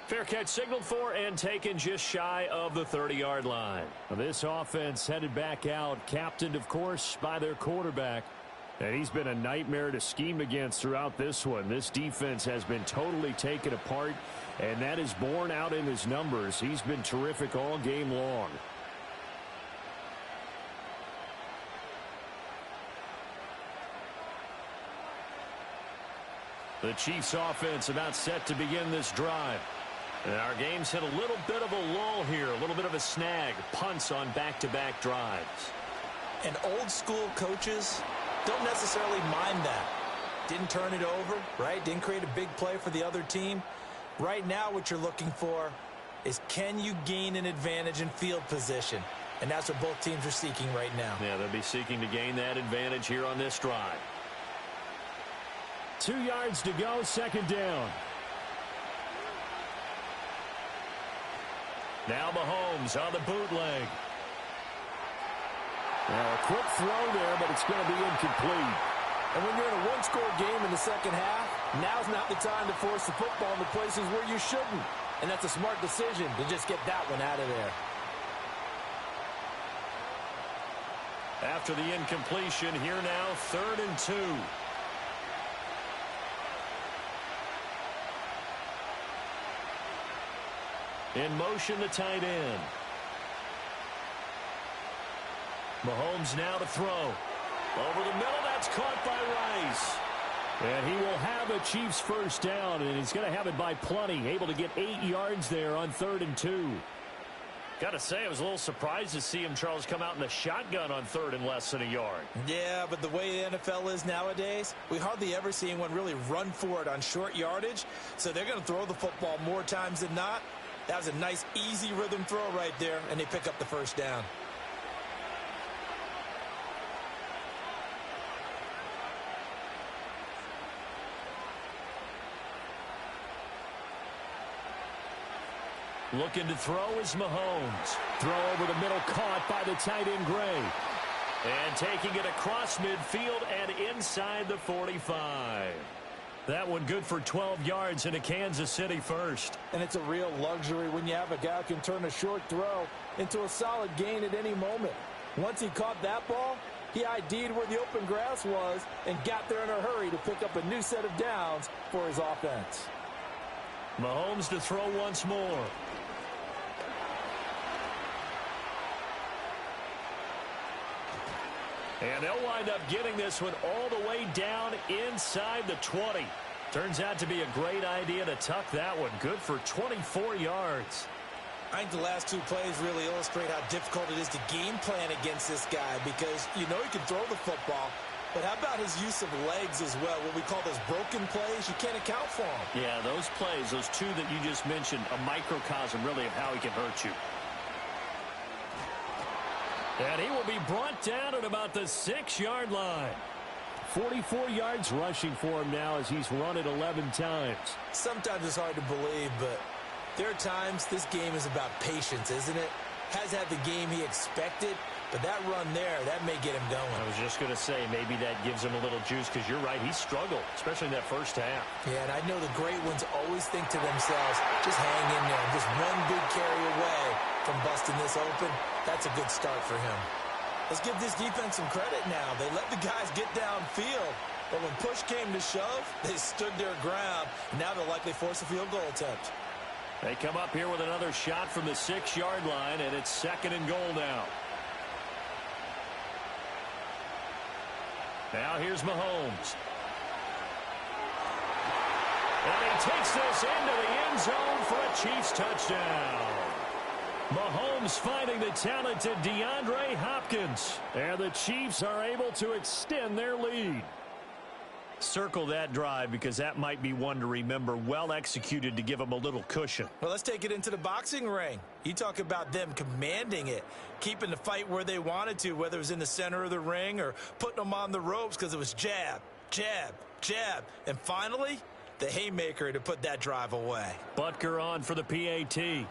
[SPEAKER 8] Fair catch signaled for and taken just shy of the 30-yard line. This offense headed back out, captained, of course, by their quarterback. And he's been a nightmare to scheme against throughout this one. This defense has been totally taken apart, and that is borne out in his numbers. He's been terrific all game long. The Chiefs offense about set to begin this drive. And our game's hit a little bit of a lull here, a little bit of a snag. Punts on back-to-back drives.
[SPEAKER 6] And old-school coaches don't necessarily mind that. Didn't turn it over, right? Didn't create a big play for the other team. Right now what you're looking for is, can you gain an advantage in field position? And that's what both teams are seeking right now.
[SPEAKER 8] Yeah, they'll be seeking to gain that advantage here on this drive. 2 yards to go, second down. Now Mahomes on the bootleg. Now a quick throw there, but it's going to be incomplete.
[SPEAKER 6] And when you're in a one-score game in the second half, now's not the time to force the football in the places where you shouldn't. And that's a smart decision to just get that one out of there.
[SPEAKER 8] After the incompletion, here now, 3rd and 2. In motion, the tight end. Mahomes now to throw. Over the middle, that's caught by Rice. And he will have a Chiefs first down, and he's going to have it by plenty. Able to get 8 yards there on 3rd and 2. Got to say, I was a little surprised to see him, Charles, come out in the shotgun on 3rd and less than a yard.
[SPEAKER 6] Yeah, but the way the NFL is nowadays, we hardly ever see anyone really run for it on short yardage. So they're going to throw the football more times than not. That was a nice, easy rhythm throw right there, and they pick up the first down.
[SPEAKER 8] Looking to throw is Mahomes. Throw over the middle, caught by the tight end Gray. And taking it across midfield and inside the 45. That one good for 12 yards into Kansas City first.
[SPEAKER 6] And it's a real luxury when you have a guy who can turn a short throw into a solid gain at any moment. Once he caught that ball, he ID'd where the open grass was and got there in a hurry to pick up a new set of downs for his offense.
[SPEAKER 8] Mahomes to throw once more. And they'll wind up getting this one all the way down inside the 20. Turns out to be a great idea to tuck that one. Good for 24 yards.
[SPEAKER 6] I think the last two plays really illustrate how difficult it is to game plan against this guy, because you know he can throw the football, but how about his use of legs as well? What we call those broken plays, you can't account for them.
[SPEAKER 8] Yeah, those plays, those two that you just mentioned, a microcosm really of how he can hurt you. And he will be brought down at about the 6-yard line. 44 yards rushing for him now as he's run it 11 times.
[SPEAKER 6] Sometimes it's hard to believe, but there are times this game is about patience, isn't it? Has had the game he expected, but that run there, that may get him going.
[SPEAKER 8] I was just going to say, maybe that gives him a little juice, because you're right, he struggled, especially in that first half.
[SPEAKER 6] Yeah, and I know the great ones always think to themselves, just hang in there, just one big carry away from busting this open. That's a good start for him. Let's give this defense some credit now. They let the guys get downfield, But when push came to shove, they stood their ground. Now they'll likely force a field goal attempt.
[SPEAKER 8] They come up here with another shot from the 6-yard line, and it's 2nd and goal now. Now here's Mahomes. And he takes this into the end zone for a Chiefs touchdown. Mahomes finding the talented DeAndre Hopkins. And the Chiefs are able to extend their lead. Circle that drive because that might be one to remember. Well executed to give them a little cushion.
[SPEAKER 6] Well, let's take it into the boxing ring. You talk about them commanding it, keeping the fight where they wanted to, whether it was in the center of the ring or putting them on the ropes because it was jab, jab, jab. And finally, the haymaker to put that drive away.
[SPEAKER 8] Butker on for the PAT.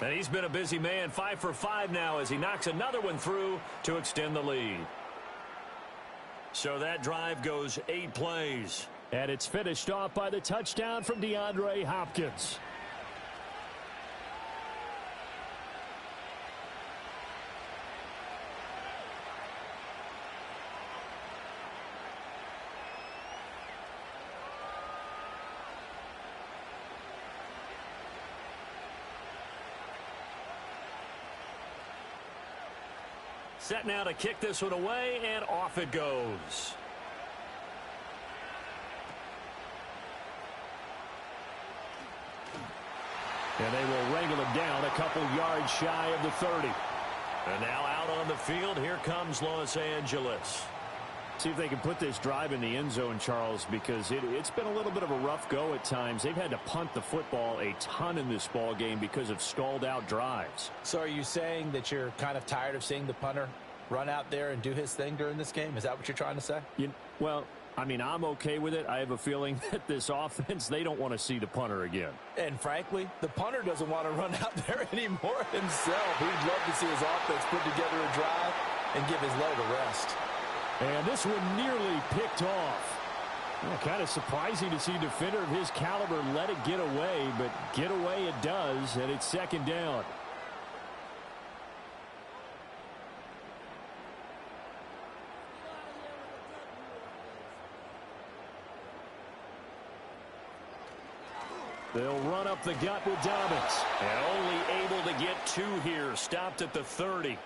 [SPEAKER 8] And he's been a busy man, 5 for 5 now as he knocks another one through to extend the lead. So that drive goes 8 plays. And it's finished off by the touchdown from DeAndre Hopkins. Set now to kick this one away, and off it goes. And they will wrangle him down a couple yards shy of the 30. And now out on the field, here comes Los Angeles. See if they can put this drive in the end zone, Charles, because it's been a little bit of a rough go at times. They've had to punt the football a ton in this ball game because of stalled out drives.
[SPEAKER 4] So are you saying that you're kind of tired of seeing the punter run out there and do his thing during this game? Is that what you're trying to say?
[SPEAKER 8] Well, I mean, I'm okay with it. I have a feeling that this offense, they don't want to see the punter again.
[SPEAKER 4] And frankly, the punter doesn't want to run out there anymore himself. He'd love to see his offense put together a drive and give his leg a rest.
[SPEAKER 8] And this one nearly picked off. Well, kind of surprising to see a defender of his caliber let it get away, but get away it does, and it's 2nd down. They'll run up the gut with Dobbins. And only able to get 2 here. Stopped at the 30.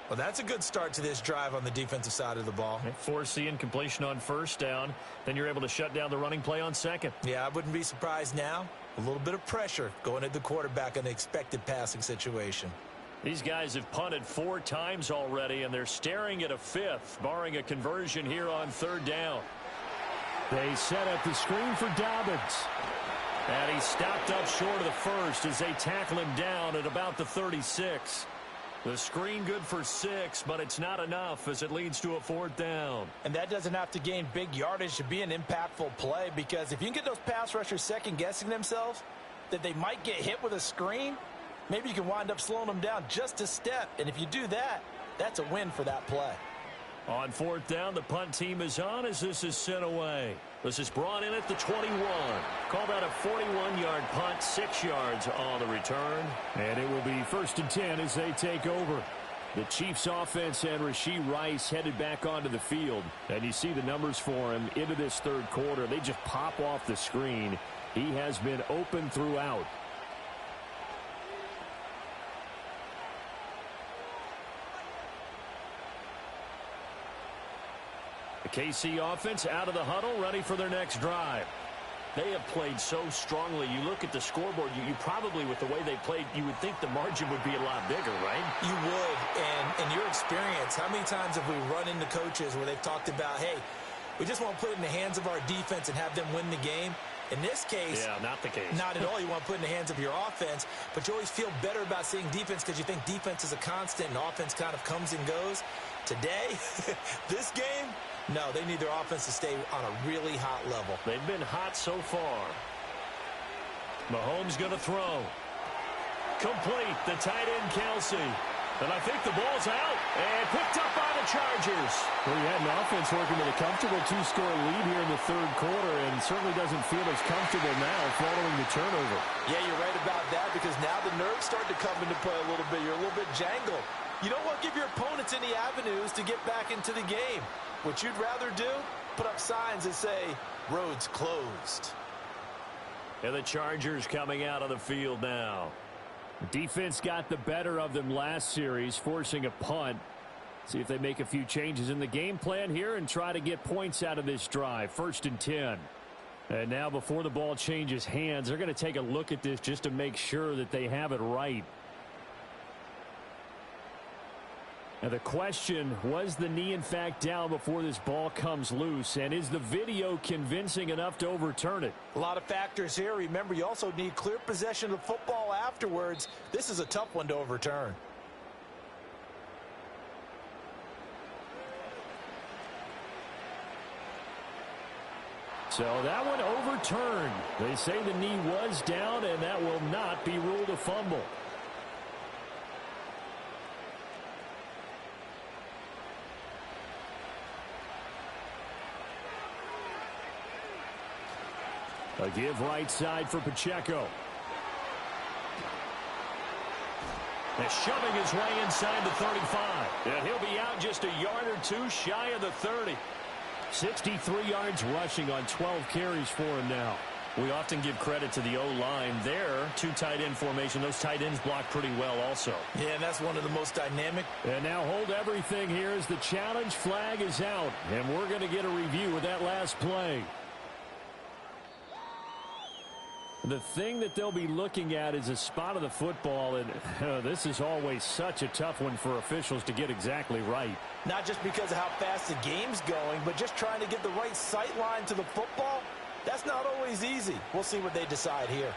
[SPEAKER 6] Well, that's a good start to this drive on the defensive side of the ball.
[SPEAKER 8] Force the incompletion on 1st down. Then you're able to shut down the running play on 2nd.
[SPEAKER 6] Yeah, I wouldn't be surprised now. A little bit of pressure going at the quarterback in the expected passing situation.
[SPEAKER 8] These guys have punted 4 times already, and they're staring at a 5th, barring a conversion here on 3rd down. They set up the screen for Dobbins. And he stopped up short of the 1st as they tackle him down at about the 36. The screen good for 6, but it's not enough as it leads to a 4th down.
[SPEAKER 4] And that doesn't have to gain big yardage to be an impactful play, because if you can get those pass rushers second-guessing themselves that they might get hit with a screen, maybe you can wind up slowing them down just a step. And if you do that, that's a win for that play.
[SPEAKER 8] On 4th down, the punt team is on as this is sent away. This is brought in at the 21. Call that a 41-yard punt, 6 yards on the return. And it will be 1st and 10 as they take over. The Chiefs offense and Rashee Rice headed back onto the field. And you see the numbers for him into this 3rd quarter. They just pop off the screen. He has been open throughout. KC offense out of the huddle, ready for their next drive. They have played so strongly. You look at the scoreboard, you probably, with the way they played, you would think the margin would be a lot bigger, right?
[SPEAKER 6] You would. And in your experience, how many times have we run into coaches where they've talked about, hey, we just want to put it in the hands of our defense and have them win the game? In this case,
[SPEAKER 8] yeah, not the case.
[SPEAKER 6] Not at all. You want to put it in the hands of your offense, but you always feel better about seeing defense because you think defense is a constant and offense kind of comes and goes. Today, this game, no, they need their offense to stay on a really hot level.
[SPEAKER 8] They've been hot so far. Mahomes going to throw. Complete, the tight end, Kelsey. And I think the ball's out and picked up by the Chargers.
[SPEAKER 10] Well, you had an offense working with a comfortable 2-score lead here in the 3rd quarter and certainly doesn't feel as comfortable now following the turnover.
[SPEAKER 4] Yeah, you're right about that because now the nerves start to come into play a little bit. You're a little bit jangled. You don't want to give your opponents any avenues to get back into the game. What you'd rather do, put up signs that say, roads closed.
[SPEAKER 8] And the Chargers coming out on the field now. Defense got the better of them last series, forcing a punt. See if they make a few changes in the game plan here and try to get points out of this drive. 1st and 10. And now before the ball changes hands, they're going to take a look at this just to make sure that they have it right. Now the question, was the knee in fact down before this ball comes loose? And is the video convincing enough to overturn it?
[SPEAKER 4] A lot of factors here. Remember, you also need clear possession of the football afterwards. This is a tough one to overturn.
[SPEAKER 8] So that one overturned. They say the knee was down, and that will not be ruled a fumble. A give right side for Pacheco. And shoving his way inside the 35. And he'll be out just a yard or two shy of the 30. 63 yards rushing on 12 carries for him now. We often give credit to the O-line there. 2 tight end formation. Those tight ends block pretty well also.
[SPEAKER 4] Yeah, and that's one of the most dynamic.
[SPEAKER 8] And now hold everything here as the challenge flag is out. And we're going to get a review of that last play. The thing that they'll be looking at is a spot of the football, and this is always such a tough one for officials to get exactly right.
[SPEAKER 4] Not just because of how fast the game's going, but just trying to get the right sight line to the football. That's not always easy. We'll see what they decide here.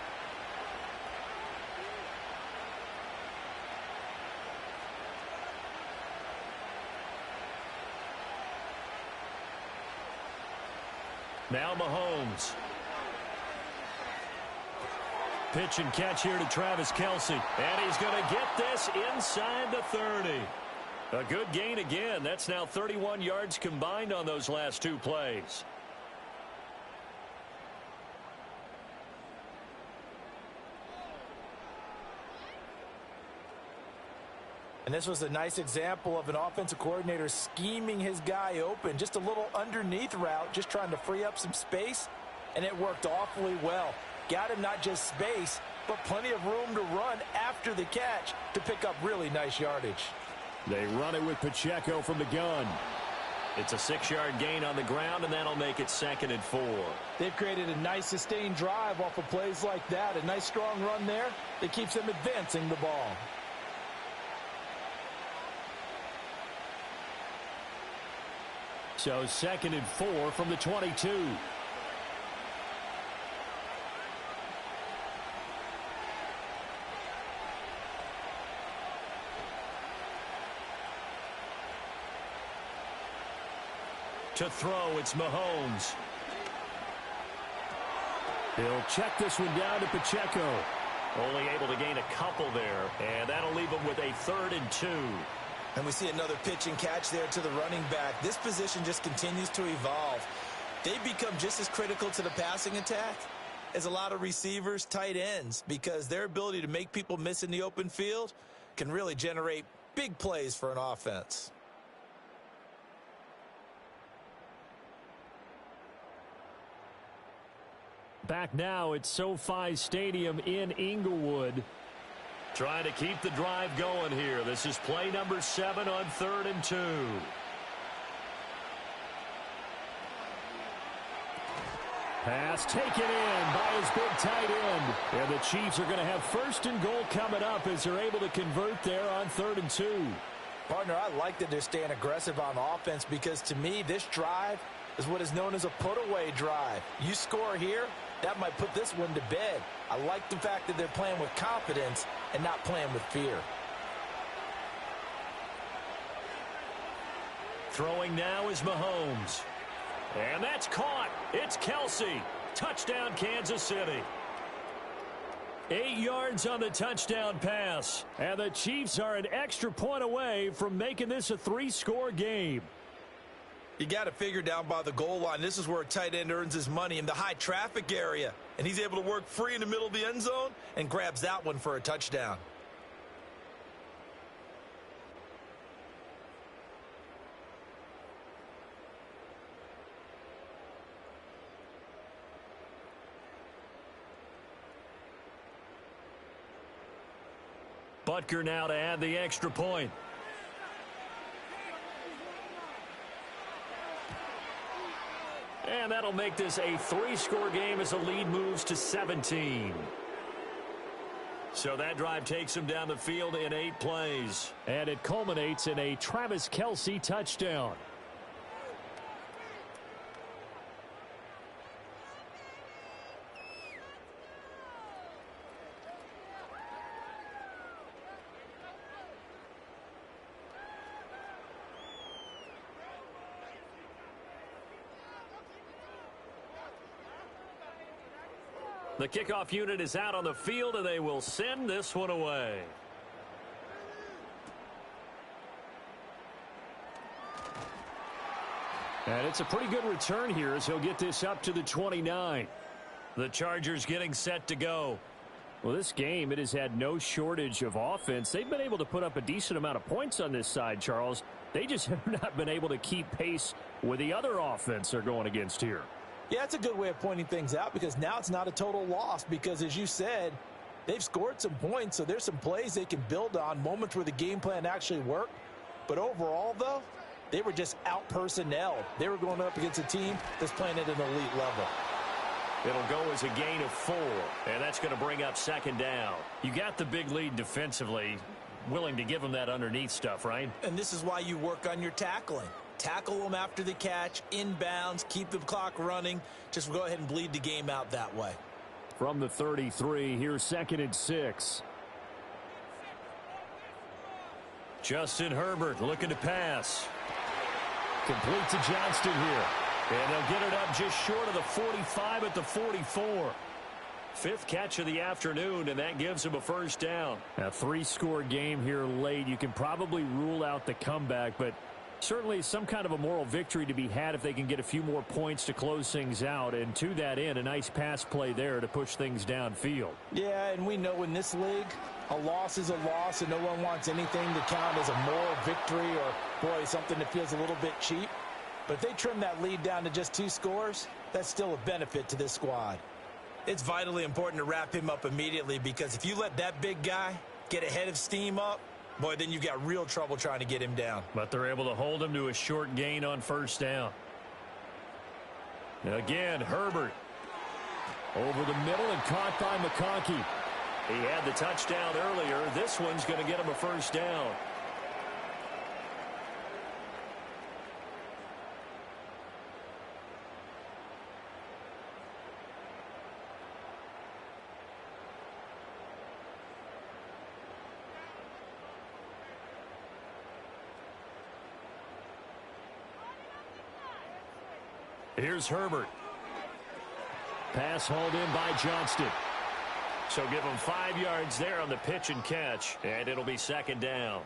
[SPEAKER 8] Now Mahomes. Pitch and catch here to Travis Kelce. And he's going to get this inside the 30. A good gain again. That's now 31 yards combined on those last 2 plays.
[SPEAKER 4] And this was a nice example of an offensive coordinator scheming his guy open. Just a little underneath route, just trying to free up some space. And it worked awfully well. Got him not just space, but plenty of room to run after the catch to pick up really nice yardage.
[SPEAKER 8] They run it with Pacheco from the gun. It's a 6-yard gain on the ground, and that'll make it 2nd and 4.
[SPEAKER 4] They've created a nice sustained drive off of plays like that. A nice strong run there that keeps them advancing the ball.
[SPEAKER 8] So 2nd and 4 from the 22. To throw, it's Mahomes. He'll check this one down to Pacheco. Only able to gain a couple there, and that'll leave him with a 3rd and 2.
[SPEAKER 6] And we see another pitch and catch there to the running back. This position just continues to evolve. They become just as critical to the passing attack as a lot of receivers, tight ends, because their ability to make people miss in the open field can really generate big plays for an offense.
[SPEAKER 8] Back now at SoFi Stadium in Inglewood. Trying to keep the drive going here. This is play number 7 on 3rd and 2. Pass taken in by his big tight end. And the Chiefs are going to have 1st and goal coming up as they're able to convert there on 3rd and 2.
[SPEAKER 4] Partner, I like that they're staying aggressive on offense because to me this drive is what is known as a put-away drive. You score here, that might put this one to bed. I like the fact that they're playing with confidence and not playing with fear.
[SPEAKER 8] Throwing now is Mahomes. And that's caught. It's Kelce. Touchdown, Kansas City. 8 yards on the touchdown pass. And the Chiefs are an extra point away from making this a 3-score game.
[SPEAKER 6] You got to figure down by the goal line. This is where a tight end earns his money in the high traffic area. And he's able to work free in the middle of the end zone and grabs that one for a touchdown.
[SPEAKER 8] Butker now to add the extra point. And that'll make this a 3-score game as the lead moves to 17. So that drive takes him down the field in 8 plays.
[SPEAKER 10] And it culminates in a Travis Kelce touchdown.
[SPEAKER 8] The kickoff unit is out on the field, and they will send this one away.
[SPEAKER 10] And it's a pretty good return here as he'll get this up to the 29.
[SPEAKER 8] The Chargers getting set to go.
[SPEAKER 10] Well, this game, it has had no shortage of offense. They've been able to put up a decent amount of points on this side, Charles. They just have not been able to keep pace with the other offense they're going against here.
[SPEAKER 4] Yeah, it's a good way of pointing things out because now it's not a total loss because, as you said, they've scored some points, so there's some plays they can build on, moments where the game plan actually worked. But overall, though, they were just out-personnel. They were going up against a team that's playing at an elite level.
[SPEAKER 8] It'll go as a gain of 4, and that's going to bring up 2nd down. You got the big lead defensively, willing to give them that underneath stuff, right?
[SPEAKER 6] And this is why you work on your tackling. Tackle them after the catch, inbounds, keep the clock running. Just go ahead and bleed the game out that way.
[SPEAKER 10] From the 33, here's 2nd and 6.
[SPEAKER 8] Justin Herbert looking to pass.
[SPEAKER 10] Complete to Johnston here.
[SPEAKER 8] And they'll get it up just short of the 45 at the 44. 5th catch of the afternoon, and that gives him a 1st down.
[SPEAKER 10] A 3-score game here late. You can probably rule out the comeback, but certainly some kind of a moral victory to be had if they can get a few more points to close things out. And to that end, a nice pass play there to push things downfield.
[SPEAKER 4] Yeah, and we know in this league, a loss is a loss, and no one wants anything to count as a moral victory or, boy, something that feels a little bit cheap. But if they trim that lead down to just 2 scores, that's still a benefit to this squad.
[SPEAKER 6] It's vitally important to wrap him up immediately because if you let that big guy get ahead of steam up, boy, then you've got real trouble trying to get him down.
[SPEAKER 8] But they're able to hold him to a short gain on 1st down. Again, Herbert.
[SPEAKER 10] Over the middle and caught by McConkey.
[SPEAKER 8] He had the touchdown earlier. This one's going to get him a 1st down. Here's Herbert.
[SPEAKER 10] Pass hauled in by Johnston.
[SPEAKER 8] So give him 5 yards there on the pitch and catch, and it'll be 2nd down.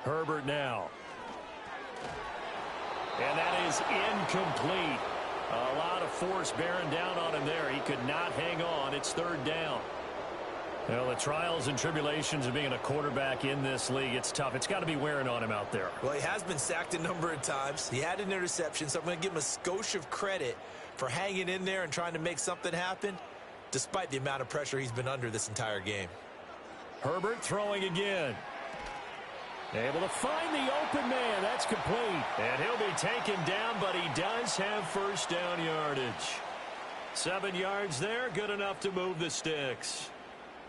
[SPEAKER 8] Herbert now. And that is incomplete. A lot of force bearing down on him there. He could not hang on. It's 3rd down. Well, the trials and tribulations of being a quarterback in this league, it's tough. It's got to be wearing on him out there.
[SPEAKER 6] Well, he has been sacked a number of times. He had an interception, so I'm going to give him a skosh of credit for hanging in there and trying to make something happen, despite the amount of pressure he's been under this entire game.
[SPEAKER 8] Herbert throwing again. Able to find the open man. That's complete. And he'll be taken down, but he does have 1st down yardage. 7 yards there, good enough to move the sticks.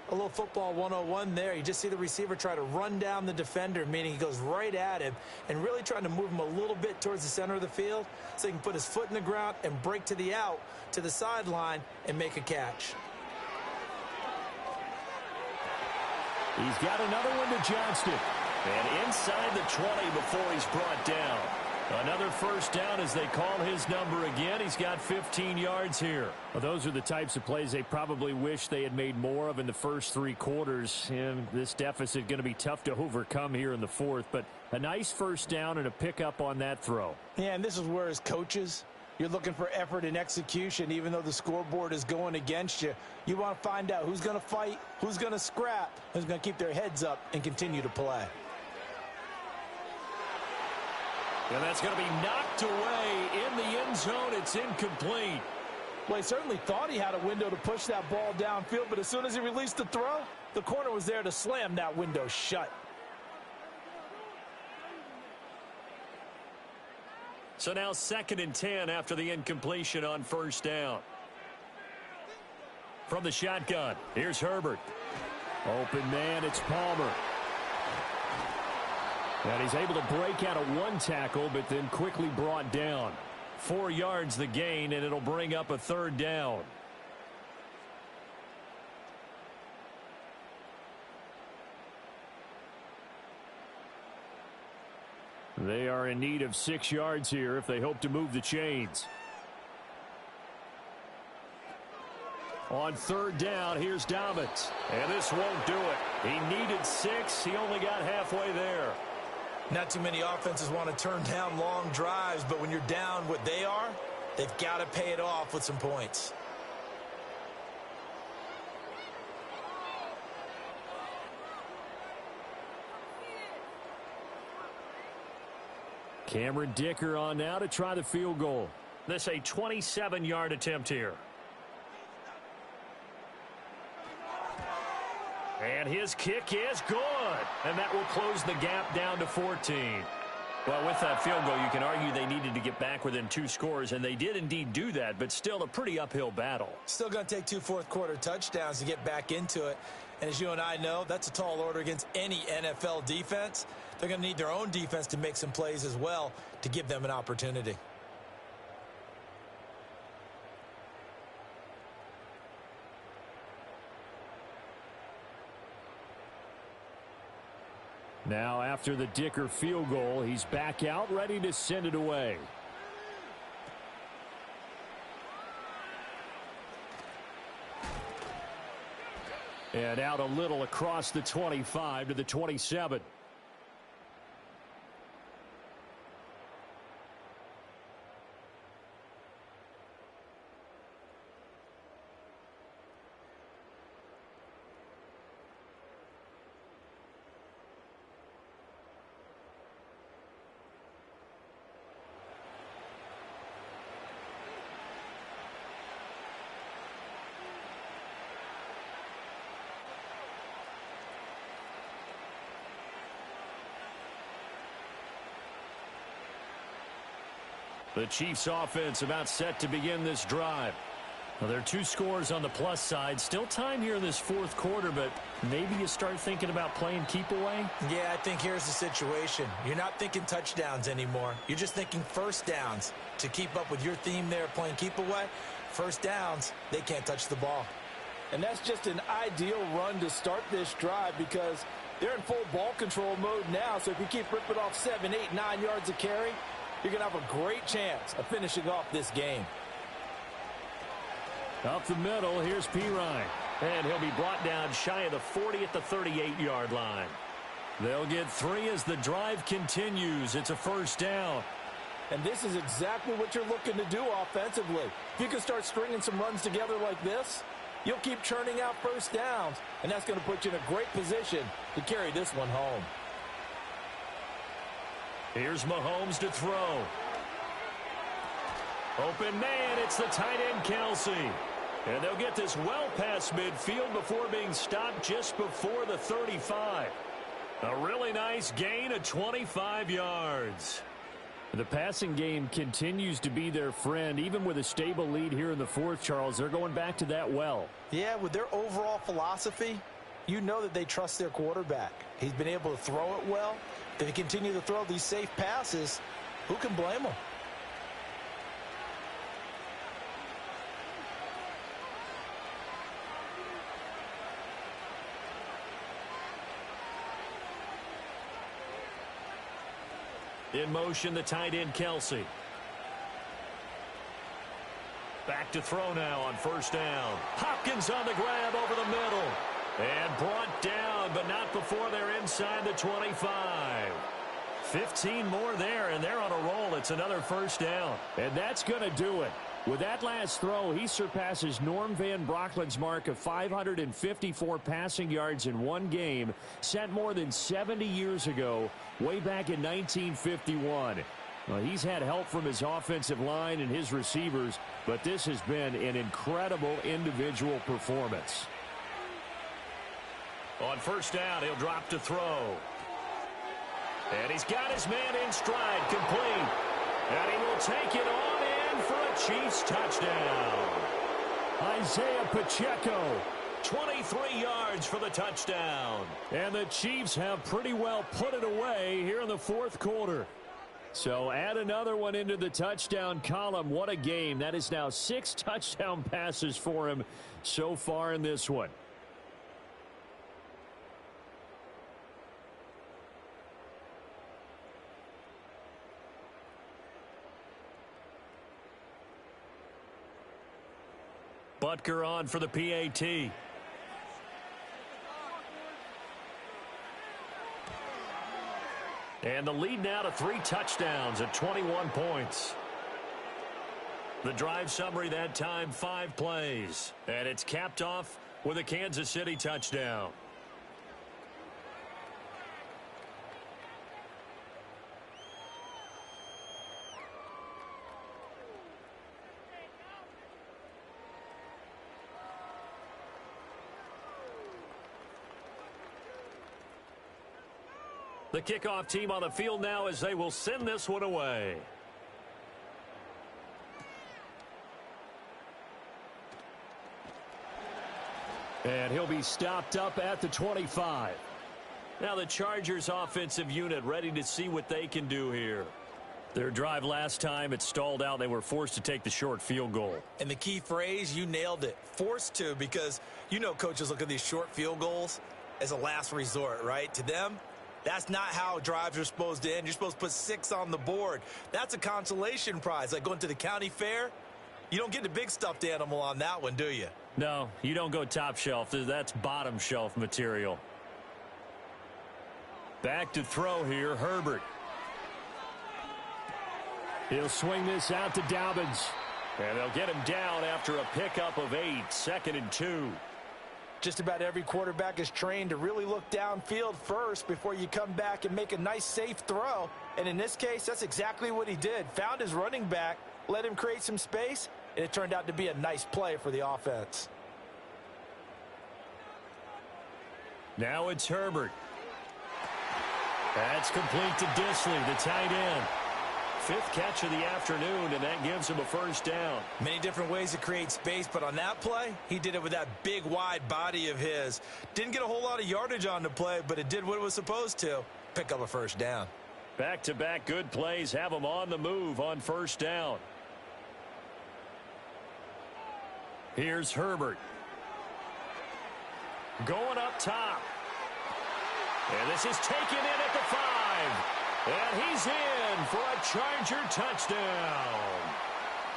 [SPEAKER 4] A little football 101 there. You just see the receiver try to run down the defender, meaning he goes right at him and really trying to move him a little bit towards the center of the field so he can put his foot in the ground and break to the out, to the sideline, and make a catch.
[SPEAKER 10] He's got another one to Johnston.
[SPEAKER 8] And inside the 20 before he's brought down. Another 1st down as they call his number again. He's got 15 yards here.
[SPEAKER 10] Well, those are the types of plays they probably wish they had made more of in the first 3 quarters. And this deficit going to be tough to overcome here in the 4th. But a nice 1st down and a pickup on that throw.
[SPEAKER 4] Yeah, and this is where as coaches, You're looking for effort and execution, even though the scoreboard is going against you. You want to find out who's going to fight, who's going to scrap, who's going to keep their heads up and continue to play.
[SPEAKER 10] And that's going to be knocked away in the end zone. It's incomplete.
[SPEAKER 4] Well, he certainly thought he had a window to push that ball downfield, but as soon as he released the throw, the corner was there to slam that window shut.
[SPEAKER 10] So now 2nd and 10 after the incompletion on first down. From the shotgun, here's Herbert. Open man, it's Palmer. And he's able to break out of one tackle, but then quickly brought down. 4 yards the gain, and it'll bring up a 3rd down. They are in need of 6 yards here if they hope to move the chains. On 3rd down, here's Dobbins. And this won't do it. He needed 6. He only got halfway there.
[SPEAKER 6] Not too many offenses want to turn down long drives, but when you're down what they are, they've got to pay it off with some points.
[SPEAKER 10] Cameron Dicker on now to try the field goal. This a 27-yard attempt here. And his kick is good. And that will close the gap down to 14. Well, with that field goal, you can argue they needed to get back within 2 scores, and they did indeed do that, but still a pretty uphill battle.
[SPEAKER 6] Still going to take 2 fourth-quarter touchdowns to get back into it. And as you and I know, that's a tall order against any NFL defense. They're going to need their own defense to make some plays as well to give them an opportunity.
[SPEAKER 10] Now, after the Dicker field goal, he's back out, ready to send it away. And out a little across the 25 to the 27. The Chiefs offense about set to begin this drive. Well, there are 2 scores on the plus side. Still time here in this 4th quarter, but maybe you start thinking about playing keep away?
[SPEAKER 6] Yeah, I think here's the situation. You're not thinking touchdowns anymore. You're just thinking first downs. To keep up with your theme there, playing keep away, first downs, they can't touch the ball.
[SPEAKER 4] And that's just an ideal run to start this drive because they're in full ball control mode now. So if you keep ripping off 7, 8, 9 yards of carry, you're going to have a great chance of finishing off this game.
[SPEAKER 10] Up the middle, here's Pirine. And he'll be brought down shy of the 40 at the 38-yard line. They'll get 3 as the drive continues. It's a first down.
[SPEAKER 4] And this is exactly what you're looking to do offensively. If you can start stringing some runs together like this, you'll keep churning out first downs, and that's going to put you in a great position to carry this one home.
[SPEAKER 10] Here's Mahomes to throw. Open man, it's the tight end Kelsey. And they'll get this well past midfield before being stopped just before the 35. A really nice gain of 25 yards. The passing game continues to be their friend. Even with a stable lead here in the 4th, Charles, they're going back to that well.
[SPEAKER 6] Yeah, with their overall philosophy, you know that they trust their quarterback. He's been able to throw it well. If they continue to throw these safe passes, who can blame them?
[SPEAKER 10] In motion, the tight end Kelsey. Back to throw now on first down. Hopkins on the grab over the middle. And brought down, but not before they're inside the 25. 15 more there, and they're on a roll. It's another first down.
[SPEAKER 8] And that's going to do it. With that last throw, he surpasses Norm Van Brocklin's mark of 554 passing yards in one game, set more than 70 years ago, way back in 1951. Well, he's had help from his offensive line and his receivers, but this has been an incredible individual performance.
[SPEAKER 10] On first down, he'll drop to throw. And he's got his man in stride, complete. And he will take it on in for a Chiefs touchdown.
[SPEAKER 8] Isaiah Pacheco.
[SPEAKER 10] 23 yards for the touchdown.
[SPEAKER 8] And the Chiefs have pretty well put it away here in the fourth quarter. So add another one into the touchdown column. What a game. That is now 6 touchdown passes for him so far in this one.
[SPEAKER 10] Butker on for the PAT. And the lead now to 3 touchdowns at 21 points. The drive summary that time, 5 plays. And it's capped off with a Kansas City touchdown. The kickoff team on the field now as they will send this one away.
[SPEAKER 8] And he'll be stopped up at the 25.
[SPEAKER 10] Now the Chargers offensive unit ready to see what they can do here. Their drive last time, it stalled out. They were forced to take the short field goal.
[SPEAKER 6] And the key phrase, you nailed it. Forced to, because you know coaches look at these short field goals as a last resort, right? To them, that's not how drives are supposed to end. You're supposed to put 6 on the board. That's a consolation prize. Like going to the county fair, you don't get the big stuffed animal on that one, do you?
[SPEAKER 10] No, you don't go top shelf. That's bottom shelf material. Back to throw here, Herbert.
[SPEAKER 8] He'll swing this out to Dobbins.
[SPEAKER 10] And they'll get him down after a pickup of 8, 2nd and 2.
[SPEAKER 4] Just about every quarterback is trained to really look downfield first before you come back and make a nice, safe throw. And in this case, that's exactly what he did. Found his running back, let him create some space, and it turned out to be a nice play for the offense.
[SPEAKER 10] Now it's Herbert. That's complete to Disley, the tight end. 5th catch of the afternoon, and that gives him a first down.
[SPEAKER 6] Many different ways to create space, but on that play, he did it with that big, wide body of his. Didn't get a whole lot of yardage on the play, but it did what it was supposed to. Pick up a first down.
[SPEAKER 10] Back-to-back good plays have him on the move on first down. Here's Herbert. Going up top. And this is taken in at the 5. And he's in for a Charger touchdown.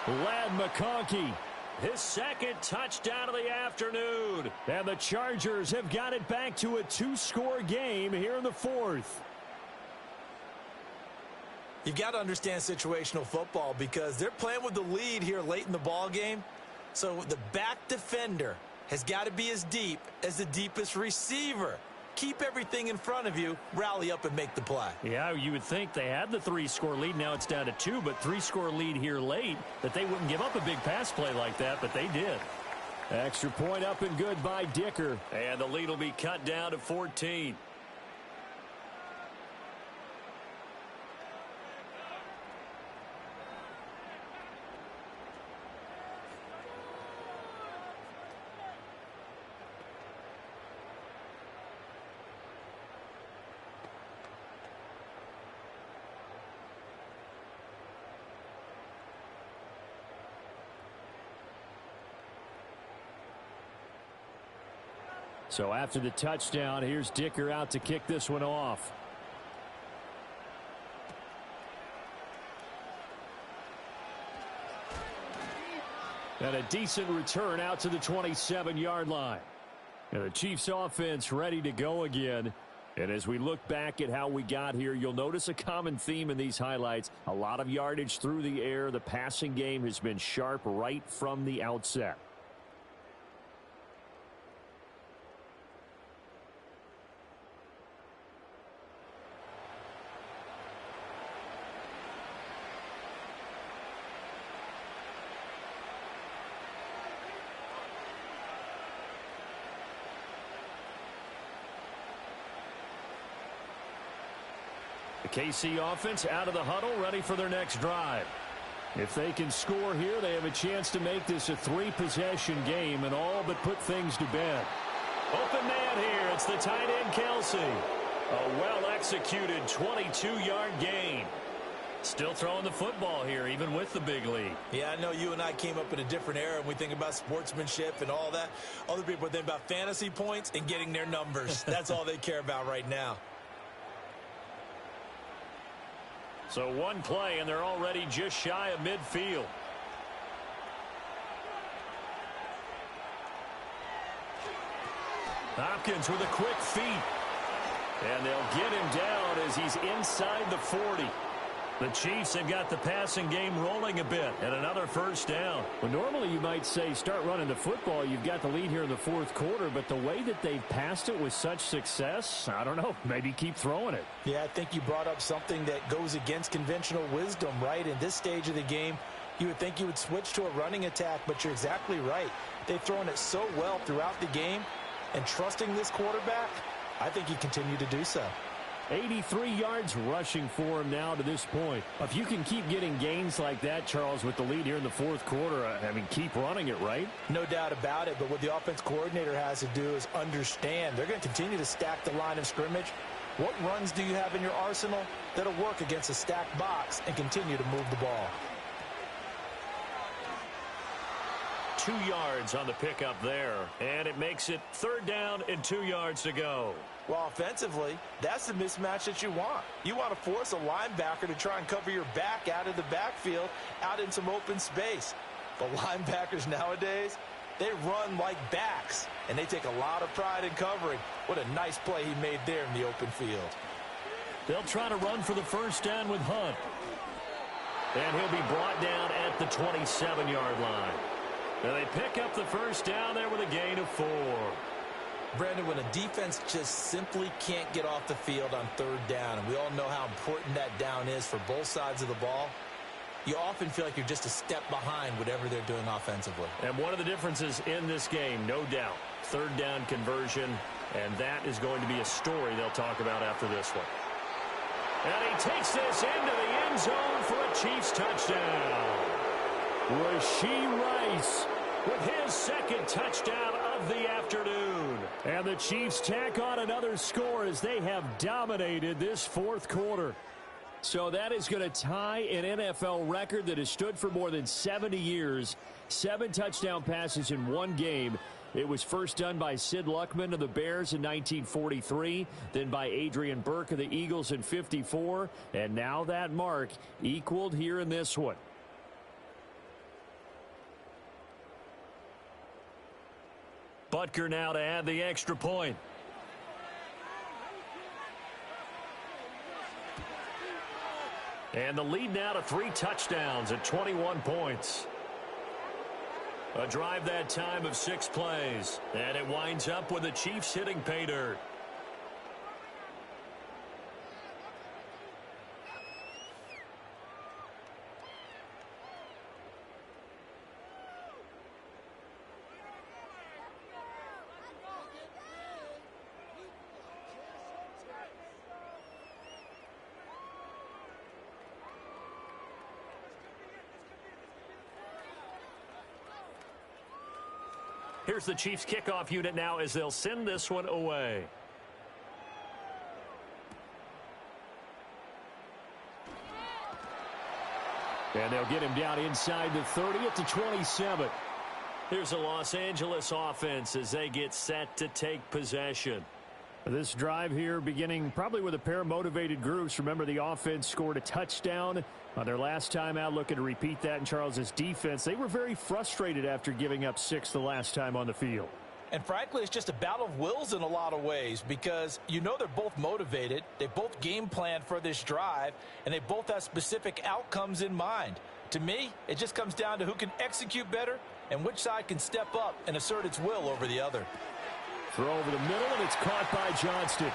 [SPEAKER 8] Ladd McConkey,
[SPEAKER 10] his 2nd touchdown of the afternoon.
[SPEAKER 8] And the Chargers have got it back to a 2-score game here in the 4th.
[SPEAKER 6] You've got to understand situational football because they're playing with the lead here late in the ball game. So the back defender has got to be as deep as the deepest receiver. Keep everything in front of you, rally up and make the play.
[SPEAKER 10] Yeah, you would think they had the 3-score lead. Now it's down to 2, but 3-score lead here late, that they wouldn't give up a big pass play like that, but they did.
[SPEAKER 8] Extra point up and good by Dicker.
[SPEAKER 10] And the lead will be cut down to 14.
[SPEAKER 8] So after the touchdown, here's Dicker out to kick this one off. And a decent return out to the 27-yard line. And the Chiefs offense ready to go again.
[SPEAKER 10] And as we look back at how we got here, you'll notice a common theme in these highlights. A lot of yardage through the air. The passing game has been sharp right from the outset. The KC offense out of the huddle, ready for their next drive. If they can score here, they have a chance to make this a 3-possession game and all but put things to bed. Open man here. It's the tight end, Kelsey. A well-executed 22-yard gain. Still throwing the football here, even with the big lead.
[SPEAKER 6] Yeah, I know you and I came up in a different era and we think about sportsmanship and all that. Other people think about fantasy points and getting their numbers. That's all they care about right now.
[SPEAKER 10] So one play, and they're already just shy of midfield. Hopkins with a quick feet. And they'll get him down as he's inside the 40. The Chiefs have got the passing game rolling a bit, and another first down.
[SPEAKER 8] Well, normally you might say start running the football. You've got the lead here in the fourth quarter, but the way that they've passed it with such success, I don't know, maybe keep throwing it.
[SPEAKER 4] Yeah, I think you brought up something that goes against conventional wisdom, right? In this stage of the game, you would think you would switch to a running attack, but you're exactly right. They've thrown it so well throughout the game, and trusting this quarterback, I think you continue to do so.
[SPEAKER 8] 83 yards rushing for him now to this point. If you can keep getting gains like that, Charles, with the lead here in the fourth quarter, I mean, keep running it, right?
[SPEAKER 4] No doubt about it, but what the offense coordinator has to do is understand they're going to continue to stack the line of scrimmage. What runs do you have in your arsenal that'll work against a stacked box and continue to move the ball?
[SPEAKER 10] 2 yards on the pickup there, and it makes it 3rd down and 2 yards to go.
[SPEAKER 4] Well, offensively, that's the mismatch that you want. You want to force a linebacker to try and cover your back out of the backfield, out in some open space. The linebackers nowadays, they run like backs, and they take a lot of pride in covering. What a nice play he made there in the open field.
[SPEAKER 10] They'll try to run for the first down with Hunt. And he'll be brought down at the 27-yard line. And they pick up the first down there with a gain of 4.
[SPEAKER 6] Brandon, when a defense just simply can't get off the field on 3rd down, and we all know how important that down is for both sides of the ball, you often feel like you're just a step behind whatever they're doing offensively.
[SPEAKER 10] And one of the differences in this game, no doubt, 3rd down conversion, and that is going to be a story they'll talk about after this one. And he takes this into the end zone for a Chiefs touchdown. Rashee Rice with his 2nd touchdown of the afternoon. And the Chiefs tack on another score as they have dominated this 4th quarter. So that is going to tie an NFL record that has stood for more than 70 years. 7 touchdown passes in one game. It was first done by Sid Luckman of the Bears in 1943, then by Adrian Burke of the Eagles in 54, and now that mark equaled here in this one. Butker now to add the extra point. And the lead now to 3 touchdowns at 21 points. A drive that time of 6 plays. And it winds up with the Chiefs hitting pay dirt. Here's the Chiefs kickoff unit now as they'll send this one away. And they'll get him down inside the 30 at the 27. Here's a Los Angeles offense as they get set to take possession.
[SPEAKER 8] This drive here beginning probably with a pair of motivated groups. Remember, the offense scored a touchdown on their last time out, looking to repeat that in Charles's defense. They were very frustrated after giving up 6 the last time on the field.
[SPEAKER 4] And frankly, it's just a battle of wills in a lot of ways because you know they're both motivated. They both game plan for this drive, and they both have specific outcomes in mind. To me, it just comes down to who can execute better and which side can step up and assert its will over the other.
[SPEAKER 10] Throw over the middle, and it's caught by Johnston.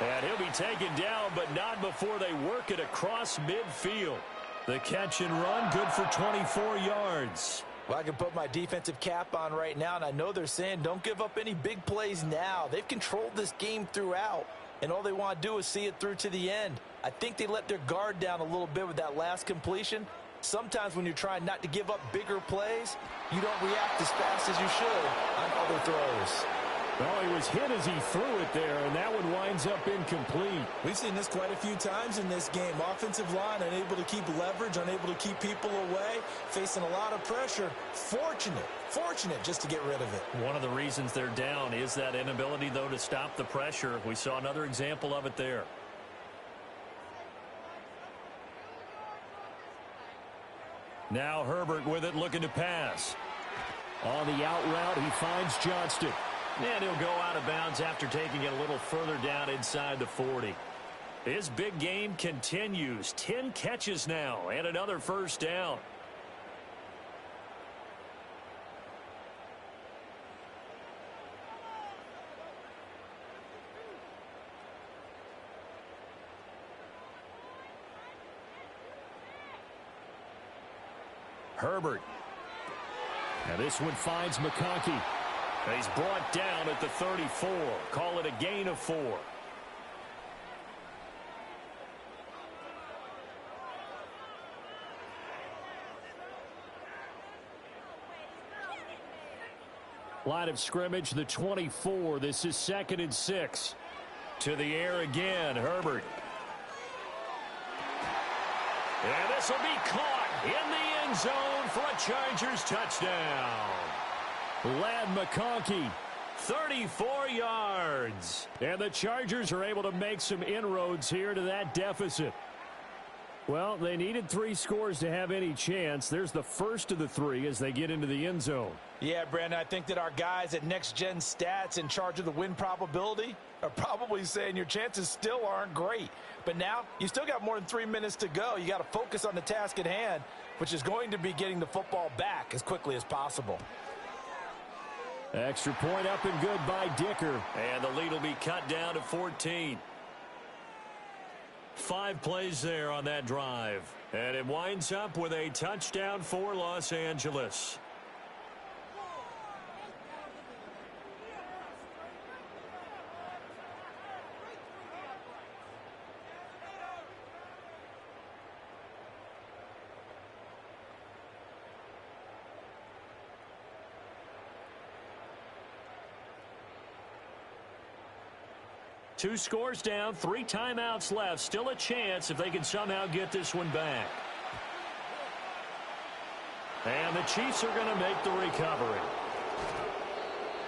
[SPEAKER 10] And he'll be taken down, but not before they work it across midfield. The catch and run, good for 24 yards.
[SPEAKER 4] Well, I can put my defensive cap on right now, and I know they're saying don't give up any big plays now. They've controlled this game throughout, and all they want to do is see it through to the end. I think they let their guard down a little bit with that last completion. Sometimes when you're trying not to give up bigger plays, you don't react as fast as you should on other throws.
[SPEAKER 10] Oh, he was hit as he threw it there, and that one winds up incomplete.
[SPEAKER 6] We've seen this quite a few times in this game. Offensive line unable to keep leverage, unable to keep people away, facing a lot of pressure. Fortunate just to get rid of it.
[SPEAKER 10] One of the reasons they're down is that inability, though, to stop the pressure. We saw another example of it there. Now Herbert with it, looking to pass. On the out route, he finds Johnston. And he'll go out of bounds after taking it a little further down inside the 40. His big game continues. 10 catches now and another first down. Herbert. Now this one finds McConkey. He's brought down at the 34. Call it a gain of 4. Line of scrimmage, the 24. This is 2nd and 6. To the air again, Herbert. And this will be caught in the end zone for a Chargers touchdown. Ladd McConkey, 34 yards. And the Chargers are able to make some inroads here to that deficit. Well, they needed 3 scores to have any chance. There's the first of the 3 as they get into the end zone.
[SPEAKER 4] Yeah, Brandon, I think that our guys at Next Gen Stats in charge of the win probability are probably saying your chances still aren't great. But now you still got more than 3 minutes to go. You got to focus on the task at hand, which is going to be getting the football back as quickly as possible.
[SPEAKER 10] Extra point up and good by Dicker. And the lead will be cut down to 14. 5 plays there on that drive. And it winds up with a touchdown for Los Angeles. Two scores down, 3 timeouts left. Still a chance if they can somehow get this one back. And the Chiefs are going to make the recovery.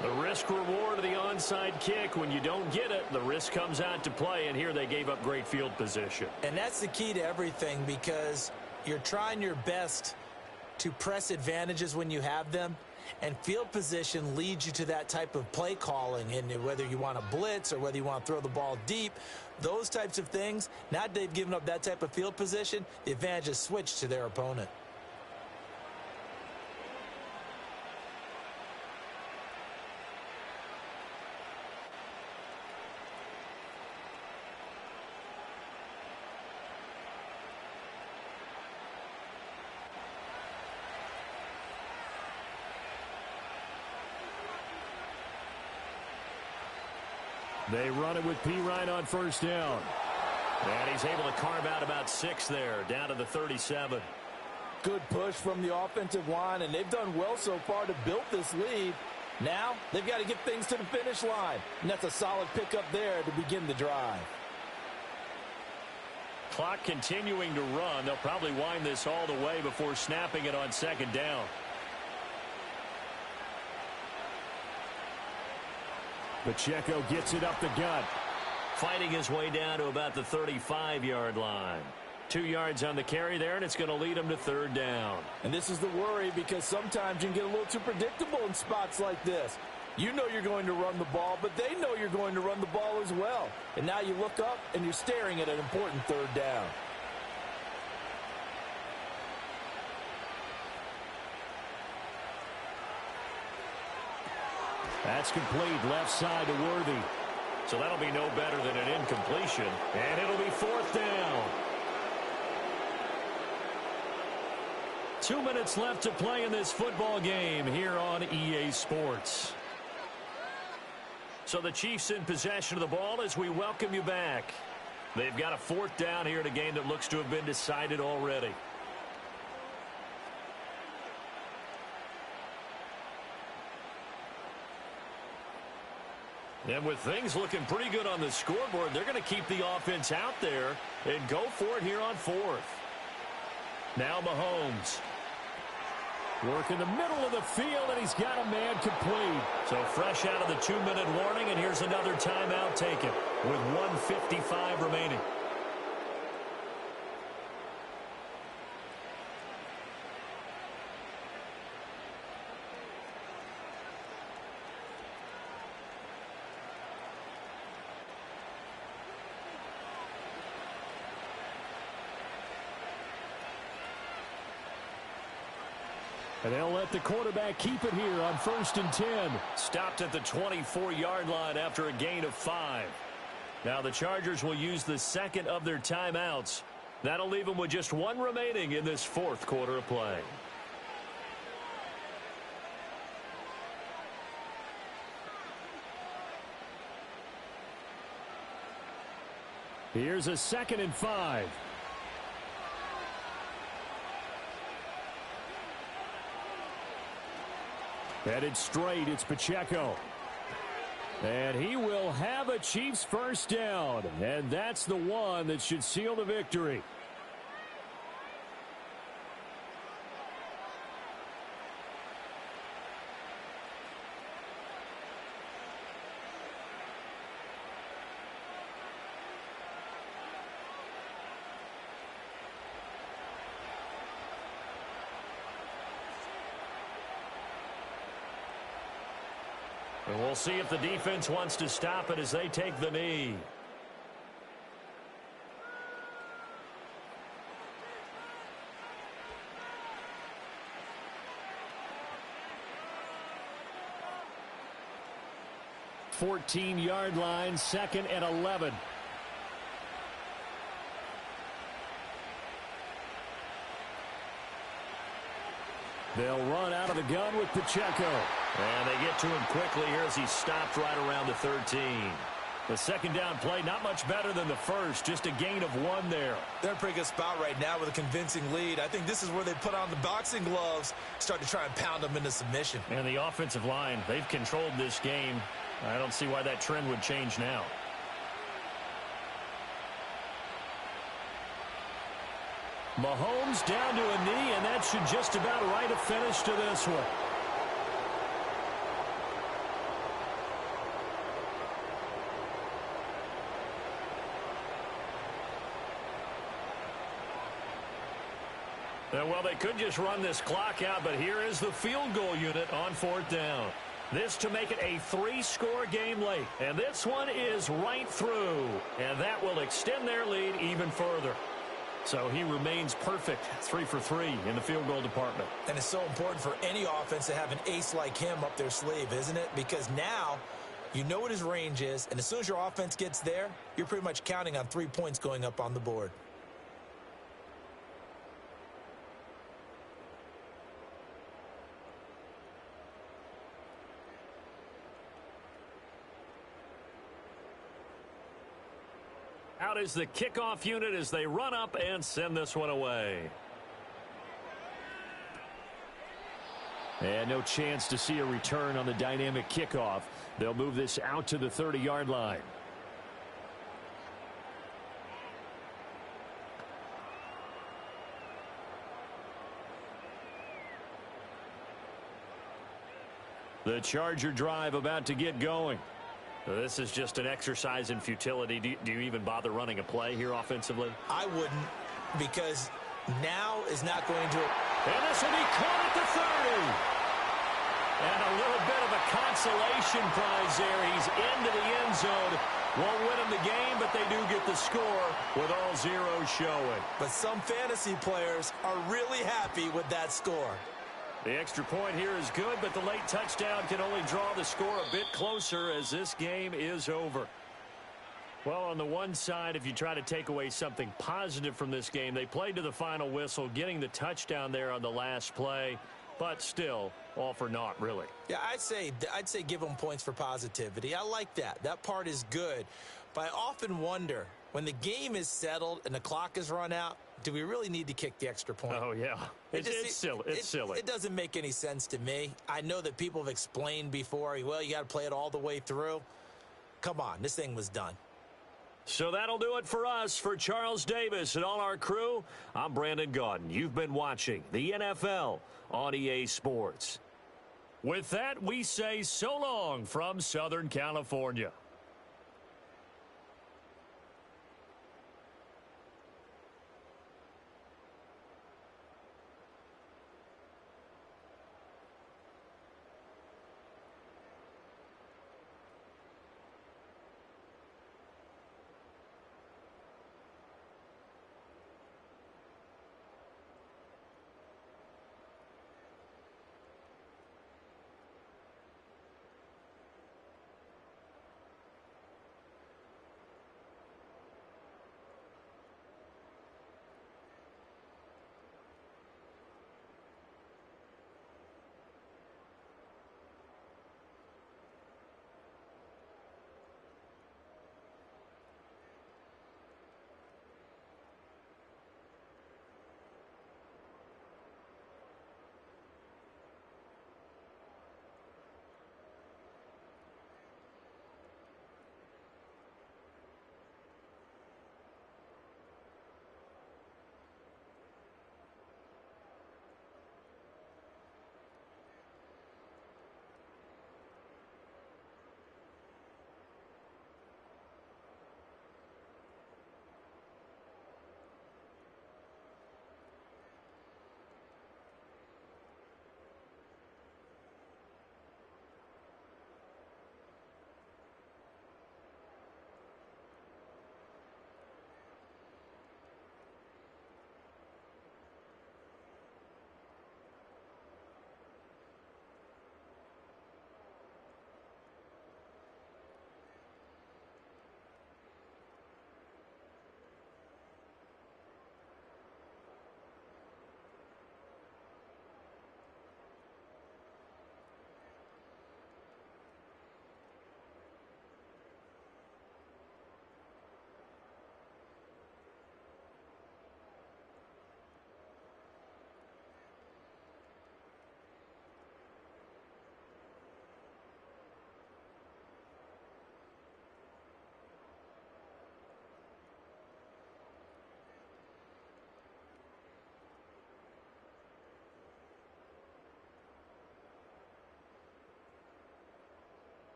[SPEAKER 10] The risk reward of the onside kick. When you don't get it, the risk comes out to play. And here they gave up great field position.
[SPEAKER 6] And that's the key to everything, because you're trying your best to press advantages when you have them. And field position leads you to that type of play calling, and whether you want to blitz or whether you want to throw the ball deep, those types of things. Now that they've given up that type of field position, the advantage is switched to their opponent.
[SPEAKER 10] They run it with P. Ryan on first down. And he's able to carve out about 6 there, down to the 37.
[SPEAKER 4] Good push from the offensive line, and they've done well so far to build this lead. Now they've got to get things to the finish line, and that's a solid pickup there to begin the drive.
[SPEAKER 10] Clock continuing to run. They'll probably wind this all the way before snapping it on 2nd down. Pacheco gets it up the gut. Fighting his way down to about the 35-yard line. 2 yards on the carry there, and it's going to lead him to 3rd down.
[SPEAKER 4] And this is the worry, because sometimes you can get a little too predictable in spots like this. You know you're going to run the ball, but they know you're going to run the ball as well. And now you look up and you're staring at an important third down.
[SPEAKER 10] That's complete, left side to Worthy.
[SPEAKER 8] So that'll be no better than an incompletion. And it'll be fourth down. 2 minutes left to play in this football game here on EA Sports. So the Chiefs in possession of the ball as we welcome you back. They've got a fourth down here in a game that looks to have been decided already. And with things looking pretty good on the scoreboard, they're going to keep the offense out there and go for it here on fourth. Now Mahomes.
[SPEAKER 10] Work in the middle of the field, and he's got a man complete.
[SPEAKER 8] So fresh out of the 2-minute warning, and here's another timeout taken with 1:55 remaining.
[SPEAKER 10] And they'll let the quarterback keep it here on 1st and 10.
[SPEAKER 8] Stopped at the 24-yard line after a gain of 5. Now the Chargers will use the second of their timeouts. That'll leave them with just one remaining in this fourth quarter of play.
[SPEAKER 10] Here's a 2nd and 5. Headed straight, it's Pacheco. And he will have a Chiefs first down. And that's the one that should seal the victory.
[SPEAKER 8] And we'll see if the defense wants to stop it as they take the knee.
[SPEAKER 10] Fourteen-yard line, 2nd and 11. They'll run out of the gun with Pacheco.
[SPEAKER 8] And they get to him quickly here as he stopped right around the 13.
[SPEAKER 10] The second down play, not much better than the first. Just a gain of 1 there.
[SPEAKER 6] They're in a pretty good spot right now with a convincing lead. I think this is where they put on the boxing gloves, start to try and pound them into submission.
[SPEAKER 8] And the offensive line, they've controlled this game. I don't see why that trend would change now.
[SPEAKER 10] Mahomes down to a knee, and that should just about write a finish to this one.
[SPEAKER 8] Well, they could just run this clock out, but here is the field goal unit on 4th down. This to make it a 3-score game late. And this one is right through. And that will extend their lead even further. So he remains perfect, 3 for 3 in the field goal department.
[SPEAKER 6] And it's so important for any offense to have an ace like him up their sleeve, isn't it? Because now you know what his range is, and as soon as your offense gets there, you're pretty much counting on 3 points going up on the board.
[SPEAKER 8] Out is the kickoff unit as they run up and send this one away.
[SPEAKER 10] And no chance to see a return on the dynamic kickoff. They'll move this out to the 30-yard line. The Charger drive about to get going.
[SPEAKER 8] This is just an exercise in futility. Do you even bother running a play here offensively?
[SPEAKER 6] I wouldn't, because now is not going to...
[SPEAKER 10] And this will be caught at the 30. And a little bit of a consolation prize there. He's into the end zone. Won't win them the game, but they do get the score with all zeros showing.
[SPEAKER 6] But some fantasy players are really happy with that score.
[SPEAKER 10] The extra point here is good, but the late touchdown can only draw the score a bit closer as this game is over. Well, on the one side, if you try to take away something positive from this game, they played to the final whistle, getting the touchdown there on the last play, but still all for naught, really.
[SPEAKER 6] Yeah, I'd say give them points for positivity. I like that. That part is good. But I often wonder, when the game is settled and the clock is run out, do we really need to kick the extra point?
[SPEAKER 10] Oh, yeah. It's silly. It's silly.
[SPEAKER 6] It doesn't make any sense to me. I know that people have explained before, well, you got to play it all the way through. Come on, this thing was done.
[SPEAKER 10] So that'll do it for us. For Charles Davis and all our crew, I'm Brandon Gaudin. You've been watching the NFL on EA Sports. With that, we say so long from Southern California.